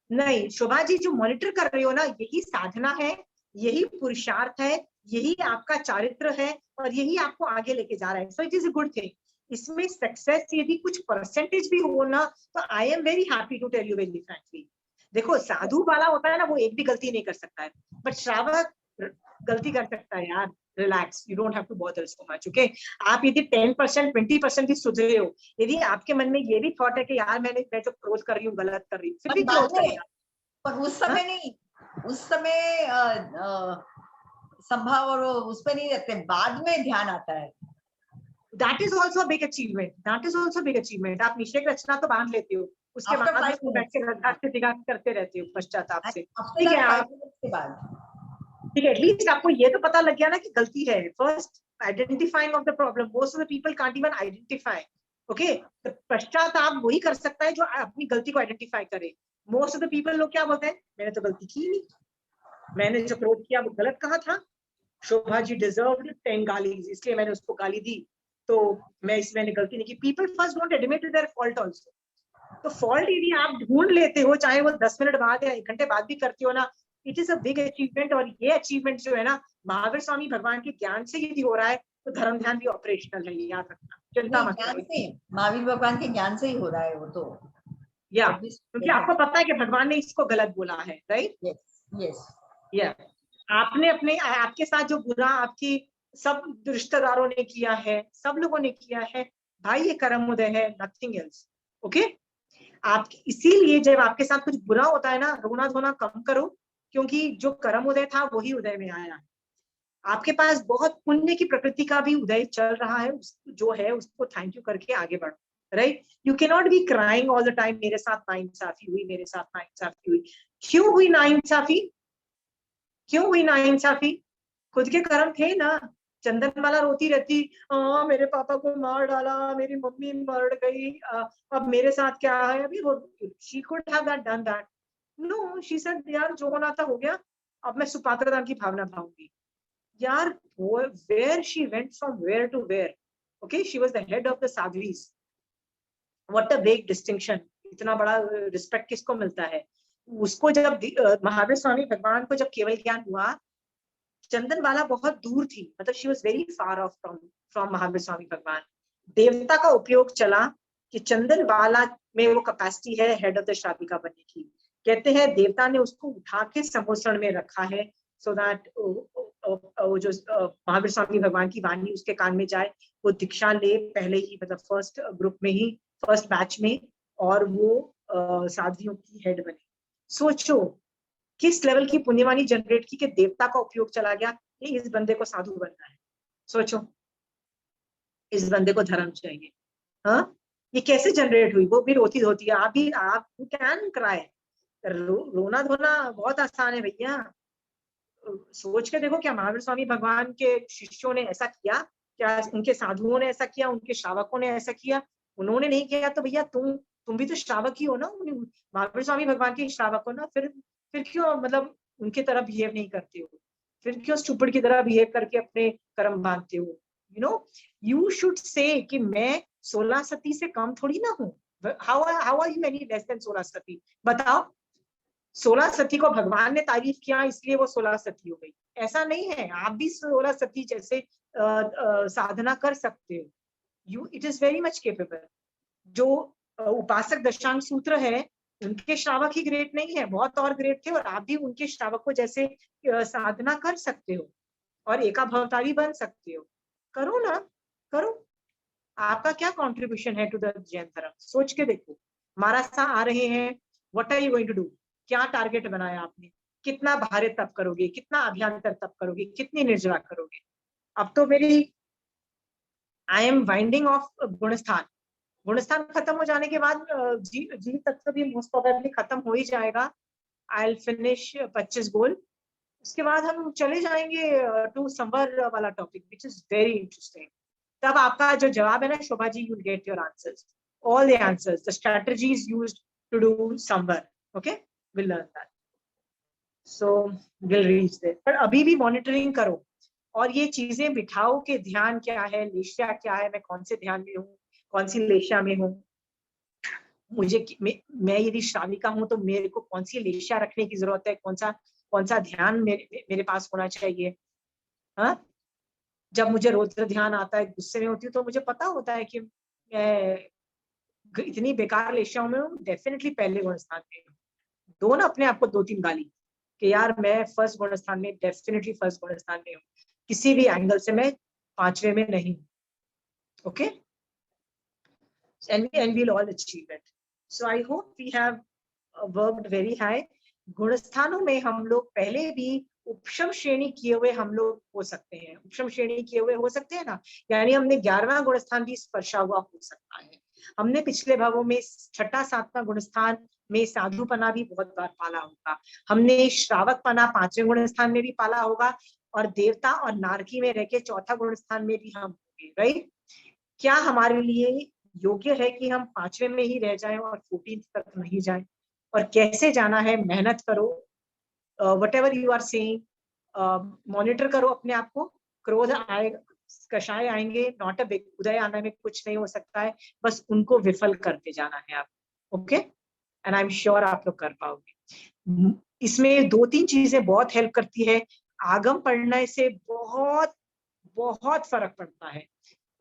नहीं शोभा जी, जो मॉनिटर कर रही हो ना, यही साधना है, यही पुरुषार्थ है, यही आपका चारित्र है, और यही आपको आगे लेके जा रहा है। So it is a good thing. इसमें सक्सेस यदि कुछ परसेंटेज भी हो ना, तो I am very happy to tell you very frankly. देखो साधु वाला होता है ना, वो एक भी गलती नहीं कर सकता है, बट श्रावक गलती कर सकता है यार। Relax, you don't have to bother so much. Okay, आप यदि 10% 20% भी सुधरे हो, यदि आपके मन में ये भी थॉट है कि यार मैं जो क्रोध कर रही हूँ गलत कर रही हूँ, फिर भी क्रोध करेगा। पर उस समय नहीं, उस समय संभाव और उसमें नहीं रहते, बाद में ध्यान आता है। That is also a big achievement. That is also a big achievement. आप निषेध रचना तो बांध लेते हो, उसके बाद बैठ के रद्धात से दिगात करते रहते हो पश्चाताप से। ठीक है, आप ठीक है, एटलीस्ट आपको ये तो पता लग गया ना कि गलती है। First identifying of the problem, most of the people can't even identify. Okay, तो पश्चाताप वही कर सकता है जो अपनी गलती को आइडेंटिफाई करे। मोस्ट ऑफ द पीपल लोग क्या बोलते हैं, मैंने तो गलती की नहीं, मैंने जो क्रोध किया वो गलत कहा था, शोभा जी डिजर्व्ड 10 गालीज, इसलिए मैंने उसको गाली दी, तो मैंने गलती नहीं की। People first don't admit their fault also. तो फॉल्ट यदि आप ढूंढ लेते हो, चाहे वो 10 मिनट बाद या 1 घंटे बाद भी करते हो ना, it is a big achievement. और ये अचीवमेंट जो है ना, महावीर स्वामी भगवान के ज्ञान से यदि हो रहा है, तो धर्म ध्यान भी ऑपरेशनल है, याद रखना, चिंता मत करो। महावीर भगवान के ज्ञान से ही हो रहा है वो तो, या क्योंकि आपको पता है कि भगवान ने इसको गलत बोला है, राइट? यस। या आपने अपने आपके साथ जो बुरा आपकी सब रिश्तेदारों ने किया है, सब लोगों ने किया है, भाई ये कर्म उदय है, नथिंग एल्स। ओके, आप इसीलिए जब आपके साथ कुछ बुरा होता है ना, रोना धोना कम करो, क्योंकि जो कर्म उदय था वही उदय में आया। आपके पास बहुत पुण्य की प्रकृति का भी उदय चल रहा है, जो है उसको थैंक यू करके आगे बढ़ो, right? You can not be crying all the time, मेरे साथ नाइंसाफी हुई, मेरे साथ नाइंसाफी हुई। क्यों हुई नाइंसाफी? क्यों हुई नाइंसाफी? खुद के कर्म थे ना। चंदनमाला रोती रहती, मेरे पापा को मार डाला, मेरी मम्मी मर गई, अब मेरे साथ क्या है? अभी वो she could have done that. No, she said यार जो होना था हो गया, अब मैं सुपात्रता की भावना भाऊंगी। यार where she went from where to where? Okay, she was the head of the sadhvis. What a big distinction. इतना बड़ा रिस्पेक्ट किसको मिलता है? उसको जब महावीर स्वामी भगवान को जब केवल ज्ञान हुआ, चंदनबाला बहुत दूर थी, मतलब she was very far off from Mahavir Swami भगवान। देवता का उपयोग चला कि चंदनबाला में वो कैपेसिटी है हेड ऑफ द श्राविका बनने की। कहते हैं देवता ने उसको उठा के समोसण में रखा है, सो दैट वो जो महावीर स्वामी भगवान की वाणी उसके कान में जाए, वो दीक्षा ले पहले ही, मतलब फर्स्ट ग्रुप में ही, फर्स्ट बैच में, और वो साधवियों की हेड बने। सोचो किस लेवल की पुण्यवानी जनरेट की कि देवता का उपयोग चला गया कि इस बंदे को साधु बनना है। सोचो, इस बंदे को धर्म चाहिए। हाँ, ये कैसे जनरेट हुई, वो भी रोती धोती है। आप कैन क्राई, रोना धोना बहुत आसान है भैया। सोच के देखो, क्या महावीर स्वामी भगवान के शिष्यों ने ऐसा किया? क्या उनके साधुओं ने ऐसा किया? उनके श्रावकों ने ऐसा किया? उन्होंने नहीं किया तो भैया तुम भी तो श्रावक ही हो ना, महावीर स्वामी भगवान के श्रावक हो ना। फिर क्यों मतलब उनके तरह बिहेव नहीं करते हो? फिर क्यों स्टूपिड की तरह बिहेव करके अपने कर्म बांधते हो? यू शुड से कि मैं 16 सती से कम थोड़ी ना हूँ। How are you any less than 16 सती? बताओ। 16 सती को भगवान ने तारीफ किया इसलिए वो 16 सती हो गई, ऐसा नहीं है। आप भी 16 सती जैसे साधना कर सकते हो। It is very much capable. जो उपासक दशांग सूत्र है, उनके श्रावक ही ग्रेट नहीं है, बहुत और ग्रेट थे, और आप भी उनके श्रावकों जैसे साधना कर सकते हो और एकाभवतारी बन सकते हो। करो ना, करो। आपका क्या कंट्रीब्यूशन है टू द जैन धर्म? सोच के देखो। महाराज आ रहे हैं, what are you going to do? क्या टारगेट बनाया आपने? कितना भारे तप करोगे? कितना अभ्यंतर तप करोगे? कितनी निर्जरा करोगे? अब तो मेरी आई एम वाइंडिंग ऑफ गुणस्थान खत्म हो जाने के बाद जीव तत्व भी मोस्ट प्रोबेबली खत्म हो ही जाएगा। आई विल फिनिश 25 गोल। उसके बाद हम चले जाएंगे टू संवर वाला topic which is very interesting. तब आपका जो जवाब है ना Shobha ji, you will get your answers, all the answers, the strategies used to do संवर। Okay, will learn that, so will reach there. पर अभी भी मॉनिटरिंग करो और ये चीजें बिठाओ कि ध्यान क्या है, लेशा क्या है, मैं कौन से ध्यान में हूँ, कौन सी लेशा में हूँ, मुझे मैं यदि श्राविका हूँ तो मेरे को कौन सी लेशा रखने की जरूरत है, कौन सा ध्यान मेरे पास होना चाहिए। हाँ, जब मुझे रौद्र ध्यान आता है, गुस्से में होती हूँ, तो मुझे पता होता है कि मैं इतनी बेकार लेशाओं में हूँ, डेफिनेटली पहले गुण स्थान में हूँ। दो ना अपने आप को 2-3 गाली कि यार मैं फर्स्ट गुण स्थान में, डेफिनेटली फर्स्ट गुण स्थान में हूँ, किसी भी एंगल से मैं 5वें में नहीं। Okay, and we'll all achieve it. So I hope we have worked very high. गुण स्थानों में हम लोग पहले भी उपशम श्रेणी किए हुए हम लोग हो सकते हैं, उपशम श्रेणी किए हुए हो सकते हैं ना, यानी हमने 11वां गुण स्थान भी स्पर्शा हुआ हो सकता है। हमने पिछले भावों में 6ठा 7वां गुण स्थान में साधुपना भी बहुत बार पाला होगा, हमने श्रावकपना 5वें गुण स्थान में भी पाला होगा, और देवता और नारकी में रह के 4था गुण स्थान में भी हम होंगे। राइट? क्या हमारे लिए योग्य है कि हम 5वें में ही रह जाएं और 14th तक नहीं जाएं? और कैसे जाना है? मेहनत करो, whatever you are saying, monitor करो अपने आप को। क्रोध आएगा, कषाय आएंगे, नॉट अ बिग, उदय आने में कुछ नहीं हो सकता है, बस उनको विफल करते जाना है आप। Okay, and I am sure आप लोग कर पाओगे। इसमें 2-3 चीजें बहुत हेल्प करती है। आगम पढ़ने से बहुत बहुत फर्क पड़ता है।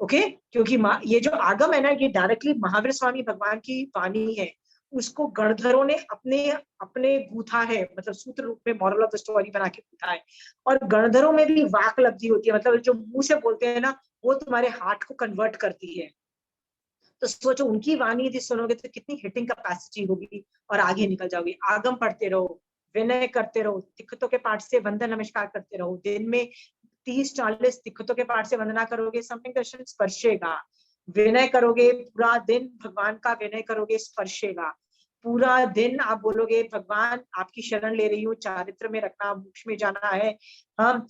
ओके, क्योंकि ये जो आगम है ना, ये डायरेक्टली महावीर स्वामी भगवान की वाणी है, उसको गणधरों ने अपने गूथा है, मतलब सूत्र रूप में मॉरल ऑफ द स्टोरी बना के गूथा है। और गणधरों में भी वाक लब्धि होती है, मतलब जो मुंह से बोलते हैं ना, वो तुम्हारे हार्ट को कन्वर्ट करती है। तो सोचो, उनकी वाणी यदि सुनोगे तो कितनी हिटिंग कैपेसिटी होगी, और आगे निकल जाओगे। आगम पढ़ते रहो, विनय करते रहो, तिक्खतों के पाठ से वंदन नमस्कार करते रहो। दिन में 30-40 तिक्खतों के पाठ से वंदना करोगे, सम्यक दर्शन स्पर्शेगा। विनय करोगे, पूरा दिन भगवान का विनय करोगे, स्पर्शेगा। पूरा दिन आप बोलोगे भगवान आपकी शरण ले रही हूँ, चारित्र में रखना, मोक्ष में जाना है, हम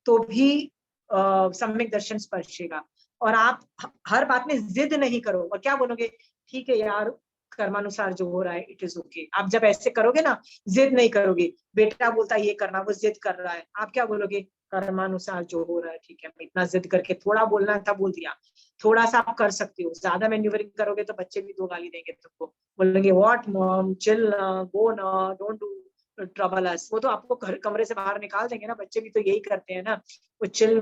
तो भी सम्यक दर्शन स्पर्शेगा। और आप हर बात में जिद नहीं करो, और क्या बोलोगे? ठीक है यार, कर्मानुसार जो हो रहा है इट इज ओके। आप जब ऐसे करोगे ना, जिद नहीं करोगे, बेटा बोलता है ये करना, वो जिद कर रहा है, आप क्या बोलोगे? कर्मानुसार जो हो रहा है ठीक है, मैं इतना जिद करके थोड़ा बोलना था बोल दिया। थोड़ा सा आप कर सकते हो, ज्यादा मैन्यूवरिंग करोगे तो बच्चे भी 2 गाली देंगे तुमको, बोलेंगे व्हाट मॉम, चिल ना, गो ना, डोंट डू ट्रबल अस। वो तो आपको कमरे से बाहर निकाल देंगे ना, बच्चे भी तो यही करते हैं ना, वो चिल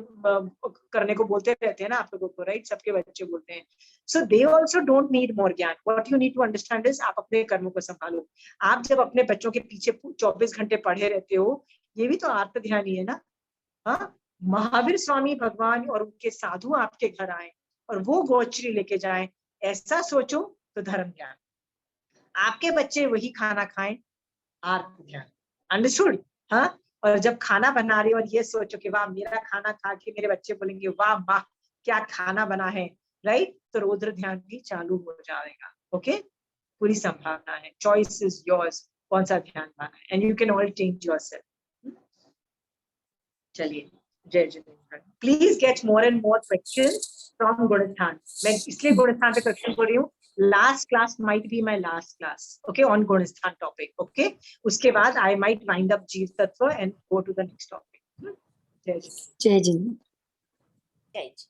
करने को बोलते रहते हैं ना आप लोगों को। राइट? सबके बच्चे बोलते हैं। So they also don't need more ज्ञान। What you need to understand is आप अपने कर्मों को संभालो। आप जब अपने बच्चों के पीछे 24 घंटे पढ़े रहते हो, ये भी तो आत्म ध्यान ही है ना। हाँ, महावीर स्वामी भगवान और उनके साधु आपके घर आए और वो गोचरी लेके जाएं, ऐसा सोचो तो धर्म ज्ञान। आपके बच्चे वही खाना खाएं, आत्म ध्यान। अंडरस्टूड? हाँ, और जब खाना बना रहे हो और ये सोचो कि वाह, मेरा खाना खा के मेरे बच्चे बोलेंगे वाह वाह क्या खाना बना है, राइट, तो रौद्र ध्यान भी चालू हो जाएगा। ओके, पूरी संभावना है, चॉइस इज योर्स, कौन सा ध्यान पाना है, and you can all change yourself. चलिए, जय जिनेन्द्र। Please get more and more question from गुणस्थान। मैं इसलिए गुणस्थान पे क्वेश्चन बोल रही हूँ, last class might be my last class, okay, on गुणस्थान टॉपिक। ओके, उसके बाद आई माइट वाइंड अप जीव तत्व and go to the next topic. जय जिनेन्द्र। जय जिनेन्द्र। जय जी।